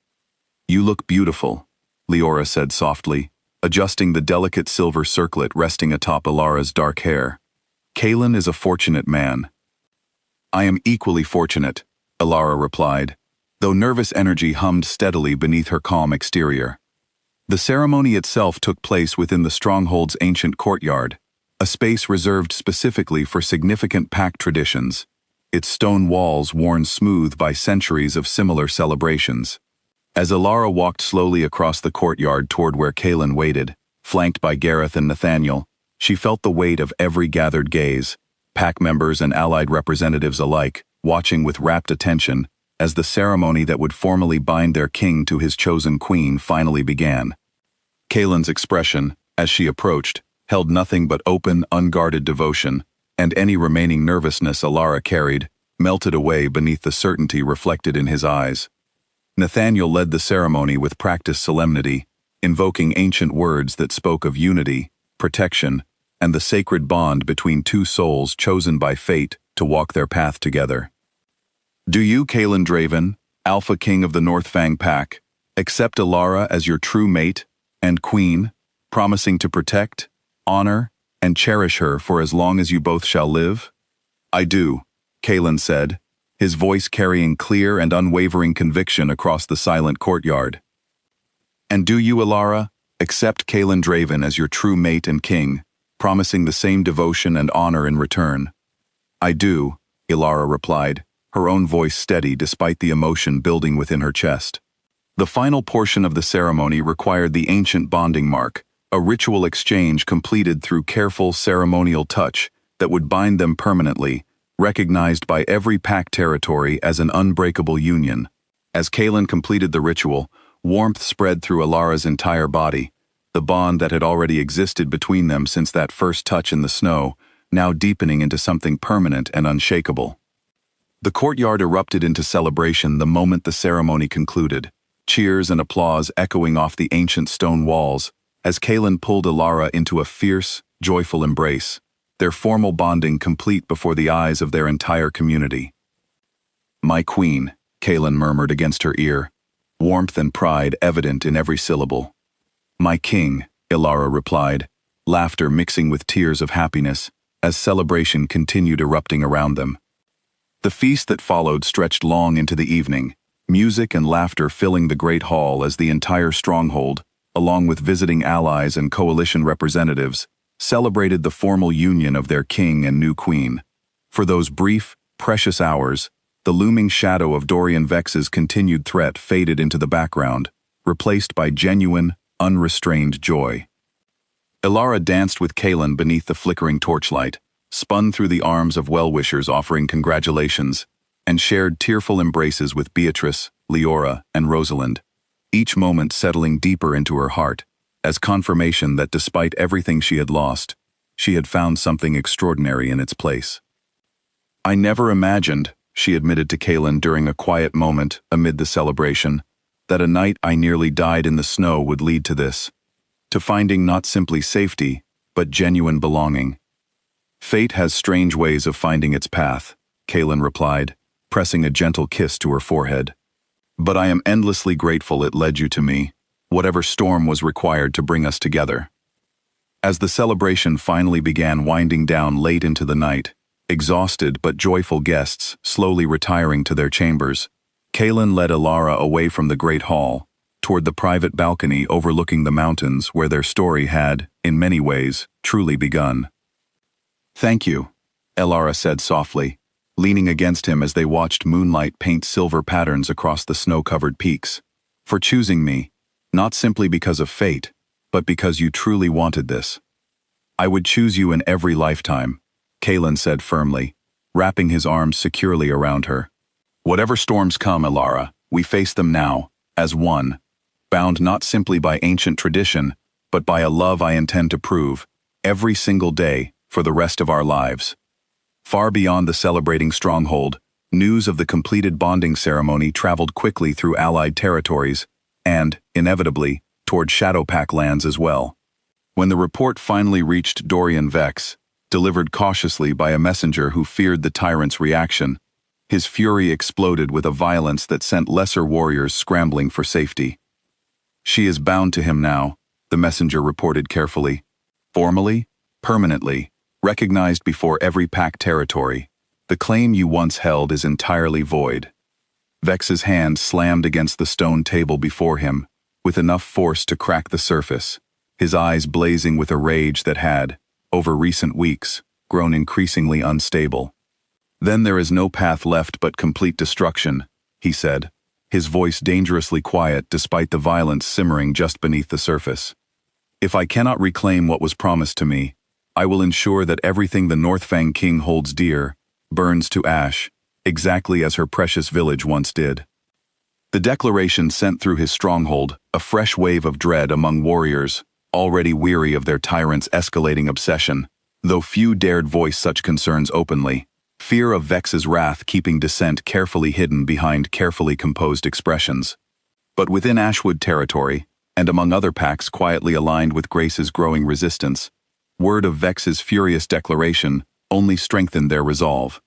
You look beautiful, Leora said softly, adjusting the delicate silver circlet resting atop Alara's dark hair. Kaelin is a fortunate man. I am equally fortunate, Alara replied, though nervous energy hummed steadily beneath her calm exterior. The ceremony itself took place within the stronghold's ancient courtyard, a space reserved specifically for significant pack traditions. its stone walls worn smooth by centuries of similar celebrations. As Alara walked slowly across the courtyard toward where Kaelin waited, flanked by Gareth and Nathaniel, she felt the weight of every gathered gaze, pack members and allied representatives alike, watching with rapt attention as the ceremony that would formally bind their king to his chosen queen finally began. Kaelin's expression, as she approached, held nothing but open, unguarded devotion, and any remaining nervousness Alara carried melted away beneath the certainty reflected in his eyes. Nathaniel led the ceremony with practiced solemnity, invoking ancient words that spoke of unity, protection, and the sacred bond between two souls chosen by fate to walk their path together. Do you, Kaelin Draven, Alpha King of the Northfang Pack, accept Alara as your true mate and queen, promising to protect, honor, and cherish her for as long as you both shall live? I do, Kaelin said, his voice carrying clear and unwavering conviction across the silent courtyard. And do you, Alara, accept Kaelin Draven as your true mate and king, promising the same devotion and honor in return? I do, Alara replied, her own voice steady despite the emotion building within her chest. The final portion of the ceremony required the ancient bonding mark, a ritual exchange completed through careful ceremonial touch that would bind them permanently, recognized by every pack territory as an unbreakable union. As Kaelin completed the ritual, warmth spread through Alara's entire body, the bond that had already existed between them since that first touch in the snow, now deepening into something permanent and unshakable. The courtyard erupted into celebration the moment the ceremony concluded, cheers and applause echoing off the ancient stone walls, as Kaelin pulled Alara into a fierce, joyful embrace, their formal bonding complete before the eyes of their entire community. My queen, Kaelin murmured against her ear, warmth and pride evident in every syllable. My king, Alara replied, laughter mixing with tears of happiness, as celebration continued erupting around them. The feast that followed stretched long into the evening, music and laughter filling the great hall as the entire stronghold, along with visiting allies and coalition representatives, celebrated the formal union of their king and new queen. For those brief, precious hours, the looming shadow of Dorian Vex's continued threat faded into the background, replaced by genuine, unrestrained joy. Alara danced with Kaelin beneath the flickering torchlight, spun through the arms of well-wishers offering congratulations, and shared tearful embraces with Beatrice, Leora, and Rosalind, each moment settling deeper into her heart, as confirmation that despite everything she had lost, she had found something extraordinary in its place. I never imagined, she admitted to Kaelin during a quiet moment amid the celebration, that a night I nearly died in the snow would lead to this, to finding not simply safety, but genuine belonging. Fate has strange ways of finding its path, Kaelin replied, pressing a gentle kiss to her forehead. But I am endlessly grateful it led you to me, whatever storm was required to bring us together. As the celebration finally began winding down late into the night, exhausted but joyful guests slowly retiring to their chambers, Kaelin led Alara away from the great hall, toward the private balcony overlooking the mountains where their story had, in many ways, truly begun. Thank you, Alara said softly, leaning against him as they watched moonlight paint silver patterns across the snow-covered peaks, for choosing me, not simply because of fate, but because you truly wanted this. I would choose you in every lifetime, Kaelin said firmly, wrapping his arms securely around her. Whatever storms come, Alara, we face them now, as one, bound not simply by ancient tradition, but by a love I intend to prove, every single day, for the rest of our lives. Far beyond the celebrating stronghold, news of the completed bonding ceremony traveled quickly through allied territories, and, inevitably, toward Shadowpack lands as well. When the report finally reached Dorian Vex, delivered cautiously by a messenger who feared the tyrant's reaction, his fury exploded with a violence that sent lesser warriors scrambling for safety. She is bound to him now, the messenger reported carefully. Formally, permanently, recognized before every pack territory, the claim you once held is entirely void. Vex's hand slammed against the stone table before him, with enough force to crack the surface, his eyes blazing with a rage that had, over recent weeks, grown increasingly unstable. Then there is no path left but complete destruction, he said, his voice dangerously quiet despite the violence simmering just beneath the surface. If I cannot reclaim what was promised to me, I will ensure that everything the Northfang King holds dear burns to ash, exactly as her precious village once did. The declaration sent through his stronghold a fresh wave of dread among warriors, already weary of their tyrant's escalating obsession, though few dared voice such concerns openly, fear of Vex's wrath keeping dissent carefully hidden behind carefully composed expressions. But within Ashwood territory, and among other packs quietly aligned with Grace's growing resistance, word of Vex's furious declaration only strengthened their resolve.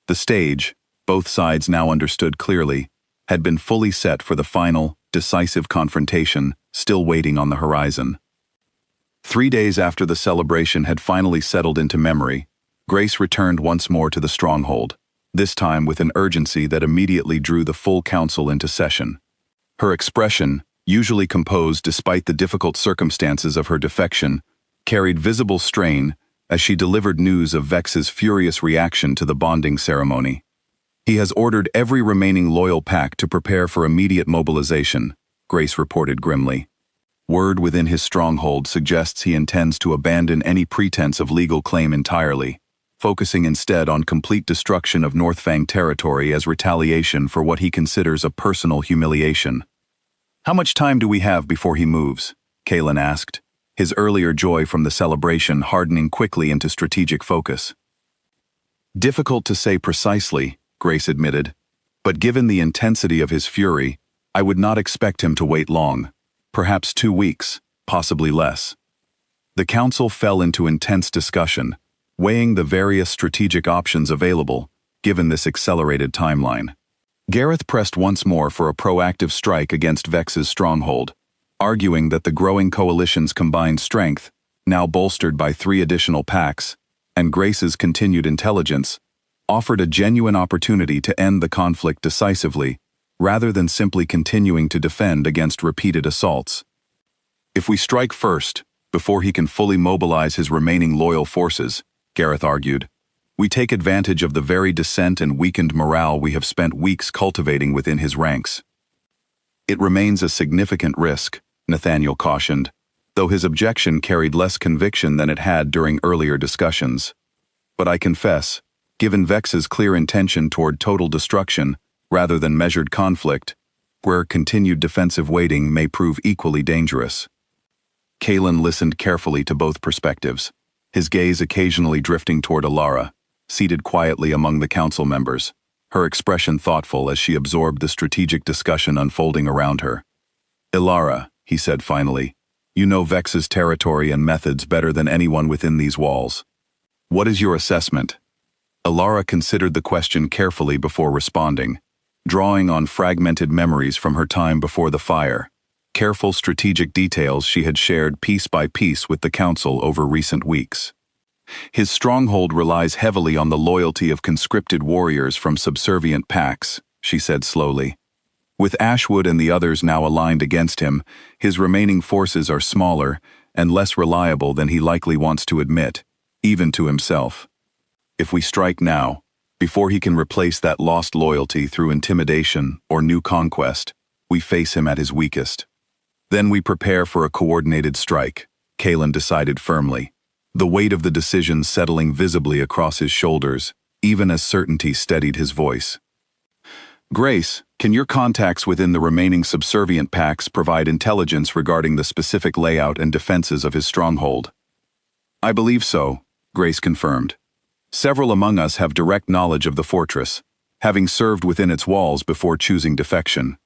The stage, both sides now understood clearly, had been fully set for the final, decisive confrontation still waiting on the horizon. 3 days after the celebration had finally settled into memory, Grace returned once more to the stronghold, this time with an urgency that immediately drew the full council into session. Her expression, usually composed despite the difficult circumstances of her defection, carried visible strain as she delivered news of Vex's furious reaction to the bonding ceremony. He has ordered every remaining loyal pack to prepare for immediate mobilization, Grace reported grimly. Word within his stronghold suggests he intends to abandon any pretense of legal claim entirely, focusing instead on complete destruction of Northfang territory as retaliation for what he considers a personal humiliation. How much time do we have before he moves? Kaelin asked, his earlier joy from the celebration hardening quickly into strategic focus. Difficult to say precisely, Grace admitted, but given the intensity of his fury, I would not expect him to wait long. Perhaps 2 weeks, possibly less. The council fell into intense discussion, weighing the various strategic options available, given this accelerated timeline. Gareth pressed once more for a proactive strike against Vex's stronghold, arguing that the growing coalition's combined strength, now bolstered by 3 additional packs, and Grace's continued intelligence, offered a genuine opportunity to end the conflict decisively, rather than simply continuing to defend against repeated assaults. If we strike first, before he can fully mobilize his remaining loyal forces, Gareth argued, we take advantage of the very dissent and weakened morale we have spent weeks cultivating within his ranks. It remains a significant risk, Nathaniel cautioned, though his objection carried less conviction than it had during earlier discussions. But I confess, given Vex's clear intention toward total destruction, rather than measured conflict, where continued defensive waiting may prove equally dangerous. Kaelin listened carefully to both perspectives, his gaze occasionally drifting toward Alara, seated quietly among the council members, her expression thoughtful as she absorbed the strategic discussion unfolding around her. Alara, he said finally, you know Vex's territory and methods better than anyone within these walls. What is your assessment? Alara considered the question carefully before responding, drawing on fragmented memories from her time before the fire, careful strategic details she had shared piece by piece with the council over recent weeks. His stronghold relies heavily on the loyalty of conscripted warriors from subservient packs, she said slowly. With Ashwood and the others now aligned against him, his remaining forces are smaller and less reliable than he likely wants to admit, even to himself. If we strike now, before he can replace that lost loyalty through intimidation or new conquest, we face him at his weakest. Then we prepare for a coordinated strike, Kaelin decided firmly, the weight of the decision settling visibly across his shoulders, even as certainty steadied his voice. Grace, can your contacts within the remaining subservient packs provide intelligence regarding the specific layout and defenses of his stronghold? I believe so, Grace confirmed. Several among us have direct knowledge of the fortress, having served within its walls before choosing defection.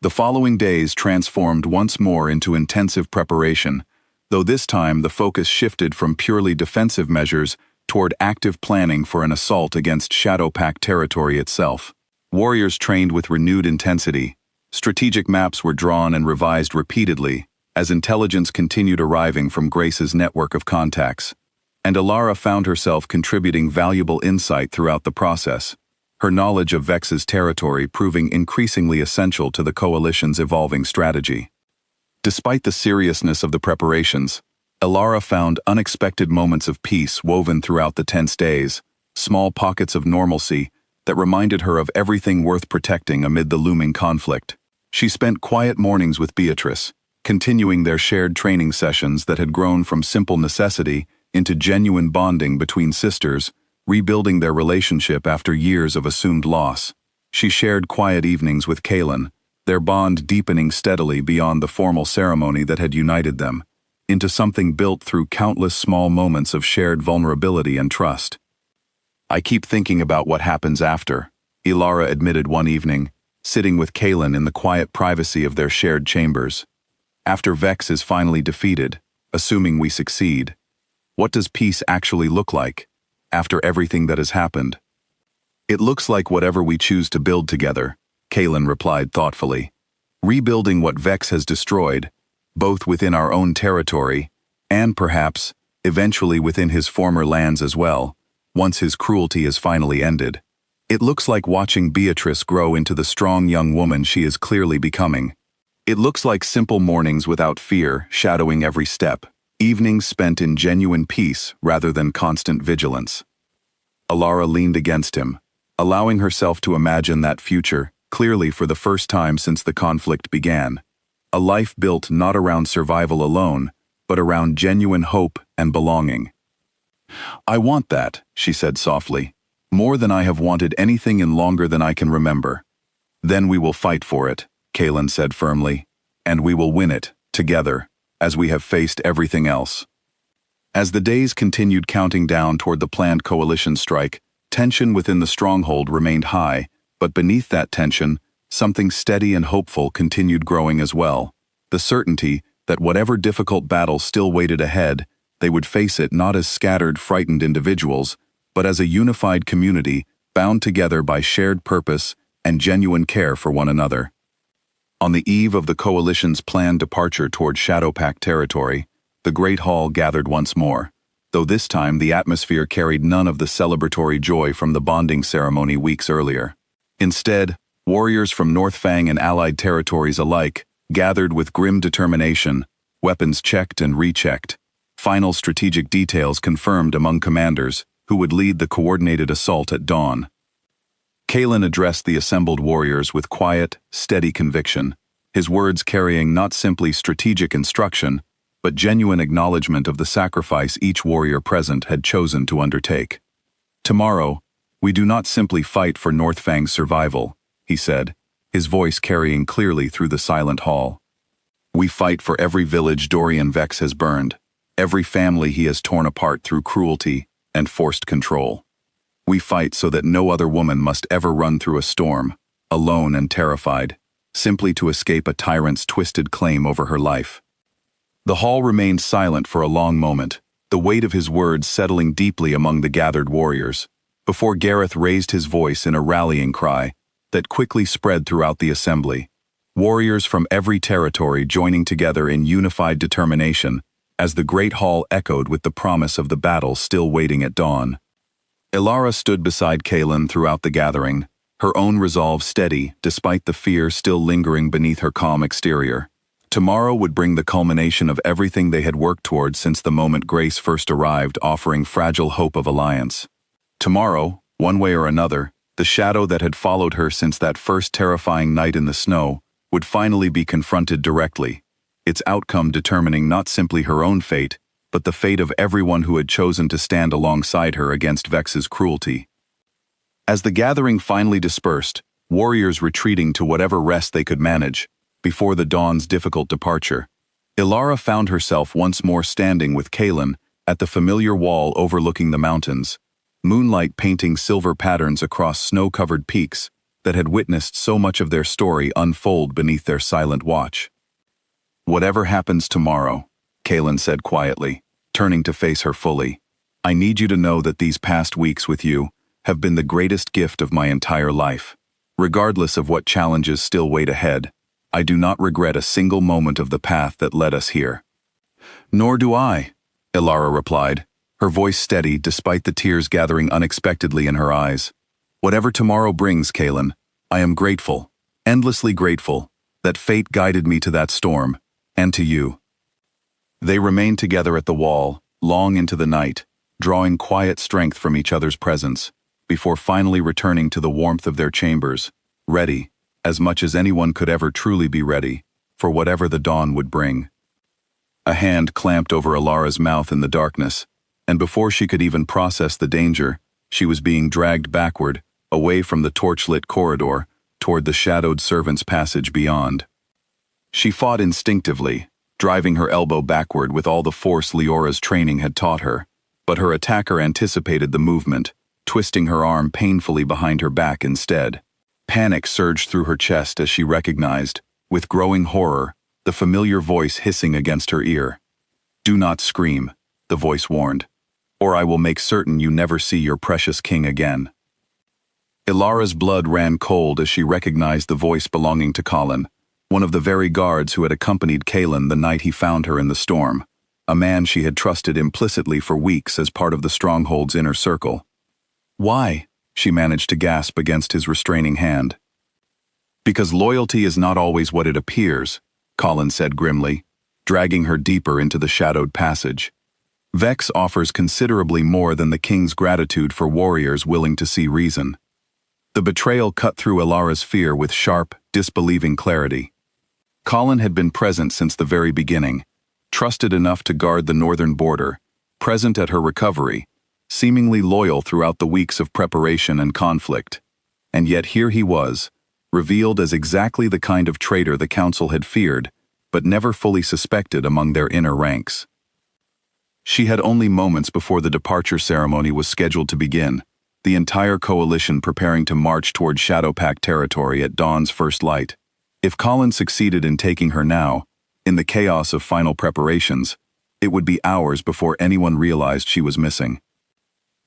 The following days transformed once more into intensive preparation, though this time the focus shifted from purely defensive measures toward active planning for an assault against Shadow Pact territory itself. Warriors trained with renewed intensity, strategic maps were drawn and revised repeatedly as intelligence continued arriving from Grace's network of contacts, and Alara found herself contributing valuable insight throughout the process, her knowledge of Vex's territory proving increasingly essential to the coalition's evolving strategy. Despite the seriousness of the preparations, Alara found unexpected moments of peace woven throughout the tense days, small pockets of normalcy that reminded her of everything worth protecting amid the looming conflict. She spent quiet mornings with Beatrice, continuing their shared training sessions that had grown from simple necessity into genuine bonding between sisters, rebuilding their relationship after years of assumed loss. She shared quiet evenings with Kaylin, their bond deepening steadily beyond the formal ceremony that had united them, into something built through countless small moments of shared vulnerability and trust. "I keep thinking about what happens after," Ilara admitted one evening, sitting with Kaylin in the quiet privacy of their shared chambers. "After Vex is finally defeated, assuming we succeed, what does peace actually look like, after everything that has happened?" "It looks like whatever we choose to build together," Kaylin replied thoughtfully. "Rebuilding what Vex has destroyed, both within our own territory, and perhaps, eventually within his former lands as well, once his cruelty is finally ended. It looks like watching Beatrice grow into the strong young woman she is clearly becoming. It looks like simple mornings without fear shadowing every step, evenings spent in genuine peace rather than constant vigilance." Ilara leaned against him, allowing herself to imagine that future, clearly for the first time since the conflict began. A life built not around survival alone, but around genuine hope and belonging. "I want that," she said softly, "more than I have wanted anything in longer than I can remember." "Then we will fight for it," Kaylin said firmly, "and we will win it, together, as we have faced everything else." As the days continued counting down toward the planned coalition strike, tension within the stronghold remained high, but beneath that tension, something steady and hopeful continued growing as well. The certainty that whatever difficult battle still waited ahead, they would face it not as scattered, frightened individuals, but as a unified community bound together by shared purpose and genuine care for one another. On the eve of the coalition's planned departure toward Shadowpact territory, the Great Hall gathered once more, though this time the atmosphere carried none of the celebratory joy from the bonding ceremony weeks earlier. Instead, warriors from North Fang and allied territories alike gathered with grim determination, weapons checked and rechecked, final strategic details confirmed among commanders who would lead the coordinated assault at dawn. Kaylin addressed the assembled warriors with quiet, steady conviction, his words carrying not simply strategic instruction, but genuine acknowledgement of the sacrifice each warrior present had chosen to undertake. "Tomorrow, we do not simply fight for North Fang's survival," he said, his voice carrying clearly through the silent hall. "We fight for every village Dorian Vex has burned, every family he has torn apart through cruelty and forced control. We fight so that no other woman must ever run through a storm, alone and terrified, simply to escape a tyrant's twisted claim over her life." The hall remained silent for a long moment, the weight of his words settling deeply among the gathered warriors, before Gareth raised his voice in a rallying cry that quickly spread throughout the assembly, warriors from every territory joining together in unified determination as the great hall echoed with the promise of the battle still waiting at dawn. Ilara stood beside Kaylin throughout the gathering, her own resolve steady despite the fear still lingering beneath her calm exterior. Tomorrow would bring the culmination of everything they had worked toward since the moment Grace first arrived, offering fragile hope of alliance. Tomorrow, one way or another, the shadow that had followed her since that first terrifying night in the snow would finally be confronted directly, its outcome determining not simply her own fate, but the fate of everyone who had chosen to stand alongside her against Vex's cruelty. As the gathering finally dispersed, warriors retreating to whatever rest they could manage, before the dawn's difficult departure, Ilara found herself once more standing with Kaylin at the familiar wall overlooking the mountains, moonlight painting silver patterns across snow-covered peaks that had witnessed so much of their story unfold beneath their silent watch. "Whatever happens tomorrow," Kaylin said quietly, turning to face her fully, "I need you to know that these past weeks with you have been the greatest gift of my entire life. Regardless of what challenges still wait ahead, I do not regret a single moment of the path that led us here." "Nor do I," Ilara replied, her voice steady despite the tears gathering unexpectedly in her eyes. "Whatever tomorrow brings, Kaylin, I am grateful, endlessly grateful, that fate guided me to that storm, and to you." They remained together at the wall, long into the night, drawing quiet strength from each other's presence, before finally returning to the warmth of their chambers, ready, as much as anyone could ever truly be ready, for whatever the dawn would bring. A hand clamped over Alara's mouth in the darkness, and before she could even process the danger, she was being dragged backward, away from the torch-lit corridor, toward the shadowed servants' passage beyond. She fought instinctively, driving her elbow backward with all the force Leora's training had taught her, but her attacker anticipated the movement, twisting her arm painfully behind her back instead. Panic surged through her chest as she recognized, with growing horror, the familiar voice hissing against her ear. "Do not scream," the voice warned, "or I will make certain you never see your precious king again." Ilara's blood ran cold as she recognized the voice belonging to Colin, one of the very guards who had accompanied Kaelin the night he found her in the storm, a man she had trusted implicitly for weeks as part of the Stronghold's inner circle. "Why?" she managed to gasp against his restraining hand. "Because loyalty is not always what it appears," Colin said grimly, dragging her deeper into the shadowed passage. "Vex offers considerably more than the king's gratitude for warriors willing to see reason." The betrayal cut through Ilara's fear with sharp, disbelieving clarity. Colin had been present since the very beginning, trusted enough to guard the northern border, present at her recovery, seemingly loyal throughout the weeks of preparation and conflict. And yet here he was, revealed as exactly the kind of traitor the council had feared, but never fully suspected among their inner ranks. She had only moments before the departure ceremony was scheduled to begin, the entire coalition preparing to march toward Shadowpact territory at dawn's first light. If Colin succeeded in taking her now, in the chaos of final preparations, it would be hours before anyone realized she was missing.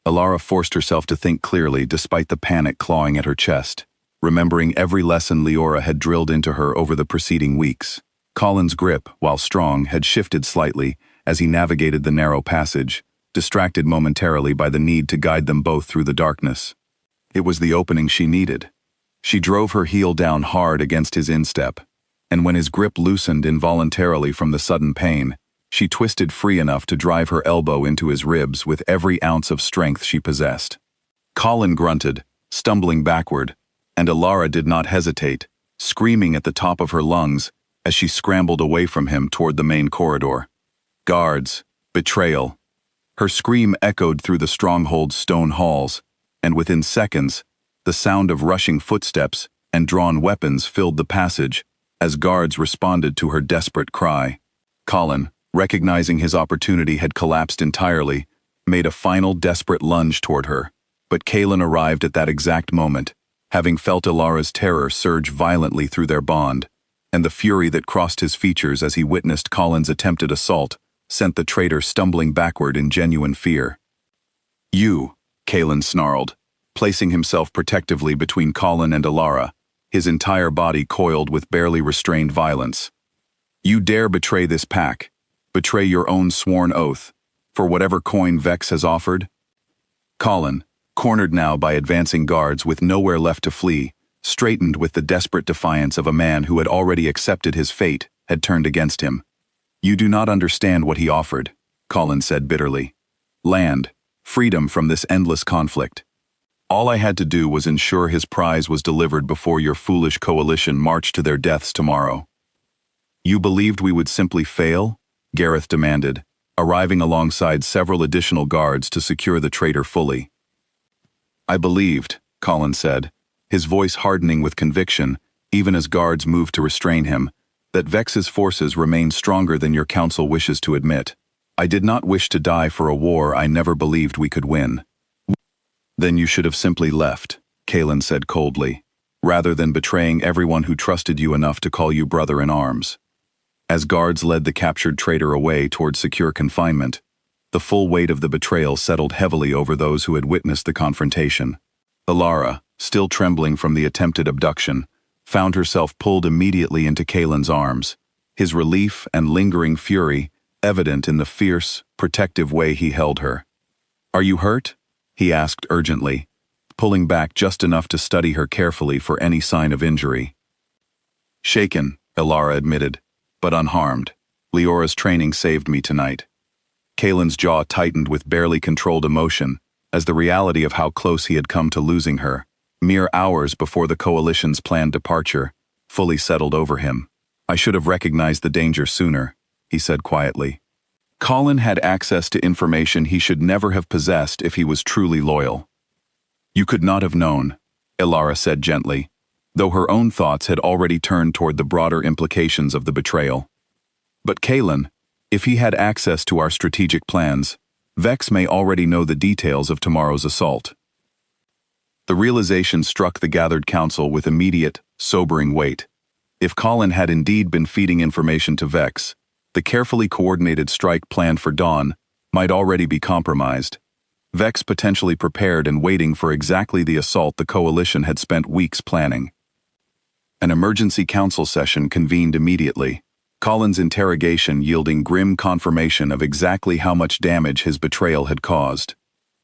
Ilara forced herself to think clearly despite the panic clawing at her chest, remembering every lesson Leora had drilled into her over the preceding weeks. Colin's grip, while strong, had shifted slightly as he navigated the narrow passage, distracted momentarily by the need to guide them both through the darkness. It was the opening she needed. She drove her heel down hard against his instep, and when his grip loosened involuntarily from the sudden pain, she twisted free enough to drive her elbow into his ribs with every ounce of strength she possessed. Colin grunted, stumbling backward, and Ilara did not hesitate, screaming at the top of her lungs as she scrambled away from him toward the main corridor. Guards, betrayal. Her scream echoed through the Stronghold's stone halls, and within seconds, the sound of rushing footsteps and drawn weapons filled the passage as guards responded to her desperate cry. Colin, recognizing his opportunity had collapsed entirely, made a final desperate lunge toward her, but Kaelin arrived at that exact moment, having felt Ilara's terror surge violently through their bond, and the fury that crossed his features as he witnessed Colin's attempted assault sent the traitor stumbling backward in genuine fear. "You," Kaelin snarled, placing himself protectively between Colin and Ilara, his entire body coiled with barely restrained violence. "You dare betray this pack, betray your own sworn oath, for whatever coin Vex has offered?" Colin, cornered now by advancing guards with nowhere left to flee, straightened with the desperate defiance of a man who had already accepted his fate, had turned against him. "You do not understand what he offered," Colin said bitterly. "Land, freedom from this endless conflict. All I had to do was ensure his prize was delivered before your foolish coalition marched to their deaths tomorrow." "You believed we would simply fail?" Gareth demanded, arriving alongside several additional guards to secure the traitor fully. "I believed," Colin said, his voice hardening with conviction, even as guards moved to restrain him, "that Vex's forces remain stronger than your council wishes to admit. I did not wish to die for a war I never believed we could win." "Then you should have simply left," Kaelin said coldly, "rather than betraying everyone who trusted you enough to call you brother in arms." As guards led the captured traitor away toward secure confinement, the full weight of the betrayal settled heavily over those who had witnessed the confrontation. Ilara, still trembling from the attempted abduction, found herself pulled immediately into Kaelin's arms, his relief and lingering fury evident in the fierce, protective way he held her. "Are you hurt?" he asked urgently, pulling back just enough to study her carefully for any sign of injury. "Shaken," Ilara admitted, "but unharmed. Leora's training saved me tonight." Kaelin's jaw tightened with barely controlled emotion, as the reality of how close he had come to losing her, mere hours before the coalition's planned departure, fully settled over him. "I should have recognized the danger sooner," he said quietly. Colin had access to information he should never have possessed if he was truly loyal. "You could not have known," Elara said gently, though her own thoughts had already turned toward the broader implications of the betrayal. "But Kaelin, if he had access to our strategic plans, Vex may already know the details of tomorrow's assault." The realization struck the gathered council with immediate, sobering weight. If Colin had indeed been feeding information to Vex, the carefully coordinated strike planned for dawn might already be compromised. Vex potentially prepared and waiting for exactly the assault the coalition had spent weeks planning. An emergency council session convened immediately, Colin's interrogation yielding grim confirmation of exactly how much damage his betrayal had caused.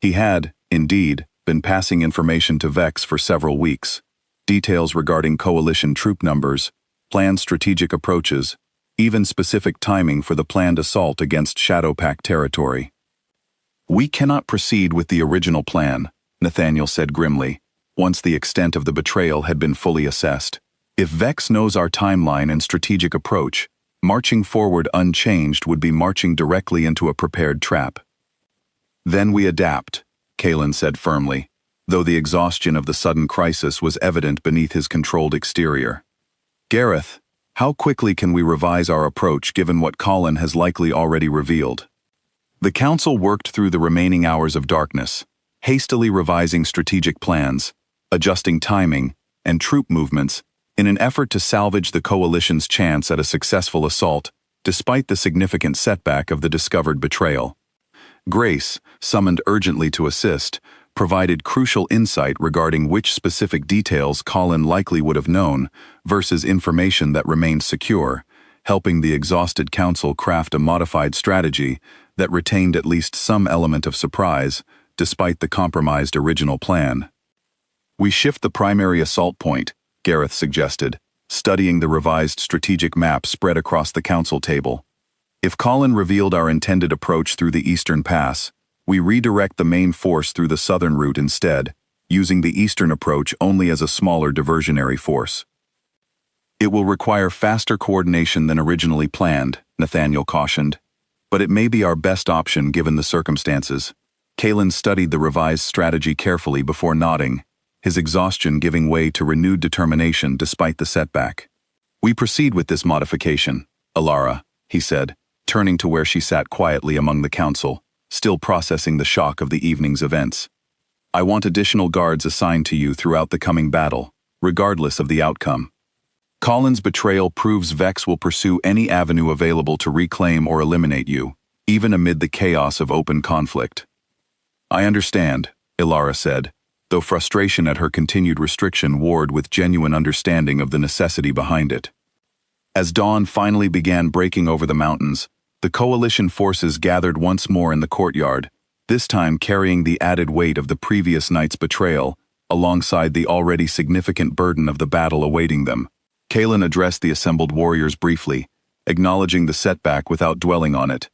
He had, indeed, been passing information to Vex for several weeks, details regarding coalition troop numbers, planned strategic approaches, even specific timing for the planned assault against Shadowpact territory. "We cannot proceed with the original plan," Nathaniel said grimly, once the extent of the betrayal had been fully assessed. "If Vex knows our timeline and strategic approach, marching forward unchanged would be marching directly into a prepared trap." "Then we adapt," Kaelin said firmly, though the exhaustion of the sudden crisis was evident beneath his controlled exterior. "Gareth, how quickly can we revise our approach given what Colin has likely already revealed?" The council worked through the remaining hours of darkness, hastily revising strategic plans, adjusting timing, and troop movements in an effort to salvage the coalition's chance at a successful assault, despite the significant setback of the discovered betrayal. Grace, summoned urgently to assist, provided crucial insight regarding which specific details Colin likely would have known versus information that remained secure, helping the exhausted council craft a modified strategy that retained at least some element of surprise, despite the compromised original plan. "We shift the primary assault point," Gareth suggested, studying the revised strategic map spread across the council table. "If Colin revealed our intended approach through the eastern pass, we redirect the main force through the southern route instead, using the eastern approach only as a smaller diversionary force." "It will require faster coordination than originally planned," Nathaniel cautioned, "but it may be our best option given the circumstances." Kaelin studied the revised strategy carefully before nodding, his exhaustion giving way to renewed determination despite the setback. "We proceed with this modification, Elara," he said, turning to where she sat quietly among the council, still processing the shock of the evening's events. "I want additional guards assigned to you throughout the coming battle, regardless of the outcome. Colin's betrayal proves Vex will pursue any avenue available to reclaim or eliminate you, even amid the chaos of open conflict." "I understand," Elara said, though frustration at her continued restriction warred with genuine understanding of the necessity behind it. As dawn finally began breaking over the mountains, the coalition forces gathered once more in the courtyard, this time carrying the added weight of the previous night's betrayal, alongside the already significant burden of the battle awaiting them. Kaelin addressed the assembled warriors briefly, acknowledging the setback without dwelling on it,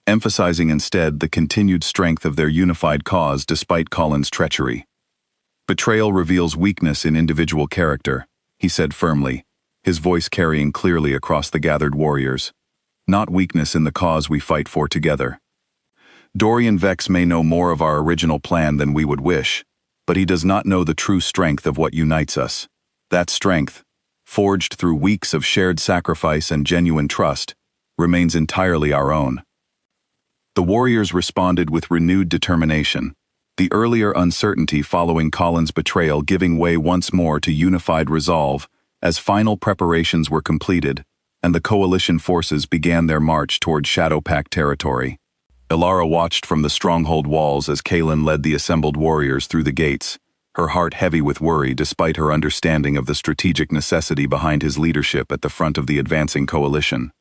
emphasizing instead the continued strength of their unified cause despite Colin's treachery. "Betrayal reveals weakness in individual character," he said firmly, his voice carrying clearly across the gathered warriors. "Not weakness in the cause we fight for together. Dorian Vex may know more of our original plan than we would wish, but he does not know the true strength of what unites us. That strength, forged through weeks of shared sacrifice and genuine trust, remains entirely our own." The warriors responded with renewed determination, the earlier uncertainty following Colin's betrayal giving way once more to unified resolve as final preparations were completed and the coalition forces began their march toward Shadowpact territory. Elara watched from the stronghold walls as Kaelin led the assembled warriors through the gates, her heart heavy with worry despite her understanding of the strategic necessity behind his leadership at the front of the advancing coalition.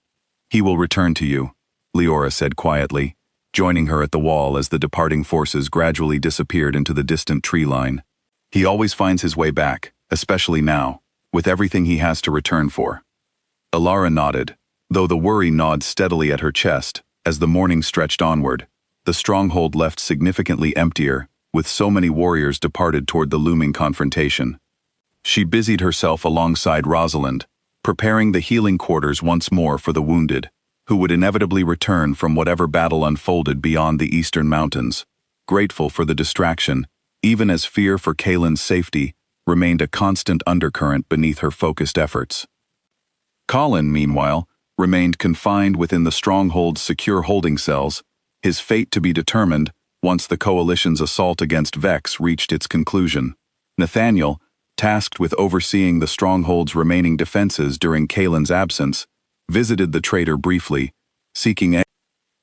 "He will return to you," Leora said quietly, joining her at the wall as the departing forces gradually disappeared into the distant tree line. "He always finds his way back, especially now, with everything he has to return for." Elara nodded, though the worry gnawed steadily at her chest As the morning stretched onward, the stronghold left significantly emptier, with so many warriors departed toward the looming confrontation. She busied herself alongside Rosalind, preparing the healing quarters once more for the wounded, who would inevitably return from whatever battle unfolded beyond the eastern mountains. Grateful for the distraction, even as fear for Kaylin's safety remained a constant undercurrent beneath her focused efforts. Colin, meanwhile, remained confined within the stronghold's secure holding cells, his fate to be determined once the coalition's assault against Vex reached its conclusion. Nathaniel, tasked with overseeing the stronghold's remaining defenses during Kaylin's absence, visited the traitor briefly, seeking aid.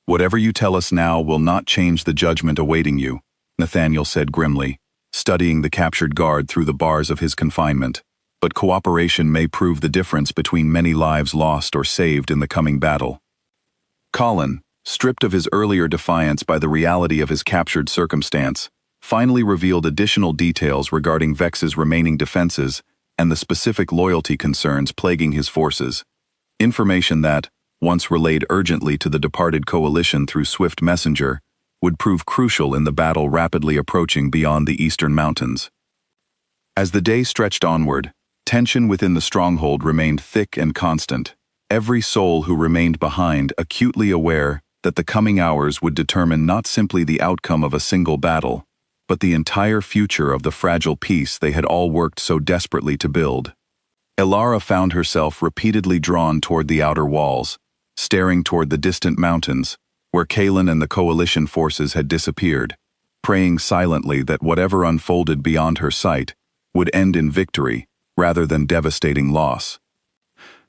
"Whatever you tell us now will not change the judgment awaiting you," Nathaniel said grimly, studying the captured guard through the bars of his confinement. "But cooperation may prove the difference between many lives lost or saved in the coming battle." Colin, stripped of his earlier defiance by the reality of his captured circumstance, finally revealed additional details regarding Vex's remaining defenses and the specific loyalty concerns plaguing his forces. Information that, once relayed urgently to the departed coalition through swift messenger, would prove crucial in the battle rapidly approaching beyond the eastern mountains. As the day stretched onward, tension within the stronghold remained thick and constant, every soul who remained behind acutely aware that the coming hours would determine not simply the outcome of a single battle, but the entire future of the fragile peace they had all worked so desperately to build. Elara found herself repeatedly drawn toward the outer walls, staring toward the distant mountains, where Kaylin and the coalition forces had disappeared, praying silently that whatever unfolded beyond her sight would end in victory rather than devastating loss.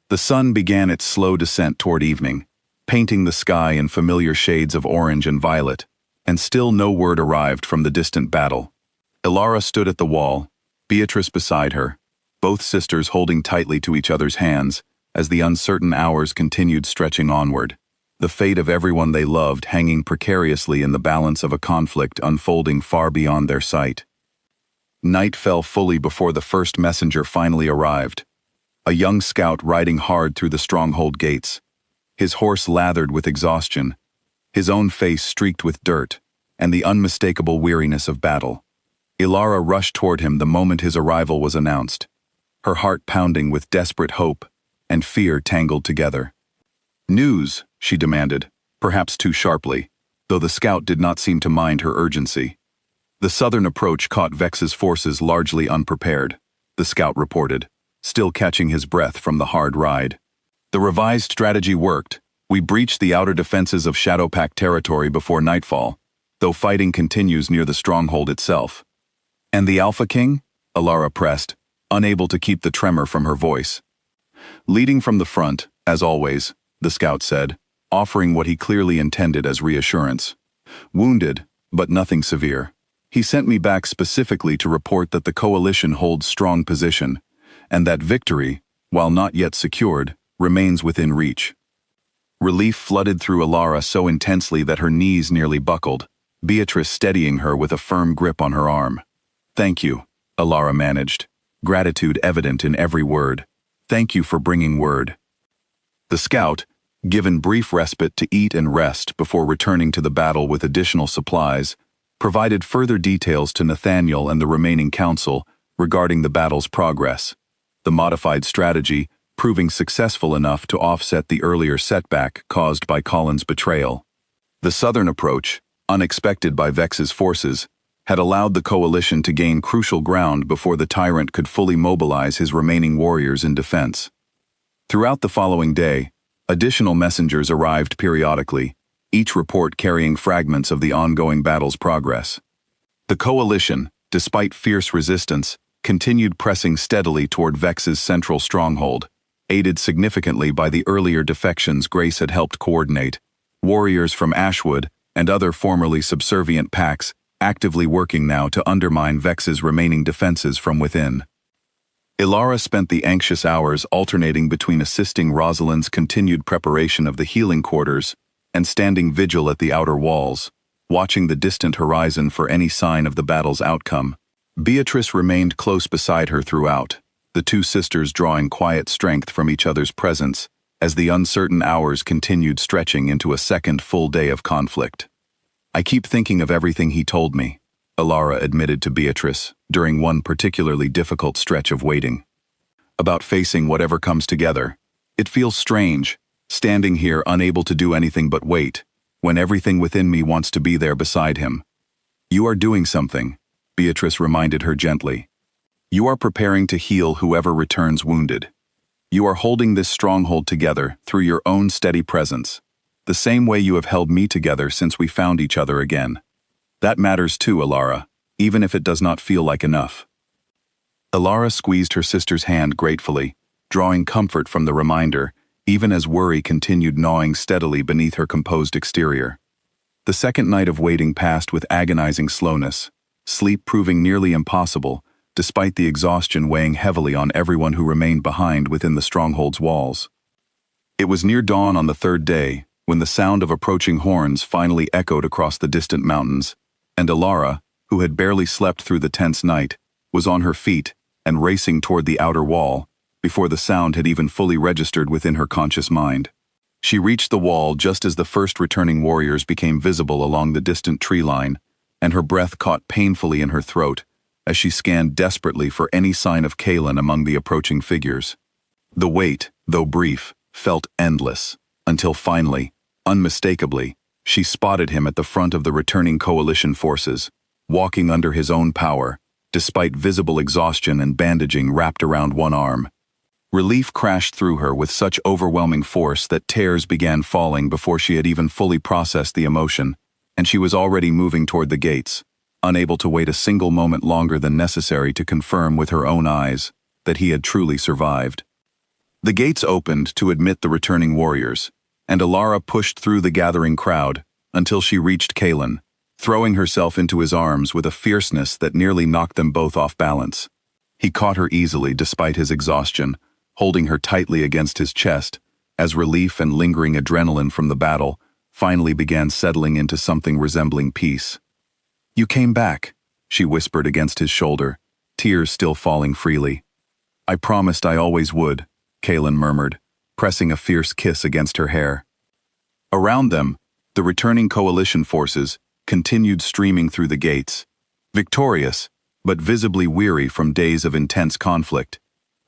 The sun began its slow descent toward evening, painting the sky in familiar shades of orange and violet, and still no word arrived from the distant battle. Elara stood at the wall, Beatrice beside her, both sisters holding tightly to each other's hands as the uncertain hours continued stretching onward, the fate of everyone they loved hanging precariously in the balance of a conflict unfolding far beyond their sight. Night fell fully before the first messenger finally arrived, a young scout riding hard through the stronghold gates, his horse lathered with exhaustion, his own face streaked with dirt, and the unmistakable weariness of battle. Elara rushed toward him the moment his arrival was announced, her heart pounding with desperate hope and fear tangled together. "News," she demanded, perhaps too sharply, though the scout did not seem to mind her urgency. "The southern approach caught Vex's forces largely unprepared," the scout reported, still catching his breath from the hard ride. "The revised strategy worked. We breached the outer defenses of Shadowpact territory before nightfall, though fighting continues near the stronghold itself." "And the Alpha King?" Elara pressed, unable to keep the tremor from her voice. "Leading from the front, as always," the scout said, offering what he clearly intended as reassurance. "Wounded, but nothing severe. He sent me back specifically to report that the coalition holds strong position, and that victory, while not yet secured, remains within reach." Relief flooded through Elara so intensely that her knees nearly buckled, Beatrice steadying her with a firm grip on her arm. "Thank you," Elara managed, gratitude evident in every word. "Thank you for bringing word." The scout, given brief respite to eat and rest before returning to the battle with additional supplies, provided further details to Nathaniel and the remaining council regarding the battle's progress, the modified strategy proving successful enough to offset the earlier setback caused by Colin's betrayal. The southern approach, unexpected by Vex's forces, had allowed the coalition to gain crucial ground before the tyrant could fully mobilize his remaining warriors in defense. Throughout the following day, additional messengers arrived periodically, each report carrying fragments of the ongoing battle's progress. The coalition, despite fierce resistance, continued pressing steadily toward Vex's central stronghold, aided significantly by the earlier defections Grace had helped coordinate, warriors from Ashwood and other formerly subservient packs actively working now to undermine Vex's remaining defenses from within. Elara spent the anxious hours alternating between assisting Rosalind's continued preparation of the healing quarters and standing vigil at the outer walls, watching the distant horizon for any sign of the battle's outcome. Beatrice remained close beside her throughout, the two sisters drawing quiet strength from each other's presence as the uncertain hours continued stretching into a second full day of conflict. "I keep thinking of everything he told me," Alara admitted to Beatrice during one particularly difficult stretch of waiting. "About facing whatever comes together. It feels strange, standing here unable to do anything but wait, when everything within me wants to be there beside him." "You are doing something," Beatrice reminded her gently. "You are preparing to heal whoever returns wounded. You are holding this stronghold together through your own steady presence, the same way you have held me together since we found each other again. That matters too, Alara, even if it does not feel like enough." Alara squeezed her sister's hand gratefully, drawing comfort from the reminder, even as worry continued gnawing steadily beneath her composed exterior. The second night of waiting passed with agonizing slowness, sleep proving nearly impossible, despite the exhaustion weighing heavily on everyone who remained behind within the stronghold's walls. It was near dawn on the third day, when the sound of approaching horns finally echoed across the distant mountains, and Alara, who had barely slept through the tense night, was on her feet and racing toward the outer wall, before the sound had even fully registered within her conscious mind. She reached the wall just as the first returning warriors became visible along the distant tree line, and her breath caught painfully in her throat as she scanned desperately for any sign of Kalen among the approaching figures. The wait, though brief, felt endless, until finally, unmistakably, she spotted him at the front of the returning coalition forces, walking under his own power, despite visible exhaustion and bandaging wrapped around one arm. Relief crashed through her with such overwhelming force that tears began falling before she had even fully processed the emotion, and she was already moving toward the gates, unable to wait a single moment longer than necessary to confirm with her own eyes that he had truly survived. The gates opened to admit the returning warriors, and Alara pushed through the gathering crowd until she reached Kalen, throwing herself into his arms with a fierceness that nearly knocked them both off balance. He caught her easily despite his exhaustion, holding her tightly against his chest, as relief and lingering adrenaline from the battle finally began settling into something resembling peace. "You came back," she whispered against his shoulder, tears still falling freely. "I promised I always would," Kalen murmured, pressing a fierce kiss against her hair. Around them, the returning coalition forces continued streaming through the gates, victorious, but visibly weary from days of intense conflict,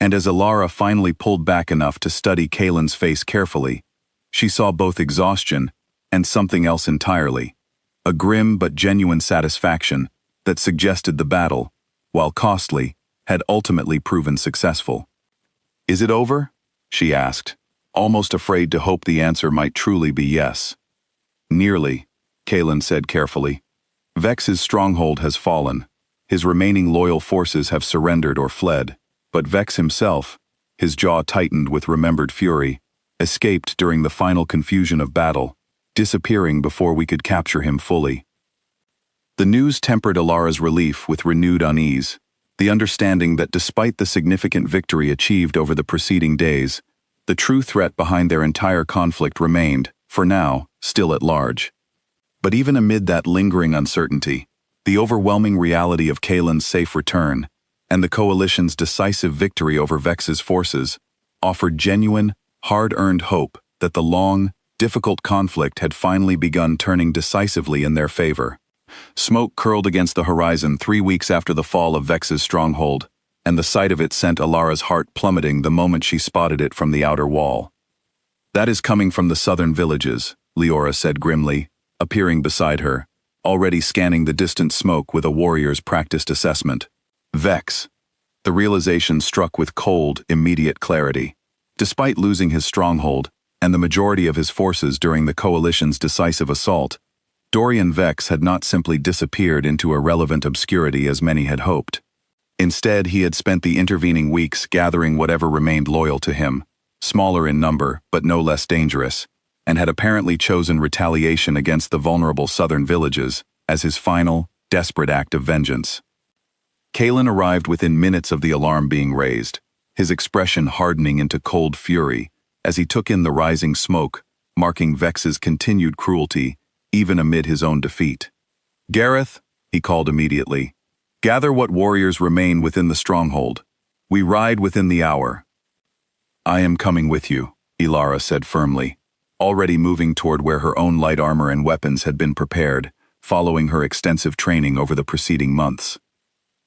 and as Alara finally pulled back enough to study Kalen's face carefully, she saw both exhaustion and something else entirely, a grim but genuine satisfaction that suggested the battle, while costly, had ultimately proven successful. "Is it over?" she asked, almost afraid to hope the answer might truly be yes. "Nearly," Kalen said carefully. "Vex's stronghold has fallen. His remaining loyal forces have surrendered or fled, but Vex himself, his jaw tightened with remembered fury, escaped during the final confusion of battle, disappearing before we could capture him fully." The news tempered Alara's relief with renewed unease, the understanding that despite the significant victory achieved over the preceding days, the true threat behind their entire conflict remained, for now, still at large. But even amid that lingering uncertainty, the overwhelming reality of Kalen's safe return, and the coalition's decisive victory over Vex's forces, offered genuine, hard-earned hope that the long, difficult conflict had finally begun turning decisively in their favor. Smoke curled against the horizon 3 weeks after the fall of Vex's stronghold, and the sight of it sent Alara's heart plummeting the moment she spotted it from the outer wall. "That is coming from the southern villages," Leora said grimly, appearing beside her, already scanning the distant smoke with a warrior's practiced assessment. Vex. The realization struck with cold, immediate clarity. Despite losing his stronghold, and the majority of his forces during the coalition's decisive assault, Dorian Vex had not simply disappeared into irrelevant obscurity as many had hoped. Instead, he had spent the intervening weeks gathering whatever remained loyal to him, smaller in number but no less dangerous, and had apparently chosen retaliation against the vulnerable southern villages as his final, desperate act of vengeance. Kalen arrived within minutes of the alarm being raised, his expression hardening into cold fury as he took in the rising smoke, marking Vex's continued cruelty even amid his own defeat. "Gareth," he called immediately, "gather what warriors remain within the stronghold. We ride within the hour." "I am coming with you," Ilara said firmly, already moving toward where her own light armor and weapons had been prepared, following her extensive training over the preceding months.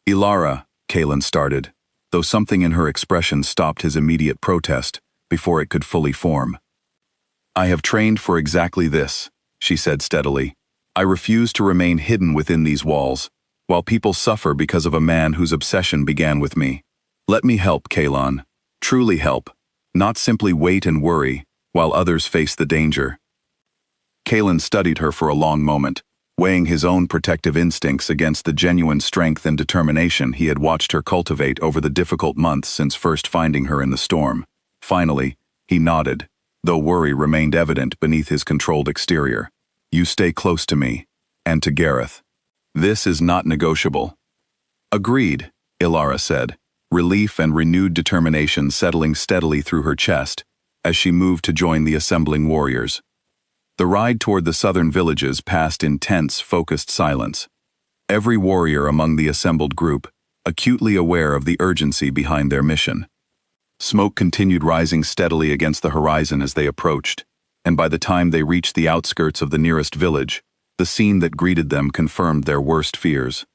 Ilara, Kalen started, though something in her expression stopped his immediate protest before it could fully form. I have trained for exactly this, she said steadily. I refuse to remain hidden within these walls, while people suffer because of a man whose obsession began with me. Let me help, Kalon. Truly help, not simply wait and worry, while others face the danger. Kalen studied her for a long moment, weighing his own protective instincts against the genuine strength and determination he had watched her cultivate over the difficult months since first finding her in the storm. Finally, he nodded, though worry remained evident beneath his controlled exterior. You stay close to me, and to Gareth. This is not negotiable. Agreed, Ilara said, relief and renewed determination settling steadily through her chest as she moved to join the assembling warriors. The ride toward the southern villages passed in tense, focused silence. Every warrior among the assembled group, acutely aware of the urgency behind their mission. Smoke continued rising steadily against the horizon as they approached, and by the time they reached the outskirts of the nearest village, the scene that greeted them confirmed their worst fears.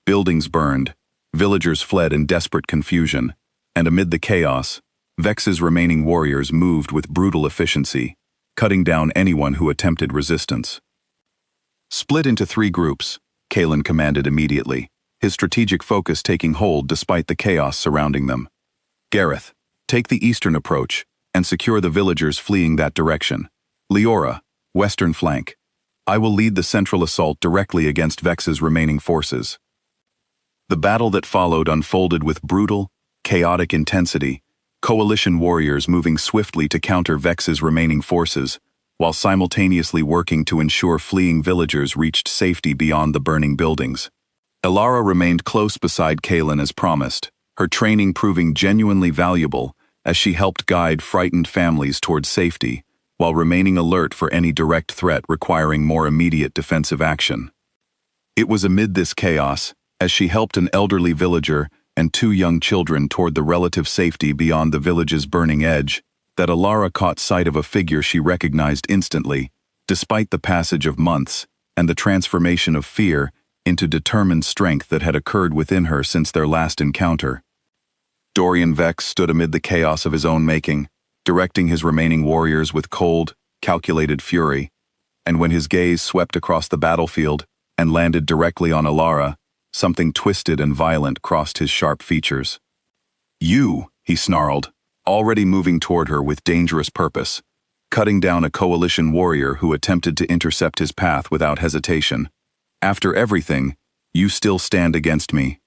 Buildings burned, villagers fled in desperate confusion, and amid the chaos, Vex's remaining warriors moved with brutal efficiency, cutting down anyone who attempted resistance. Split into 3 groups, Kalen commanded immediately, his strategic focus taking hold despite the chaos surrounding them. Gareth, take the eastern approach and secure the villagers fleeing that direction. Leora, western flank. I will lead the central assault directly against Vex's remaining forces. The battle that followed unfolded with brutal, chaotic intensity, coalition warriors moving swiftly to counter Vex's remaining forces, while simultaneously working to ensure fleeing villagers reached safety beyond the burning buildings. Ilara remained close beside Kalen as promised, her training proving genuinely valuable as she helped guide frightened families toward safety, while remaining alert for any direct threat requiring more immediate defensive action. It was amid this chaos, as she helped an elderly villager and 2 young children toward the relative safety beyond the village's burning edge, that Ilara caught sight of a figure she recognized instantly, despite the passage of months and the transformation of fear into determined strength that had occurred within her since their last encounter. Dorian Vex stood amid the chaos of his own making, directing his remaining warriors with cold, calculated fury, and when his gaze swept across the battlefield and landed directly on Ilara, something twisted and violent crossed his sharp features. You, he snarled, already moving toward her with dangerous purpose, cutting down a coalition warrior who attempted to intercept his path without hesitation. After everything, you still stand against me.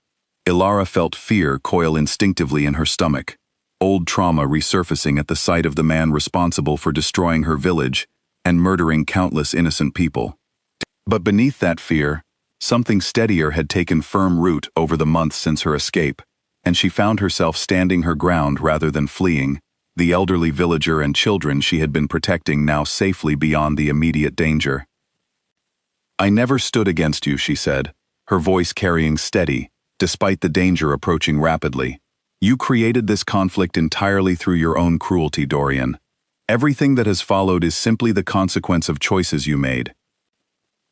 Ilara felt fear coil instinctively in her stomach, old trauma resurfacing at the sight of the man responsible for destroying her village and murdering countless innocent people. But beneath that fear, something steadier had taken firm root over the months since her escape, and she found herself standing her ground rather than fleeing, the elderly villager and children she had been protecting now safely beyond the immediate danger. I never stood against you, she said, her voice carrying steady, despite the danger approaching rapidly. You created this conflict entirely through your own cruelty, Dorian. Everything that has followed is simply the consequence of choices you made.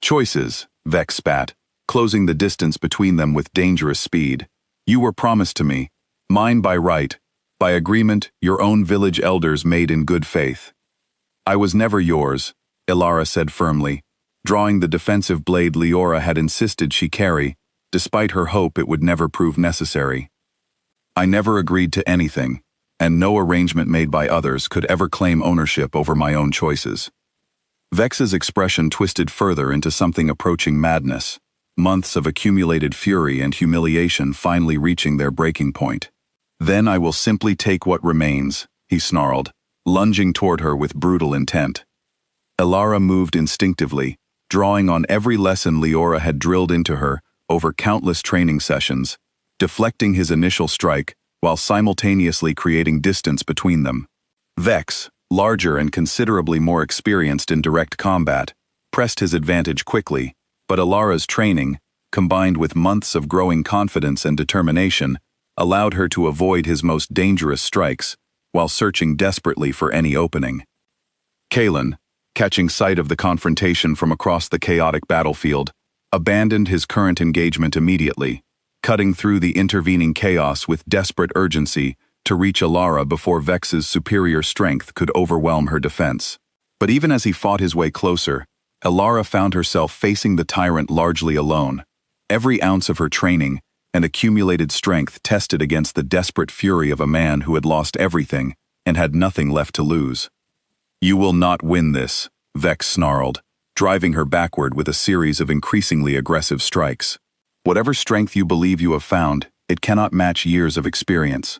Choices, Vex spat, closing the distance between them with dangerous speed. You were promised to me, mine by right, by agreement your own village elders made in good faith. I was never yours, Ilara said firmly, drawing the defensive blade Leora had insisted she carry, despite her hope it would never prove necessary. I never agreed to anything, and no arrangement made by others could ever claim ownership over my own choices. Vex's expression twisted further into something approaching madness, months of accumulated fury and humiliation finally reaching their breaking point. Then I will simply take what remains, he snarled, lunging toward her with brutal intent. Ilara moved instinctively, drawing on every lesson Leora had drilled into her over countless training sessions, deflecting his initial strike while simultaneously creating distance between them. Vex, larger and considerably more experienced in direct combat, pressed his advantage quickly, but Ilara's training, combined with months of growing confidence and determination, allowed her to avoid his most dangerous strikes, while searching desperately for any opening. Kalen, catching sight of the confrontation from across the chaotic battlefield, abandoned his current engagement immediately, cutting through the intervening chaos with desperate urgency to reach Elara before Vex's superior strength could overwhelm her defense. But even as he fought his way closer, Elara found herself facing the tyrant largely alone, every ounce of her training and accumulated strength tested against the desperate fury of a man who had lost everything and had nothing left to lose. "You will not win this," Vex snarled, driving her backward with a series of increasingly aggressive strikes. "Whatever strength you believe you have found, it cannot match years of experience."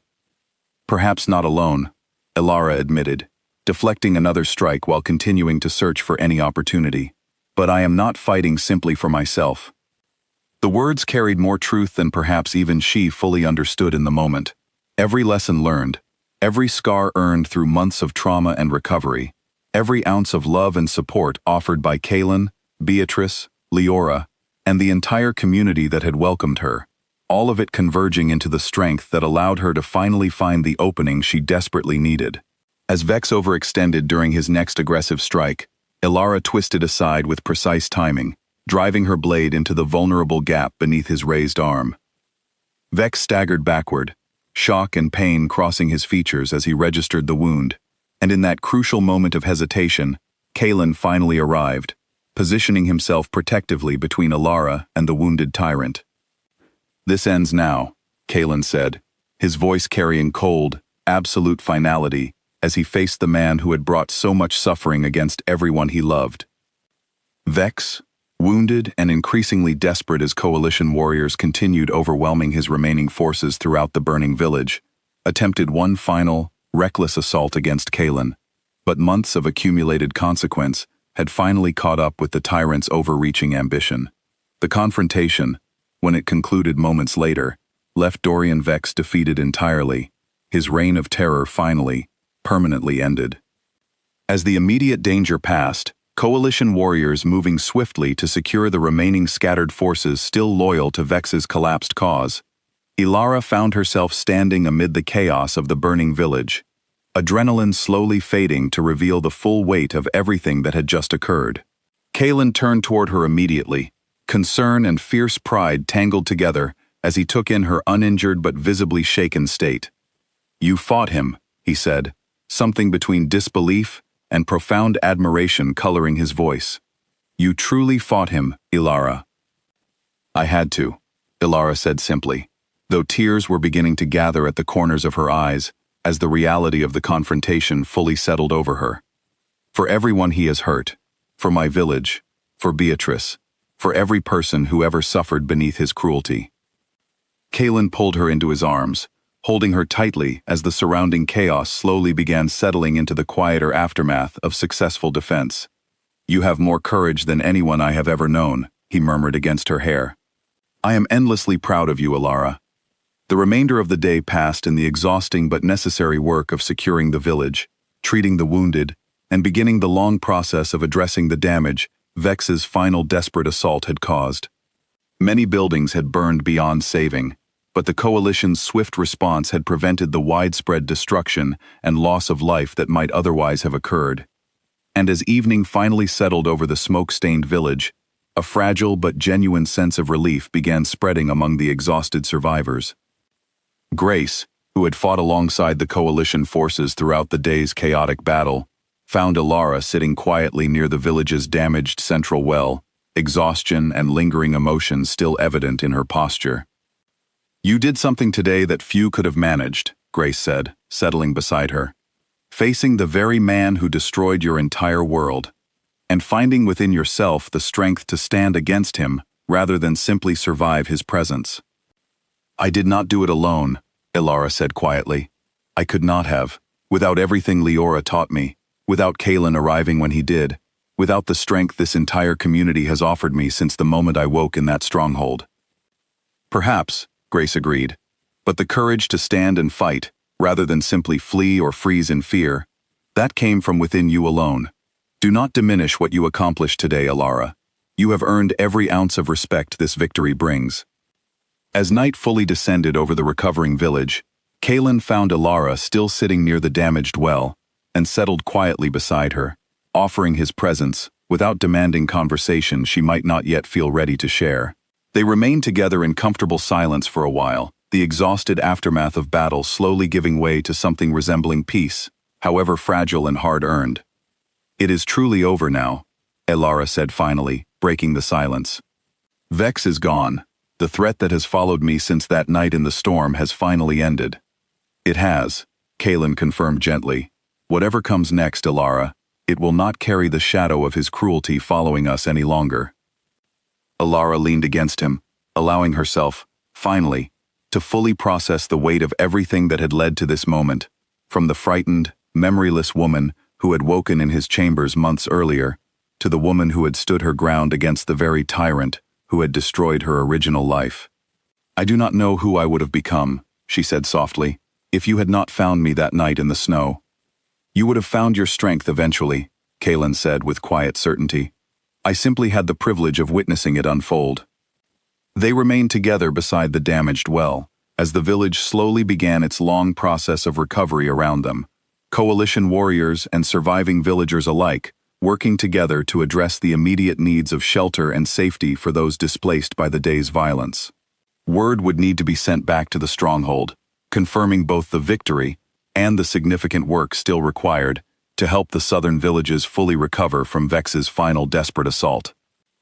"Perhaps not alone," Elara admitted, deflecting another strike while continuing to search for any opportunity. "But I am not fighting simply for myself." The words carried more truth than perhaps even she fully understood in the moment. Every lesson learned, every scar earned through months of trauma and recovery, every ounce of love and support offered by Kalen, Beatrice, Leora, and the entire community that had welcomed her, all of it converging into the strength that allowed her to finally find the opening she desperately needed. As Vex overextended during his next aggressive strike, Elara twisted aside with precise timing, driving her blade into the vulnerable gap beneath his raised arm. Vex staggered backward, shock and pain crossing his features as he registered the wound, and in that crucial moment of hesitation, Kalen finally arrived, positioning himself protectively between Elara and the wounded tyrant. "This ends now," Kalen said, his voice carrying cold, absolute finality as he faced the man who had brought so much suffering against everyone he loved. Vex, wounded and increasingly desperate as coalition warriors continued overwhelming his remaining forces throughout the burning village, attempted one final, reckless assault against Kalen, but months of accumulated consequence had finally caught up with the tyrant's overreaching ambition. The confrontation, when it concluded moments later, left Dorian Vex defeated entirely, his reign of terror finally, permanently ended. As the immediate danger passed, coalition warriors moving swiftly to secure the remaining scattered forces still loyal to Vex's collapsed cause, Elara found herself standing amid the chaos of the burning village, adrenaline slowly fading to reveal the full weight of everything that had just occurred. Kalen turned toward her immediately, concern and fierce pride tangled together as he took in her uninjured but visibly shaken state. "You fought him," he said, something between disbelief and profound admiration coloring his voice. "You truly fought him, Elara." "I had to," Elara said simply, though tears were beginning to gather at the corners of her eyes as the reality of the confrontation fully settled over her. "For everyone he has hurt, for my village, for Beatrice, for every person who ever suffered beneath his cruelty." Kalen pulled her into his arms, holding her tightly as the surrounding chaos slowly began settling into the quieter aftermath of successful defense. "You have more courage than anyone I have ever known," he murmured against her hair. "I am endlessly proud of you, Elara." The remainder of the day passed in the exhausting but necessary work of securing the village, treating the wounded, and beginning the long process of addressing the damage Vex's final desperate assault had caused. Many buildings had burned beyond saving, but the coalition's swift response had prevented the widespread destruction and loss of life that might otherwise have occurred. And as evening finally settled over the smoke-stained village, a fragile but genuine sense of relief began spreading among the exhausted survivors. Grace, who had fought alongside the coalition forces throughout the day's chaotic battle, found Elara sitting quietly near the village's damaged central well, exhaustion and lingering emotion still evident in her posture. "You did something today that few could have managed," Grace said, settling beside her. "Facing the very man who destroyed your entire world, and finding within yourself the strength to stand against him rather than simply survive his presence." "I did not do it alone," Elara said quietly. "I could not have, without everything Leora taught me, without Kalen arriving when he did, without the strength this entire community has offered me since the moment I woke in that stronghold." "Perhaps," Grace agreed, "but the courage to stand and fight, rather than simply flee or freeze in fear, that came from within you alone. Do not diminish what you accomplished today, Elara. You have earned every ounce of respect this victory brings." As night fully descended over the recovering village, Kaelin found Ilara still sitting near the damaged well and settled quietly beside her, offering his presence without demanding conversation she might not yet feel ready to share. They remained together in comfortable silence for a while, the exhausted aftermath of battle slowly giving way to something resembling peace, however fragile and hard-earned. "It is truly over now," Ilara said finally, breaking the silence. "Vex is gone. The threat that has followed me since that night in the storm has finally ended." "It has," Kaelin confirmed gently. "Whatever comes next, Ilara, it will not carry the shadow of his cruelty following us any longer." Ilara leaned against him, allowing herself, finally, to fully process the weight of everything that had led to this moment, from the frightened, memoryless woman who had woken in his chambers months earlier, to the woman who had stood her ground against the very tyrant who had destroyed her original life. "I do not know who I would have become," she said softly, "if you had not found me that night in the snow." "You would have found your strength eventually," Kaelin said with quiet certainty. "I simply had the privilege of witnessing it unfold." They remained together beside the damaged well, as the village slowly began its long process of recovery around them, coalition warriors and surviving villagers alike, working together to address the immediate needs of shelter and safety for those displaced by the day's violence. Word would need to be sent back to the stronghold, confirming both the victory and the significant work still required to help the southern villages fully recover from Vex's final desperate assault.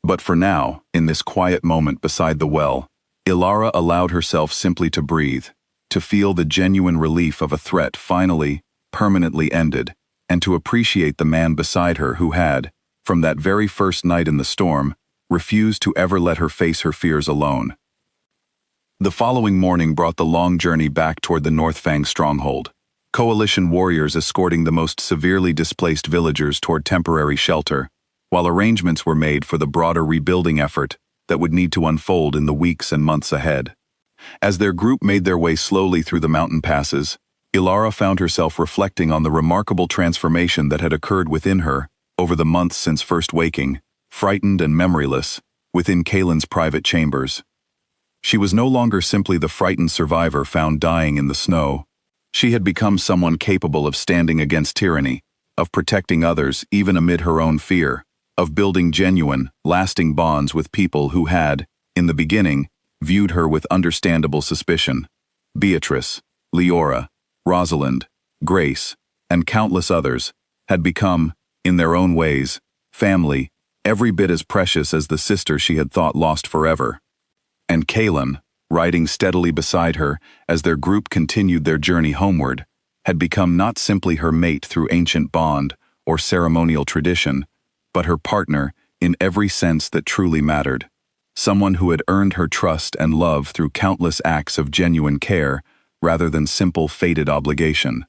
But for now, in this quiet moment beside the well, Ilara allowed herself simply to breathe, to feel the genuine relief of a threat finally, permanently ended, and to appreciate the man beside her who had, from that very first night in the storm, refused to ever let her face her fears alone. The following morning brought the long journey back toward the Northfang stronghold, coalition warriors escorting the most severely displaced villagers toward temporary shelter, while arrangements were made for the broader rebuilding effort that would need to unfold in the weeks and months ahead. As their group made their way slowly through the mountain passes, Ilara found herself reflecting on the remarkable transformation that had occurred within her over the months since first waking, frightened and memoryless, within Kaelin's private chambers. She was no longer simply the frightened survivor found dying in the snow. She had become someone capable of standing against tyranny, of protecting others even amid her own fear, of building genuine, lasting bonds with people who had, in the beginning, viewed her with understandable suspicion. Beatrice, Leora, Rosalind, Grace, and countless others had become, in their own ways, family, every bit as precious as the sister she had thought lost forever. And Kaelin, riding steadily beside her as their group continued their journey homeward, had become not simply her mate through ancient bond or ceremonial tradition, but her partner in every sense that truly mattered. Someone who had earned her trust and love through countless acts of genuine care, rather than simple fated obligation.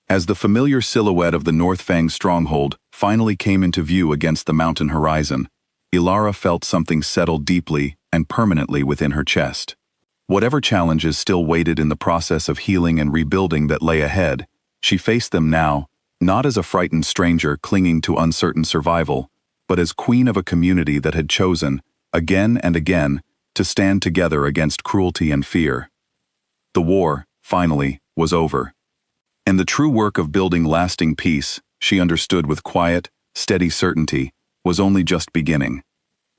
As the familiar silhouette of the Northfang stronghold finally came into view against the mountain horizon, Ilara felt something settle deeply and permanently within her chest. Whatever challenges still waited in the process of healing and rebuilding that lay ahead, she faced them now, not as a frightened stranger clinging to uncertain survival, but as queen of a community that had chosen, again and again, to stand together against cruelty and fear. The war, finally, was over. And the true work of building lasting peace, she understood with quiet, steady certainty, was only just beginning.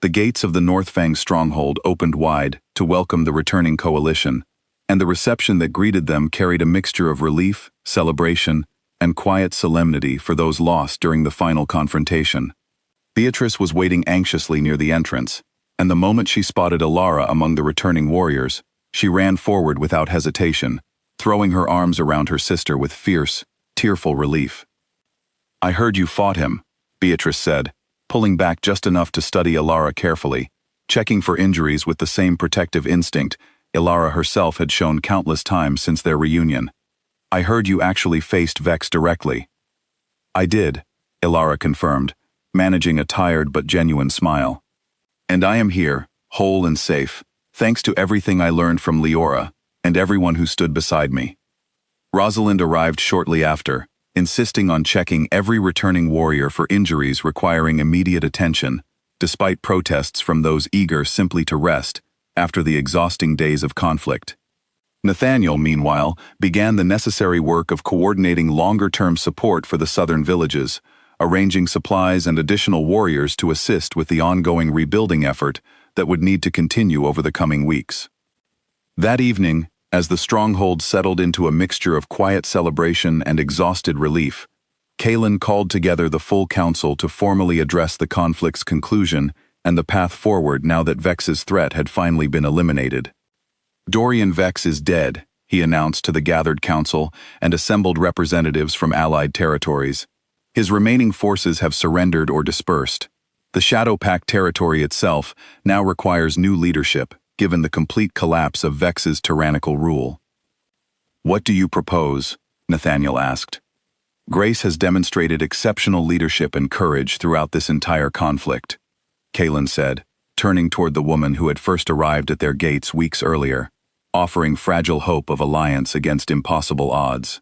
The gates of the Northfang stronghold opened wide to welcome the returning coalition, and the reception that greeted them carried a mixture of relief, celebration, and quiet solemnity for those lost during the final confrontation. Beatrice was waiting anxiously near the entrance, and the moment she spotted Ilara among the returning warriors, she ran forward without hesitation, throwing her arms around her sister with fierce, tearful relief. "I heard you fought him," Beatrice said, pulling back just enough to study Ilara carefully, checking for injuries with the same protective instinct Ilara herself had shown countless times since their reunion. "I heard you actually faced Vex directly." "I did," Ilara confirmed, managing a tired but genuine smile. "And I am here, whole and safe, thanks to everything I learned from Leora and everyone who stood beside me." Rosalind arrived shortly after, insisting on checking every returning warrior for injuries requiring immediate attention, despite protests from those eager simply to rest after the exhausting days of conflict. Nathaniel, meanwhile, began the necessary work of coordinating longer-term support for the southern villages, arranging supplies and additional warriors to assist with the ongoing rebuilding effort that would need to continue over the coming weeks. That evening, as the stronghold settled into a mixture of quiet celebration and exhausted relief, Kaelin called together the full council to formally address the conflict's conclusion and the path forward now that Vex's threat had finally been eliminated. Dorian Vex is dead, he announced to the gathered council and assembled representatives from allied territories. His remaining forces have surrendered or dispersed. The Shadow Pact territory itself now requires new leadership, given the complete collapse of Vex's tyrannical rule. "What do you propose?" Nathaniel asked. "Grace has demonstrated exceptional leadership and courage throughout this entire conflict," Kaelin said, turning toward the woman who had first arrived at their gates weeks earlier, offering fragile hope of alliance against impossible odds.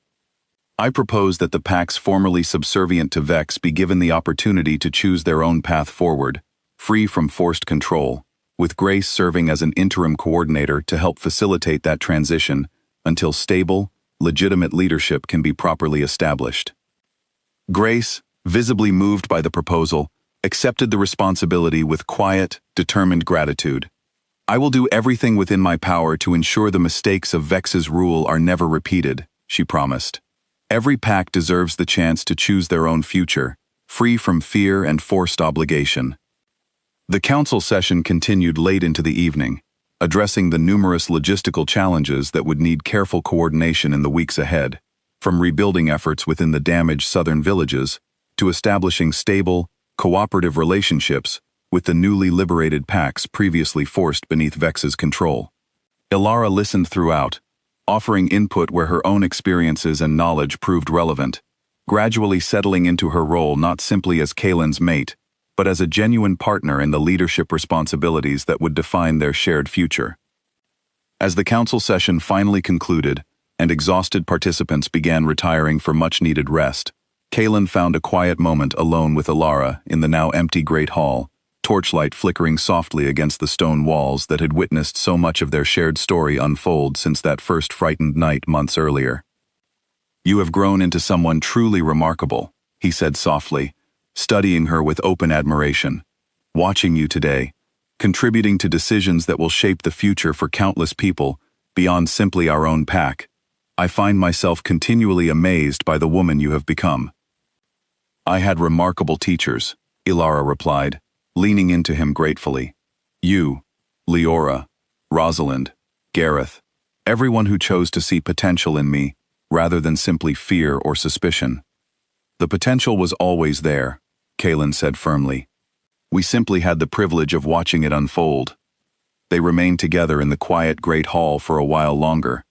"I propose that the pacts formerly subservient to Vex be given the opportunity to choose their own path forward, free from forced control, with Grace serving as an interim coordinator to help facilitate that transition until stable, legitimate leadership can be properly established." Grace, visibly moved by the proposal, accepted the responsibility with quiet, determined gratitude. "I will do everything within my power to ensure the mistakes of Vex's rule are never repeated," she promised. "Every pact deserves the chance to choose their own future, free from fear and forced obligation." The council session continued late into the evening, addressing the numerous logistical challenges that would need careful coordination in the weeks ahead, from rebuilding efforts within the damaged southern villages to establishing stable, cooperative relationships with the newly liberated pacts previously forced beneath Vex's control. Ilara listened throughout, offering input where her own experiences and knowledge proved relevant, gradually settling into her role not simply as Kaelin's mate, but as a genuine partner in the leadership responsibilities that would define their shared future. As the council session finally concluded, and exhausted participants began retiring for much-needed rest, Kaelin found a quiet moment alone with Ilara in the now empty Great Hall, torchlight flickering softly against the stone walls that had witnessed so much of their shared story unfold since that first frightened night months earlier. "You have grown into someone truly remarkable," he said softly, studying her with open admiration. "Watching you today, contributing to decisions that will shape the future for countless people beyond simply our own pack, I find myself continually amazed by the woman you have become." "I had remarkable teachers," Ilara replied, leaning into him gratefully. "You, Leora, Rosalind, Gareth, everyone who chose to see potential in me, rather than simply fear or suspicion." "The potential was always there," Kaelin said firmly. "We simply had the privilege of watching it unfold." They remained together in the quiet Great Hall for a while longer,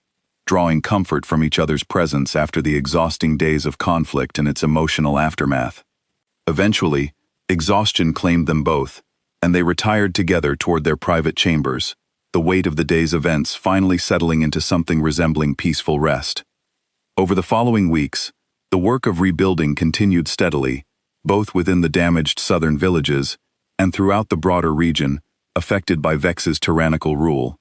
drawing comfort from each other's presence after the exhausting days of conflict and its emotional aftermath. Eventually, exhaustion claimed them both, and they retired together toward their private chambers, the weight of the day's events finally settling into something resembling peaceful rest. Over the following weeks, the work of rebuilding continued steadily, both within the damaged southern villages and throughout the broader region affected by Vex's tyrannical rule.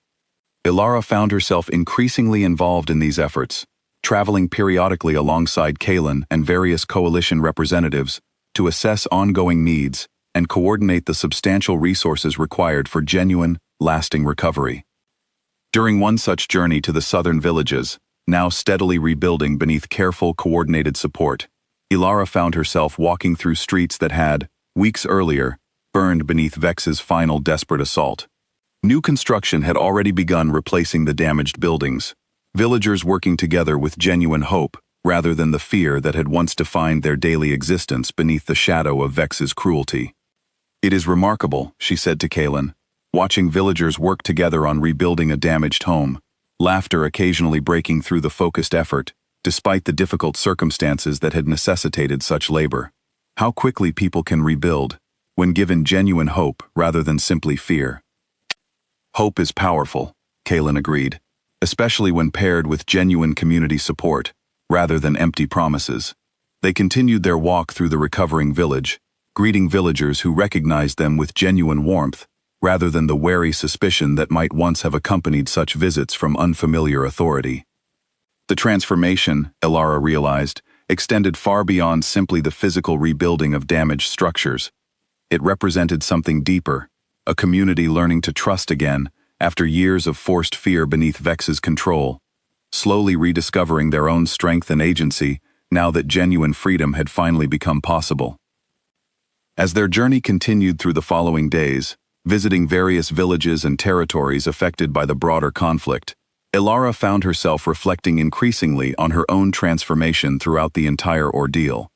Ilara found herself increasingly involved in these efforts, traveling periodically alongside Kaelin and various coalition representatives to assess ongoing needs and coordinate the substantial resources required for genuine, lasting recovery. During one such journey to the southern villages, now steadily rebuilding beneath careful, coordinated support, Ilara found herself walking through streets that had, weeks earlier, burned beneath Vex's final desperate assault. New construction had already begun replacing the damaged buildings, villagers working together with genuine hope rather than the fear that had once defined their daily existence beneath the shadow of Vex's cruelty. "It is remarkable," she said to Kaelin, watching villagers work together on rebuilding a damaged home, laughter occasionally breaking through the focused effort, despite the difficult circumstances that had necessitated such labor. "How quickly people can rebuild, when given genuine hope rather than simply fear." "Hope is powerful," Kaelin agreed, especially when paired with genuine community support, rather than empty promises. They continued their walk through the recovering village, greeting villagers who recognized them with genuine warmth, rather than the wary suspicion that might once have accompanied such visits from unfamiliar authority. The transformation, Ilara realized, extended far beyond simply the physical rebuilding of damaged structures. It represented something deeper, a community learning to trust again after years of forced fear beneath Vex's control, slowly rediscovering their own strength and agency now that genuine freedom had finally become possible. As their journey continued through the following days, visiting various villages and territories affected by the broader conflict, Ilara found herself reflecting increasingly on her own transformation throughout the entire ordeal.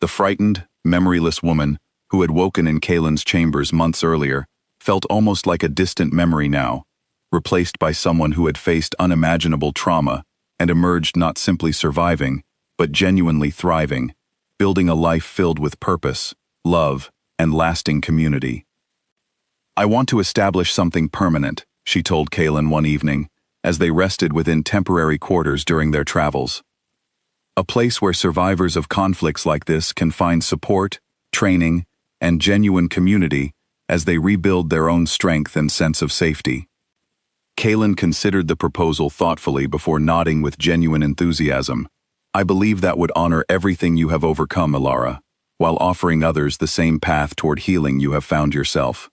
The frightened, memoryless woman, who had woken in Kaelin's chambers months earlier, felt almost like a distant memory now, replaced by someone who had faced unimaginable trauma and emerged not simply surviving, but genuinely thriving, building a life filled with purpose, love, and lasting community. "I want to establish something permanent," she told Kaelin one evening, as they rested within temporary quarters during their travels. "A place where survivors of conflicts like this can find support, training, and genuine community as they rebuild their own strength and sense of safety." Kaelin considered the proposal thoughtfully before nodding with genuine enthusiasm. "I believe that would honor everything you have overcome, Ilara, while offering others the same path toward healing you have found yourself."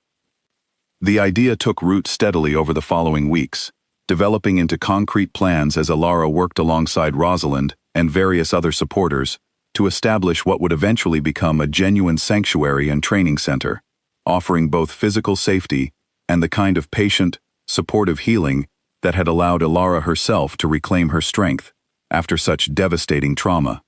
The idea took root steadily over the following weeks, developing into concrete plans as Ilara worked alongside Rosalind and various other supporters to establish what would eventually become a genuine sanctuary and training center, offering both physical safety and the kind of patient, supportive healing that had allowed Ilara herself to reclaim her strength after such devastating trauma.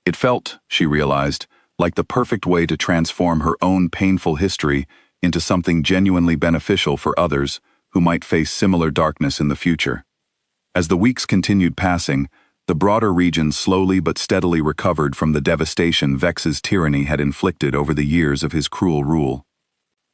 It felt, she realized, like the perfect way to transform her own painful history into something genuinely beneficial for others who might face similar darkness in the future. As the weeks continued passing, the broader region slowly but steadily recovered from the devastation Vex's tyranny had inflicted over the years of his cruel rule.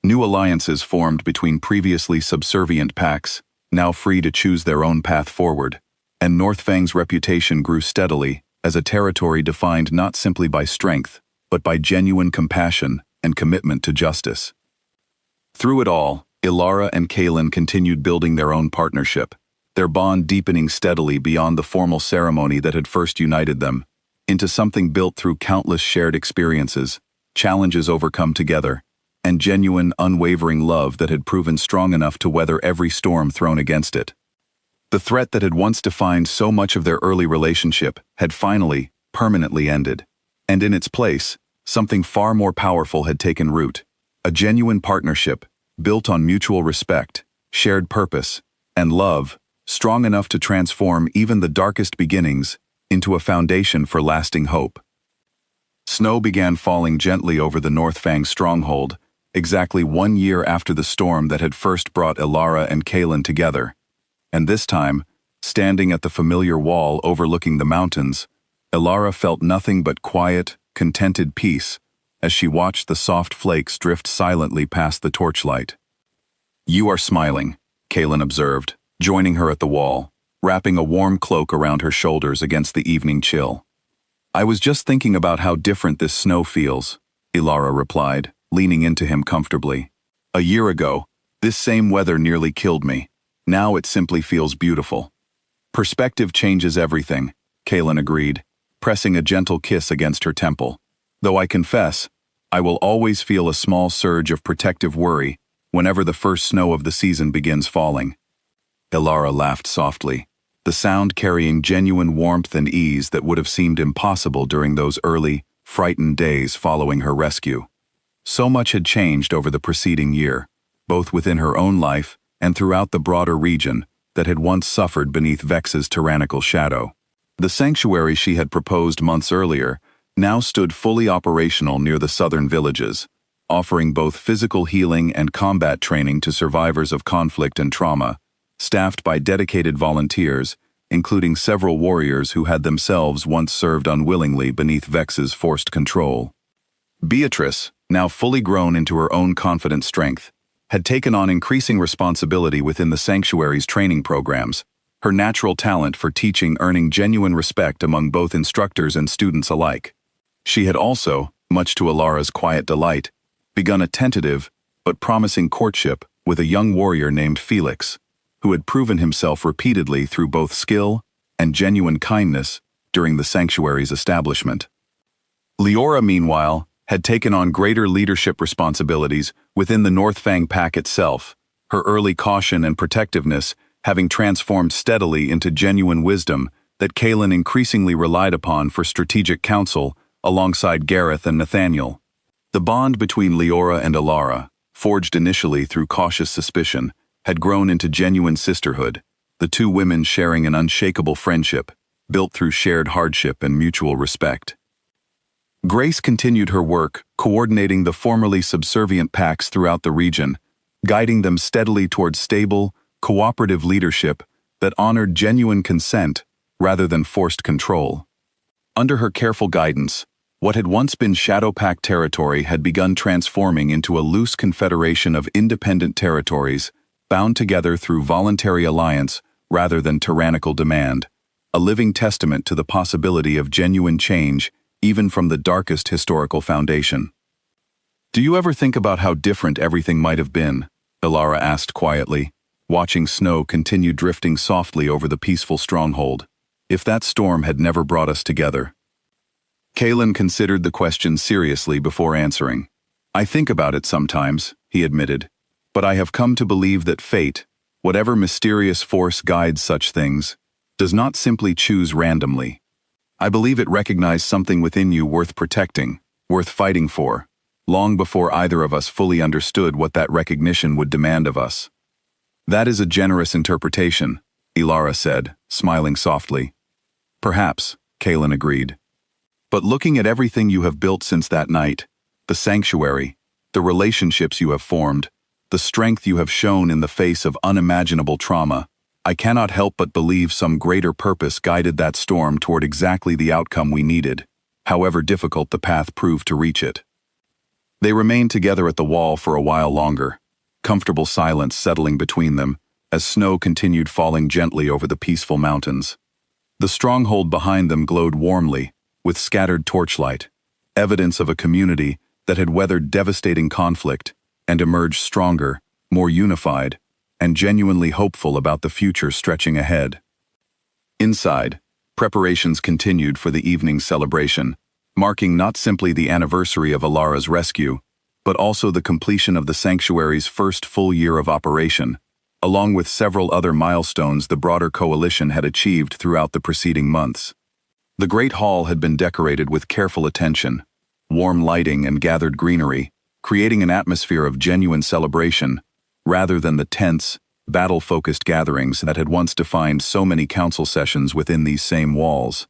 New alliances formed between previously subservient pacts, now free to choose their own path forward, and Northfang's reputation grew steadily as a territory defined not simply by strength, but by genuine compassion and commitment to justice. Through it all, Ilara and Kaelin continued building their own partnership, their bond deepening steadily beyond the formal ceremony that had first united them, into something built through countless shared experiences, challenges overcome together, and genuine, unwavering love that had proven strong enough to weather every storm thrown against it. The threat that had once defined so much of their early relationship had finally, permanently ended, and in its place, something far more powerful had taken root, a genuine partnership built on mutual respect, shared purpose, and love, strong enough to transform even the darkest beginnings into a foundation for lasting hope. Snow began falling gently over the Northfang stronghold, exactly 1 year after the storm that had first brought Ilara and Kaelin together. And this time, standing at the familiar wall overlooking the mountains, Ilara felt nothing but quiet, contented peace as she watched the soft flakes drift silently past the torchlight. "You are smiling," Kaelin observed, joining her at the wall, wrapping a warm cloak around her shoulders against the evening chill. "I was just thinking about how different this snow feels," Ilara replied, leaning into him comfortably. "A year ago, this same weather nearly killed me. Now it simply feels beautiful." "Perspective changes everything," Kaelin agreed, pressing a gentle kiss against her temple. "Though I confess, I will always feel a small surge of protective worry whenever the first snow of the season begins falling." Ilara laughed softly, the sound carrying genuine warmth and ease that would have seemed impossible during those early, frightened days following her rescue. So much had changed over the preceding year, both within her own life and throughout the broader region that had once suffered beneath Vex's tyrannical shadow. The sanctuary she had proposed months earlier now stood fully operational near the southern villages, offering both physical healing and combat training to survivors of conflict and trauma, staffed by dedicated volunteers, including several warriors who had themselves once served unwillingly beneath Vex's forced control. Beatrice, now fully grown into her own confident strength, had taken on increasing responsibility within the sanctuary's training programs, her natural talent for teaching earning genuine respect among both instructors and students alike. She had also, much to Ilara's quiet delight, begun a tentative but promising courtship with a young warrior named Felix, who had proven himself repeatedly through both skill and genuine kindness during the sanctuary's establishment. Leora, meanwhile, had taken on greater leadership responsibilities within the Northfang pack itself, her early caution and protectiveness having transformed steadily into genuine wisdom that Kaelin increasingly relied upon for strategic counsel alongside Gareth and Nathaniel. The bond between Leora and Alara, forged initially through cautious suspicion, had grown into genuine sisterhood, the two women sharing an unshakable friendship, built through shared hardship and mutual respect. Grace continued her work, coordinating the formerly subservient packs throughout the region, guiding them steadily towards stable, cooperative leadership that honored genuine consent rather than forced control. Under her careful guidance, what had once been Shadow Pact territory had begun transforming into a loose confederation of independent territories, bound together through voluntary alliance rather than tyrannical demand, a living testament to the possibility of genuine change even from the darkest historical foundation. "Do you ever think about how different everything might have been?" Alara asked quietly, watching snow continue drifting softly over the peaceful stronghold. "If that storm had never brought us together?" Kaelin considered the question seriously before answering. "I think about it sometimes," he admitted, "but I have come to believe that fate, whatever mysterious force guides such things, does not simply choose randomly. I believe it recognized something within you worth protecting, worth fighting for, long before either of us fully understood what that recognition would demand of us." "That is a generous interpretation," Ilara said, smiling softly. "Perhaps," Kaelin agreed. "But looking at everything you have built since that night, the sanctuary, the relationships you have formed, the strength you have shown in the face of unimaginable trauma, I cannot help but believe some greater purpose guided that storm toward exactly the outcome we needed, however difficult the path proved to reach it." They remained together at the wall for a while longer, comfortable silence settling between them as snow continued falling gently over the peaceful mountains. The stronghold behind them glowed warmly, with scattered torchlight, evidence of a community that had weathered devastating conflict and emerged stronger, more unified, and genuinely hopeful about the future stretching ahead. Inside, preparations continued for the evening's celebration, marking not simply the anniversary of Alara's rescue, but also the completion of the sanctuary's first full year of operation, along with several other milestones the broader coalition had achieved throughout the preceding months. The Great Hall had been decorated with careful attention, warm lighting and gathered greenery, creating an atmosphere of genuine celebration, rather than the tense, battle-focused gatherings that had once defined so many council sessions within these same walls.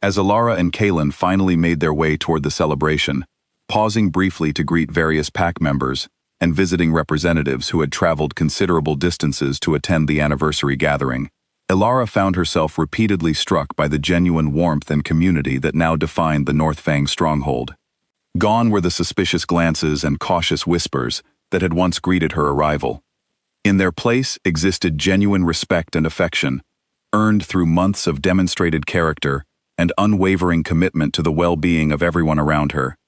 As Alara and Kaelin finally made their way toward the celebration, pausing briefly to greet various pack members and visiting representatives who had traveled considerable distances to attend the anniversary gathering, Alara found herself repeatedly struck by the genuine warmth and community that now defined the Northfang stronghold. Gone were the suspicious glances and cautious whispers that had once greeted her arrival. In their place existed genuine respect and affection, earned through months of demonstrated character and unwavering commitment to the well-being of everyone around her.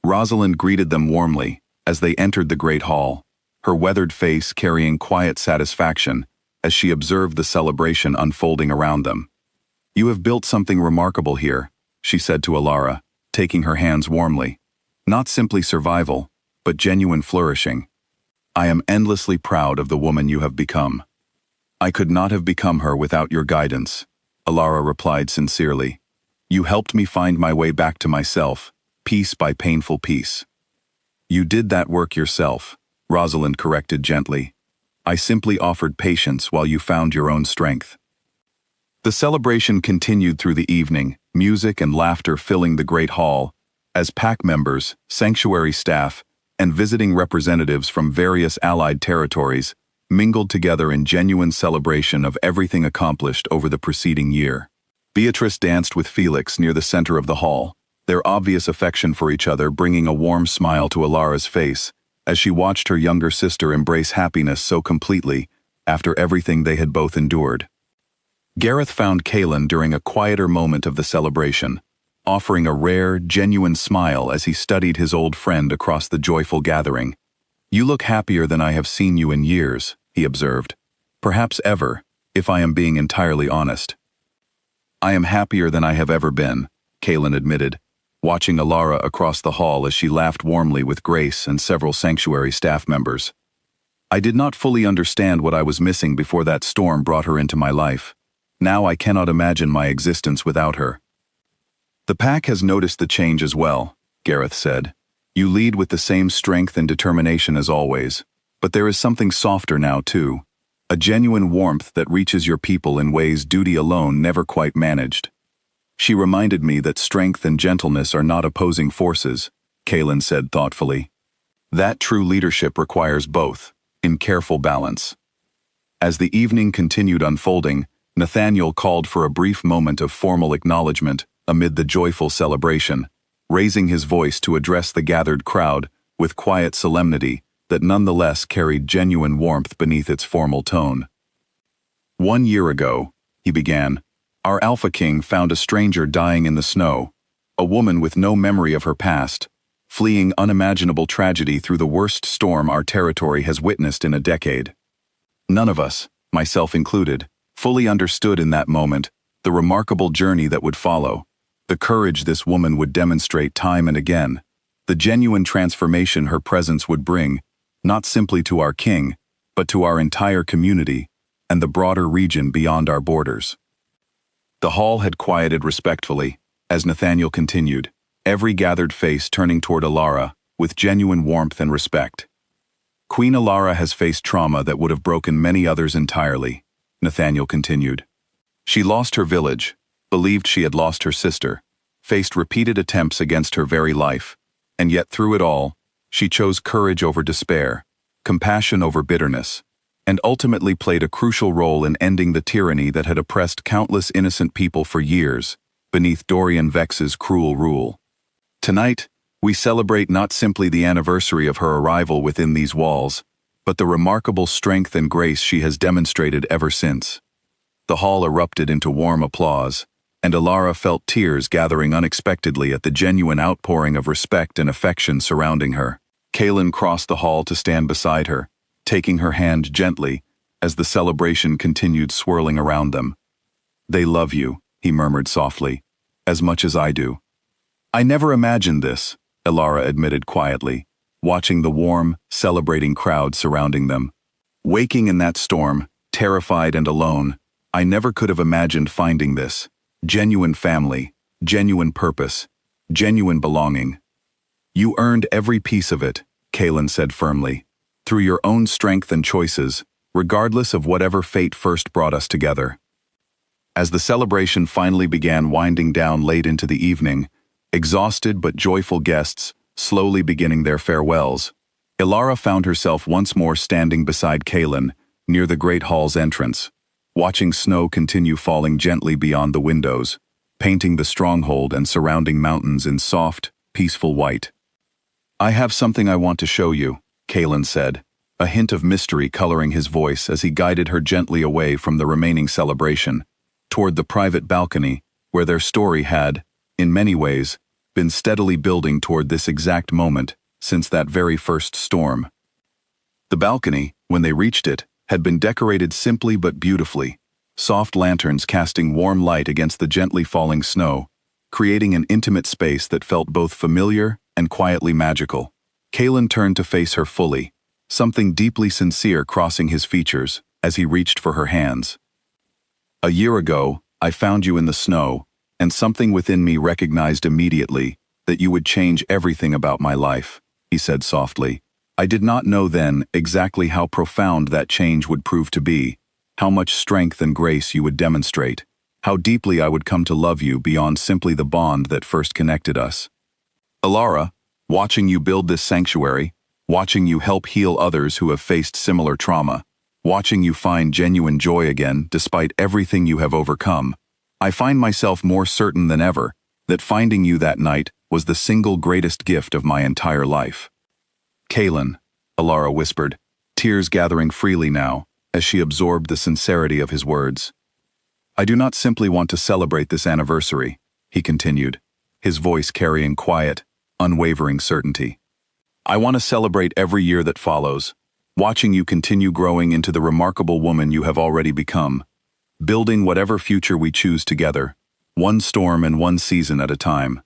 Rosalind greeted them warmly as they entered the Great Hall, her weathered face carrying quiet satisfaction as she observed the celebration unfolding around them. "You have built something remarkable here," she said to Alara, taking her hands warmly. "Not simply survival, but genuine flourishing. I am endlessly proud of the woman you have become." "I could not have become her without your guidance," Alara replied sincerely. "You helped me find my way back to myself, piece by painful piece." "You did that work yourself," Rosalind corrected gently. "I simply offered patience while you found your own strength." The celebration continued through the evening, music and laughter filling the Great Hall, as pack members, sanctuary staff, and visiting representatives from various allied territories mingled together in genuine celebration of everything accomplished over the preceding year. Beatrice danced with Felix near the center of the hall, their obvious affection for each other bringing a warm smile to Alara's face as she watched her younger sister embrace happiness so completely after everything they had both endured. Gareth found Kaelin during a quieter moment of the celebration, offering a rare, genuine smile as he studied his old friend across the joyful gathering. You look happier than I have seen you in years, he observed. Perhaps ever, if I am being entirely honest. I am happier than I have ever been, Kaelin admitted, watching Alara across the hall as she laughed warmly with Grace and several sanctuary staff members. I did not fully understand what I was missing before that storm brought her into my life. Now I cannot imagine my existence without her. The pack has noticed the change as well, Gareth said. You lead with the same strength and determination as always, but there is something softer now too. A genuine warmth that reaches your people in ways duty alone never quite managed. She reminded me that strength and gentleness are not opposing forces, Kaelin said thoughtfully. That true leadership requires both, in careful balance. As the evening continued unfolding, Nathaniel called for a brief moment of formal acknowledgement amid the joyful celebration, raising his voice to address the gathered crowd with quiet solemnity that nonetheless carried genuine warmth beneath its formal tone. 1 year ago, he began, our Alpha King found a stranger dying in the snow, a woman with no memory of her past, fleeing unimaginable tragedy through the worst storm our territory has witnessed in a decade. None of us, myself included, fully understood in that moment the remarkable journey that would follow, the courage this woman would demonstrate time and again, the genuine transformation her presence would bring, not simply to our king, but to our entire community and the broader region beyond our borders. The hall had quieted respectfully, as Nathaniel continued, every gathered face turning toward Alara with genuine warmth and respect. Queen Alara has faced trauma that would have broken many others entirely, Nathaniel continued. She lost her village, believed she had lost her sister, faced repeated attempts against her very life, and yet through it all, she chose courage over despair, compassion over bitterness, and ultimately played a crucial role in ending the tyranny that had oppressed countless innocent people for years, beneath Dorian Vex's cruel rule. Tonight, we celebrate not simply the anniversary of her arrival within these walls, but the remarkable strength and grace she has demonstrated ever since. The hall erupted into warm applause, and Alara felt tears gathering unexpectedly at the genuine outpouring of respect and affection surrounding her. Kaelin crossed the hall to stand beside her, taking her hand gently as the celebration continued swirling around them. They love you, he murmured softly, as much as I do. I never imagined this, Alara admitted quietly, watching the warm, celebrating crowd surrounding them. Waking in that storm, terrified and alone, I never could have imagined finding this. Genuine family, genuine purpose, genuine belonging. You earned every piece of it, Kaelin said firmly, through your own strength and choices, regardless of whatever fate first brought us together. As the celebration finally began winding down late into the evening, exhausted but joyful guests slowly beginning their farewells, Alara found herself once more standing beside Kaelin, near the great hall's entrance, watching snow continue falling gently beyond the windows, painting the stronghold and surrounding mountains in soft, peaceful white. I have something I want to show you, Kaelin said, a hint of mystery coloring his voice as he guided her gently away from the remaining celebration, toward the private balcony where their story had, in many ways, been steadily building toward this exact moment since that very first storm. The balcony, when they reached it, had been decorated simply but beautifully, soft lanterns casting warm light against the gently falling snow, creating an intimate space that felt both familiar and quietly magical. Kaelin turned to face her fully, something deeply sincere crossing his features as he reached for her hands. A year ago, I found you in the snow, and something within me recognized immediately that you would change everything about my life, he said softly. I did not know then exactly how profound that change would prove to be, how much strength and grace you would demonstrate, how deeply I would come to love you beyond simply the bond that first connected us. Alara, watching you build this sanctuary, watching you help heal others who have faced similar trauma, watching you find genuine joy again despite everything you have overcome, I find myself more certain than ever that finding you that night was the single greatest gift of my entire life. Kaelin, Alara whispered, tears gathering freely now as she absorbed the sincerity of his words. I do not simply want to celebrate this anniversary, he continued, his voice carrying quiet, unwavering certainty. I want to celebrate every year that follows, watching you continue growing into the remarkable woman you have already become, building whatever future we choose together, one storm and one season at a time."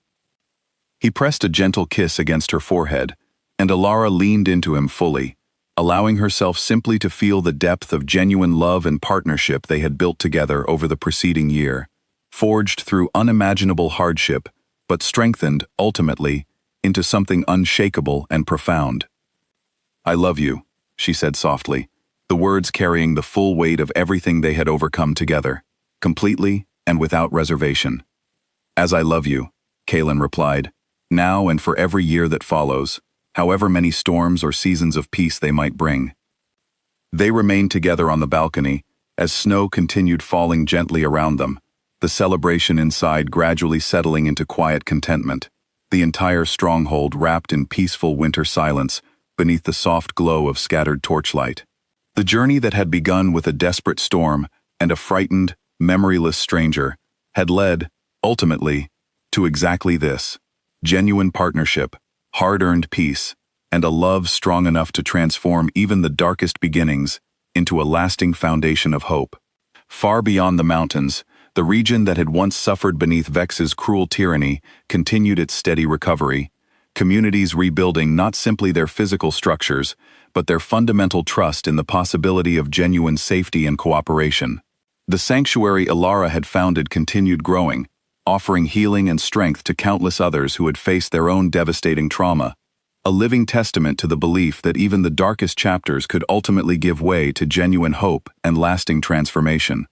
He pressed a gentle kiss against her forehead, and Alara leaned into him fully, allowing herself simply to feel the depth of genuine love and partnership they had built together over the preceding year, forged through unimaginable hardship, but strengthened, ultimately, into something unshakable and profound. "I love you," she said softly, the words carrying the full weight of everything they had overcome together, completely and without reservation. "As I love you," Kaelin replied, "now and for every year that follows, however many storms or seasons of peace they might bring." They remained together on the balcony, as snow continued falling gently around them, the celebration inside gradually settling into quiet contentment, the entire stronghold wrapped in peaceful winter silence beneath the soft glow of scattered torchlight. The journey that had begun with a desperate storm and a frightened, memoryless stranger had led, ultimately, to exactly this: genuine partnership, hard-earned peace, and a love strong enough to transform even the darkest beginnings into a lasting foundation of hope. Far beyond the mountains, the region that had once suffered beneath Vex's cruel tyranny continued its steady recovery, communities rebuilding not simply their physical structures, but their fundamental trust in the possibility of genuine safety and cooperation. The sanctuary Alara had founded continued growing, offering healing and strength to countless others who had faced their own devastating trauma, a living testament to the belief that even the darkest chapters could ultimately give way to genuine hope and lasting transformation.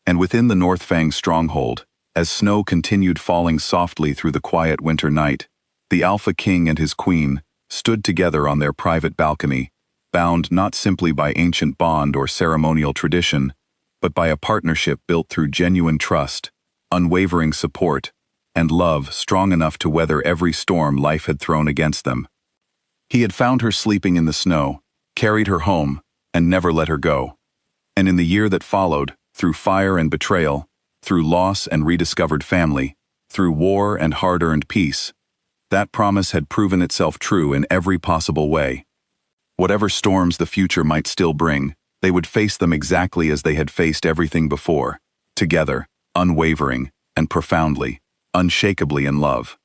And within the Northfang stronghold, as snow continued falling softly through the quiet winter night, the Alpha King and his queen stood together on their private balcony, bound not simply by ancient bond or ceremonial tradition, but by a partnership built through genuine trust, unwavering support, and love strong enough to weather every storm life had thrown against them. He had found her sleeping in the snow, carried her home, and never let her go. And in the year that followed, through fire and betrayal, through loss and rediscovered family, through war and hard-earned peace, that promise had proven itself true in every possible way. Whatever storms the future might still bring, they would face them exactly as they had faced everything before, together, unwavering, and profoundly, unshakably in love.